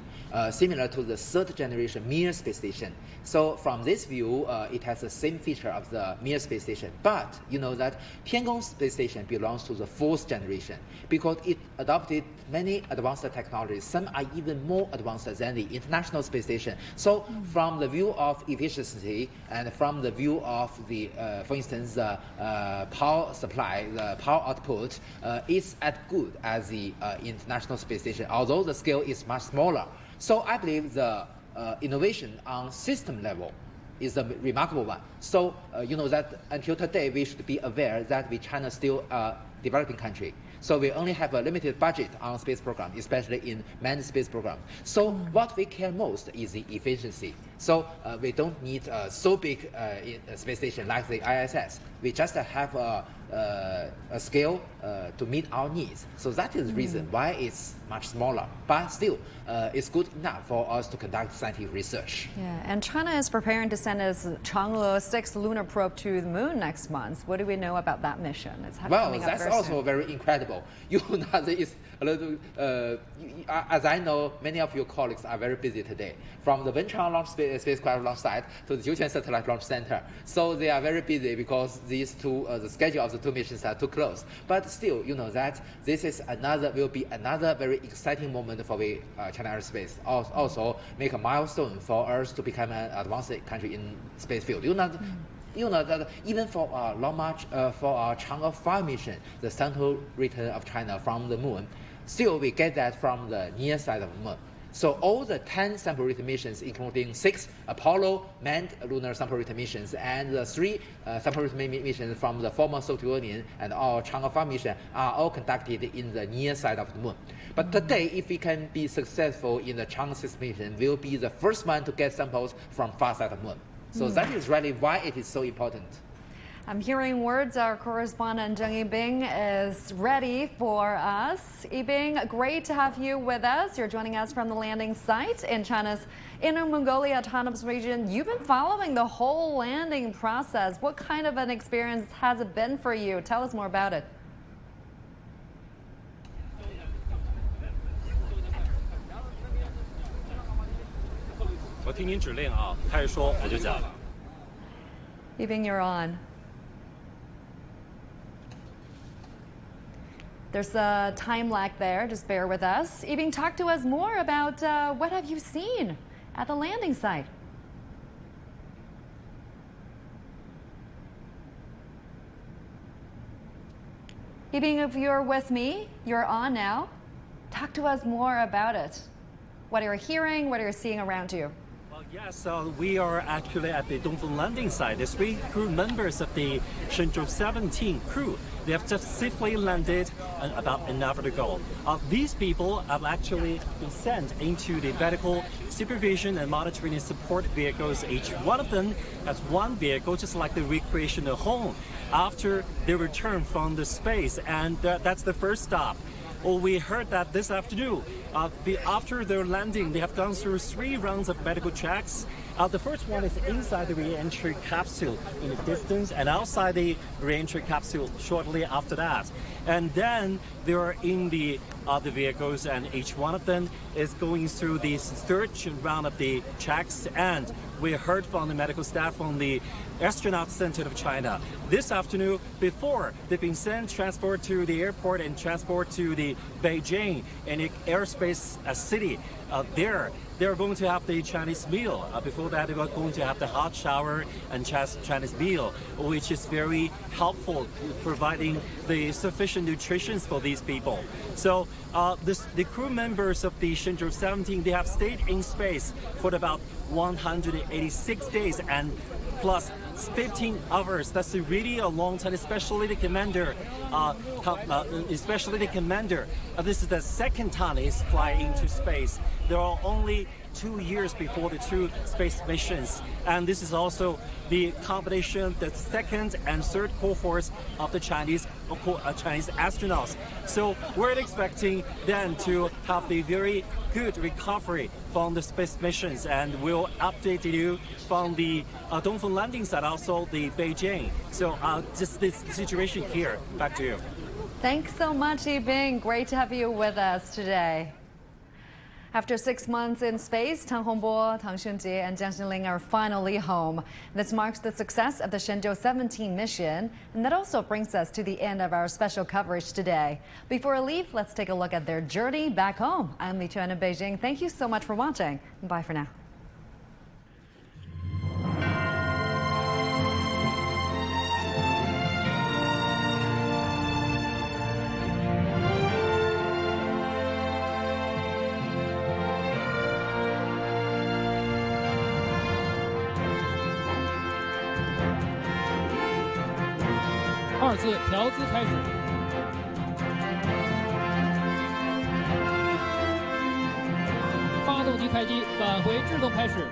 similar to the 3rd generation Mir space station. So from this view, it has the same feature of the Mir space station. But you know that Tiangong space station belongs to the 4th generation because it adopted many advanced technologies. Some are even more advanced than the International Space Station. So from the view of efficiency and from the view of the, for instance, the power supply, the power output is as good as the International Space Station, although the scale is much smaller. So I believe the innovation on system level is a remarkable one. So you know that until today we should be aware that China is still a developing country. So we only have a limited budget on space program, especially in manned space program. So what we care most is the efficiency. So we don't need a so big space station like the ISS. We just have a scale to meet our needs. So that is the reason why it's much smaller. But still, it's good enough for us to conduct scientific research. Yeah, and China is preparing to send its Chang'e 6 lunar probe to the moon next month. What do we know about that mission? It's well, that's also very incredible. You know, it's a little, as I know, many of your colleagues are very busy today. From the Wenchang launch spacecraft launch site to the Jiuquan satellite launch center. So they are very busy because these two, the schedule of the 2 missions are too close. But still, you know that this is will be another very exciting moment for the China Aerospace. Also make a milestone for us to become an advanced country in space field. You know that even for our Long March, for our Chang'e 5 mission, the central return of China from the moon, still we get that from the near side of the moon. So all the 10 sample return missions, including 6 Apollo manned lunar sample return missions and the 3 sample return missions from the former Soviet Union and our Chang'e 5 mission, are all conducted in the near side of the moon. But today, if we can be successful in the Chang'e 6 mission, we'll be the first one to get samples from far side of the moon. So that is really why it is so important. I'm hearing words. Our correspondent Zheng Yibing is ready for us. Yibing, great to have you with us. You're joining us from the landing site in China's Inner Mongolia Autonomous Region. You've been following the whole landing process. What kind of an experience has it been for you? Tell us more about it. Yibing, you're on. There's a time lag there, just bear with us. Yibing, talk to us more about what have you seen at the landing site? Yibing, if you're with me, you're on now. Talk to us more about it. What are you hearing, what are you seeing around you? Yes, we are actually at the Dongfeng landing site. The 3 crew members of the Shenzhou-17 crew, they have just safely landed about an hour ago. These people have actually been sent into the medical supervision and monitoring and support vehicles. Each one of them has one vehicle, just like the recreational home, after they return from the space. And that's the first stop. Well, we heard that this afternoon, after their landing, they have gone through 3 rounds of medical checks. The first one is inside the re-entry capsule in the distance, and outside the re-entry capsule shortly after that. And then they are in the vehicles, and each one of them is going through the third round of the checks. And we heard from the medical staff from the Astronaut Center of China this afternoon, before they've been sent, transport to the airport and transport to the Beijing and the airspace city. There, they're going to have the Chinese meal. Before that, they were going to have the hot shower and Chinese meal, which is very helpful, providing the sufficient nutrition for these people. So the crew members of the Shenzhou-17, they have stayed in space for about 186 days and plus 15 hours. That's really a long time, especially the commander. This is the second time he's flying into space. There are only 2 years before the 2 space missions, and this is also the combination, the second and third cohorts of the Chinese astronauts. So we're expecting them to have the very good recovery from the space missions, and we'll update you from the Dongfeng landing site, also the Beijing. So just this situation here. Back to you. Thanks so much, Yibing. Great to have you with us today. After 6 months in space, Tang Hongbo, Tang Shunjie, and Jiang Xinling are finally home. This marks the success of the Shenzhou-17 mission, and that also brings us to the end of our special coverage today. Before we leave, let's take a look at their journey back home. I'm Li Chuan in Beijing. Thank you so much for watching. Bye for now.2次调姿开始。发动机开机，返回制动开始。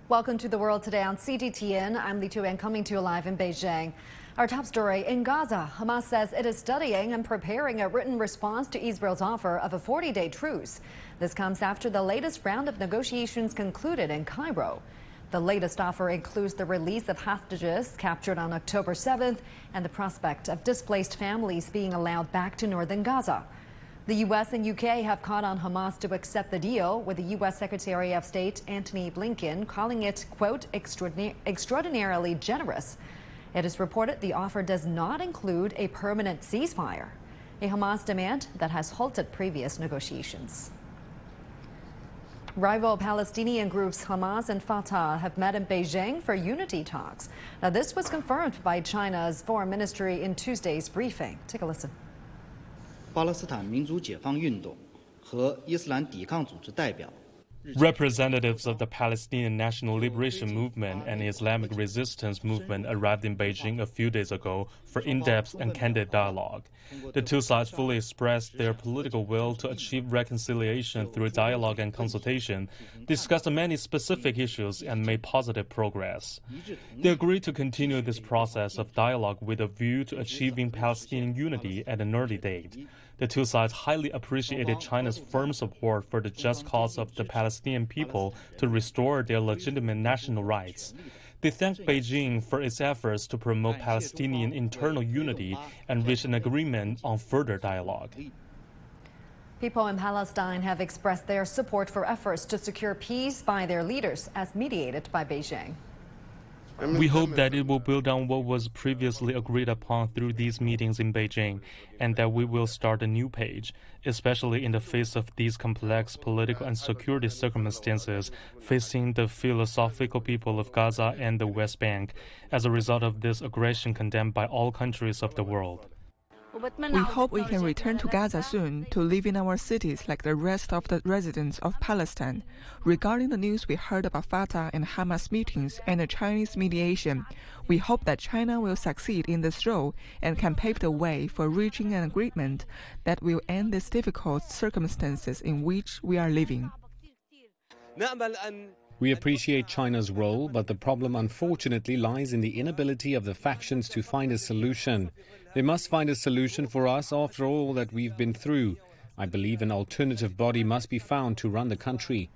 Welcome to The World Today on CGTN. I'm Li Chuan, coming to you live in Beijing. Our top story, in Gaza, Hamas says it is studying and preparing a written response to Israel's offer of a 40-day truce. This comes after the latest round of negotiations concluded in Cairo. The latest offer includes the release of hostages captured on October 7th and the prospect of displaced families being allowed back to northern Gaza. The U.S. and U.K. have called on Hamas to accept the deal, with the U.S. Secretary of State Antony Blinken calling it, quote, extraordinarily generous. It is reported the offer does not include a permanent ceasefire, a Hamas demand that has halted previous negotiations. Rival Palestinian groups Hamas and Fatah have met in Beijing for unity talks. Now, this was confirmed by China's foreign ministry in Tuesday's briefing. Take a listen. 巴勒斯坦民族解放运动和伊斯兰抵抗组织代表 Representatives of the Palestinian National Liberation Movement and Islamic Resistance Movement arrived in Beijing a few days ago for in-depth and candid dialogue. The two sides fully expressed their political will to achieve reconciliation through dialogue and consultation, discussed many specific issues, and made positive progress. They agreed to continue this process of dialogue with a view to achieving Palestinian unity at an early date. The two sides highly appreciated China's firm support for the just cause of the Palestinian people to restore their legitimate national rights. They thanked Beijing for its efforts to promote Palestinian internal unity and reach an agreement on further dialogue. People in Palestine have expressed their support for efforts to secure peace by their leaders, as mediated by Beijing. We hope that it will build on what was previously agreed upon through these meetings in Beijing, and that we will start a new page, especially in the face of these complex political and security circumstances facing the philosophical people of Gaza and the West Bank, as a result of this aggression condemned by all countries of the world. We hope we can return to Gaza soon to live in our cities like the rest of the residents of Palestine. Regarding the news we heard about Fatah and Hamas meetings and the Chinese mediation, we hope that China will succeed in this role and can pave the way for reaching an agreement that will end these difficult circumstances in which we are living. We appreciate China's role, but the problem unfortunately lies in the inability of the factions to find a solution. They must find a solution for us after all that we've been through. I believe an alternative body must be found to run the country.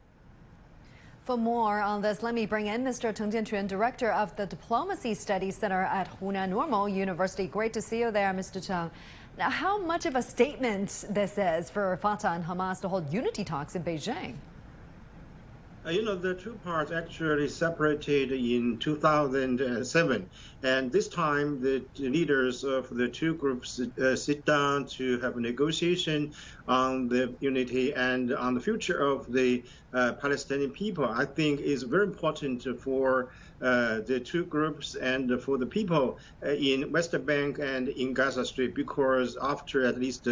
For more on this, let me bring in Mr. Cheng Jianquan, Director of the Diplomacy Studies Center at Hunan Normal University. Great to see you there, Mr. Cheng. Now, how much of a statement this is for Fatah and Hamas to hold unity talks in Beijing? The two parts actually separated in 2007, and this time the leaders of the two groups sit down to have a negotiation on the unity and on the future of the Palestinian people. I think is very important for the two groups and for the people in West Bank and in Gaza Strip, because after at least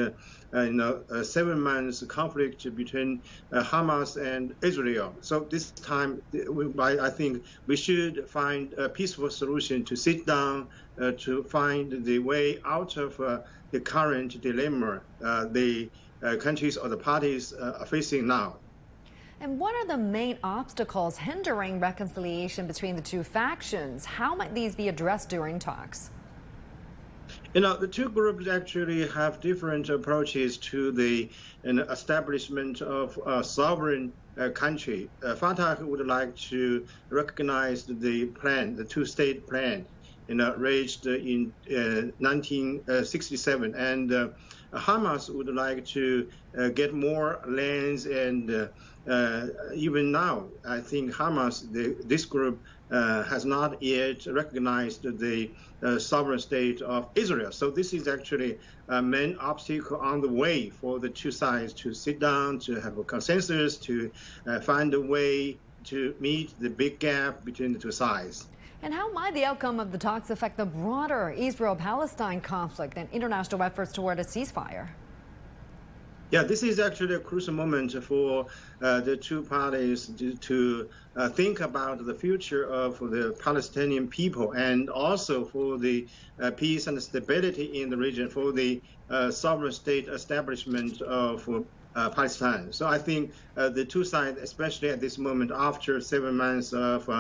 7 months conflict between Hamas and Israel. So this time, I think we should find a peaceful solution to sit down to find the way out of the current dilemma the countries or the parties are facing now. And what are the main obstacles hindering reconciliation between the two factions? How might these be addressed during talks? The two groups actually have different approaches to the establishment of a sovereign country. Fatah would like to recognize the plan, the two-state plan, reached in 1967, and Hamas would like to get more lands, and even now, I think Hamas, this group, has not yet recognized the sovereign state of Israel. So this is actually a main obstacle on the way for the two sides to sit down, to have a consensus, to find a way to meet the big gap between the two sides. And how might the outcome of the talks affect the broader Israel-Palestine conflict and international efforts toward a ceasefire? Yeah, this is actually a crucial moment for the two parties to think about the future of the Palestinian people and also for the peace and stability in the region, for the sovereign state establishment of Palestine. So I think the two sides, especially at this moment after 7 months of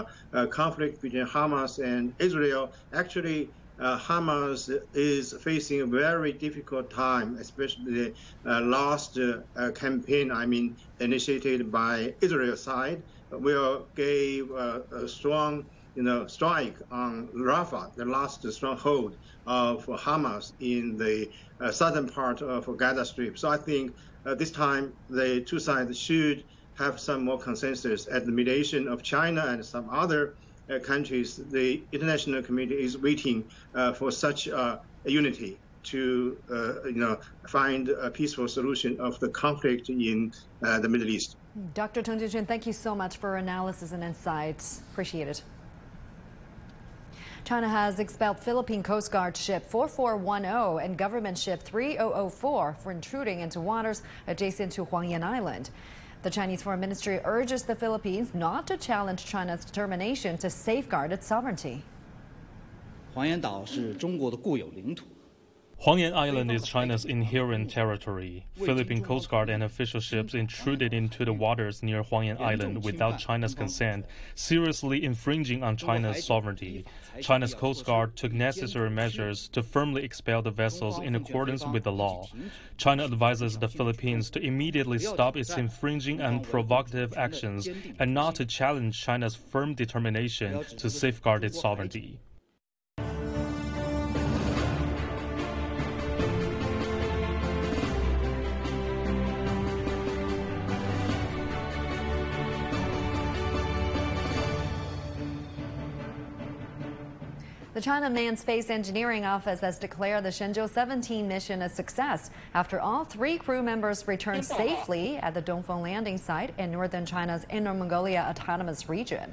conflict between Hamas and Israel, actually Hamas is facing a very difficult time, especially the last campaign, initiated by Israel side, will give a strong, strike on Rafah, the last stronghold of Hamas in the southern part of Gaza Strip. So I think this time the two sides should have some more consensus at the mediation of China and some other countries. The international community is waiting for such unity to find a peaceful solution of the conflict in the Middle East. Dr. Teng Jiuquan, thank you so much for analysis and insights. Appreciate it. China has expelled Philippine Coast Guard ship 4410 and government ship 3004 for intruding into waters adjacent to Huangyan Island. The Chinese Foreign Ministry urges the Philippines not to challenge China's determination to safeguard its sovereignty. 黄岩岛是中国的固有领土。 Huangyan Island is China's inherent territory. Philippine Coast Guard and official ships intruded into the waters near Huangyan Island without China's consent, seriously infringing on China's sovereignty. China's Coast Guard took necessary measures to firmly expel the vessels in accordance with the law. China advises the Philippines to immediately stop its infringing and provocative actions and not to challenge China's firm determination to safeguard its sovereignty. The China Manned Space Engineering Office has declared the Shenzhou-17 mission a success after all 3 crew members returned safely at the Dongfeng landing site in northern China's Inner Mongolia Autonomous Region.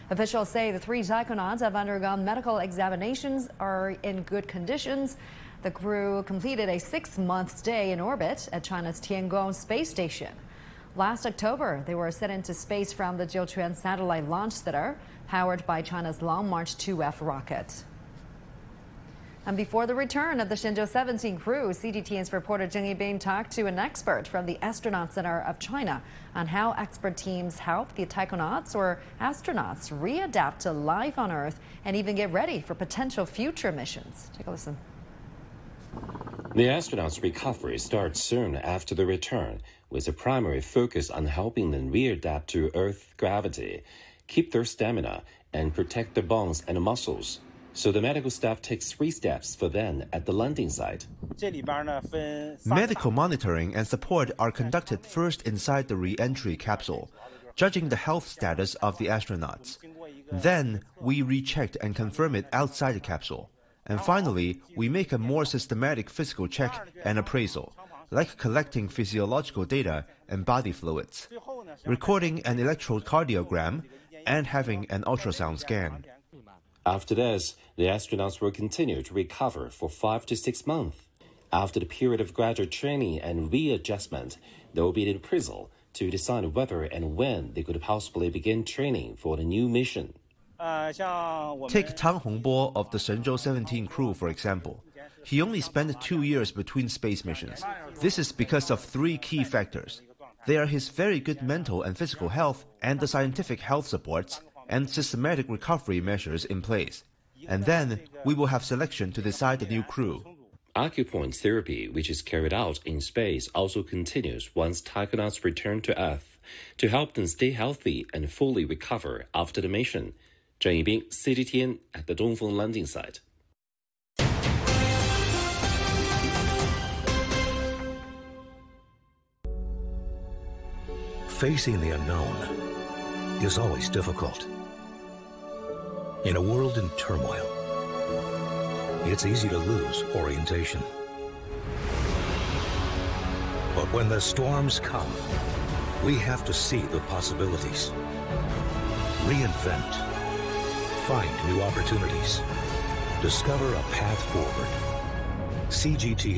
Officials say the 3 taikonauts have undergone medical examinations, are in good conditions. The crew completed a 6-month stay in orbit at China's Tiangong space station. Last October, they were sent into space from the Jiuquan Satellite Launch Center, powered by China's Long March 2F rocket. And before the return of the Shenzhou-17 crew, CGTN's reporter Zheng Yibing talked to an expert from the Astronaut Center of China on how expert teams help the taikonauts or astronauts readapt to life on Earth and even get ready for potential future missions. Take a listen. The astronauts' recovery starts soon after the return, with a primary focus on helping them readapt to Earth gravity, keep their stamina, and protect their bones and muscles. So the medical staff takes 3 steps for them at the landing site. Medical monitoring and support are conducted first inside the re-entry capsule, judging the health status of the astronauts. Then, we rechecked and confirm it outside the capsule. And finally, we make a more systematic physical check and appraisal, like collecting physiological data and body fluids, recording an electrocardiogram, and having an ultrasound scan. After this, the astronauts will continue to recover for 5 to 6 months. After the period of gradual training and readjustment, there will be an appraisal to decide whether and when they could possibly begin training for the new mission. Take Tang Hongbo of the Shenzhou-17 crew, for example. He only spent 2 years between space missions. This is because of 3 key factors. They are his very good mental and physical health and the scientific health supports and systematic recovery measures in place. And then we will have selection to decide the new crew. Acupoint therapy, which is carried out in space, also continues once taikonauts return to Earth to help them stay healthy and fully recover after the mission. Zheng Yibing, CGTN at the Dongfeng landing site. Facing the unknown is always difficult. In a world in turmoil, it's easy to lose orientation. But when the storms come, we have to see the possibilities. Reinvent. Find new opportunities. Discover a path forward. CGTN.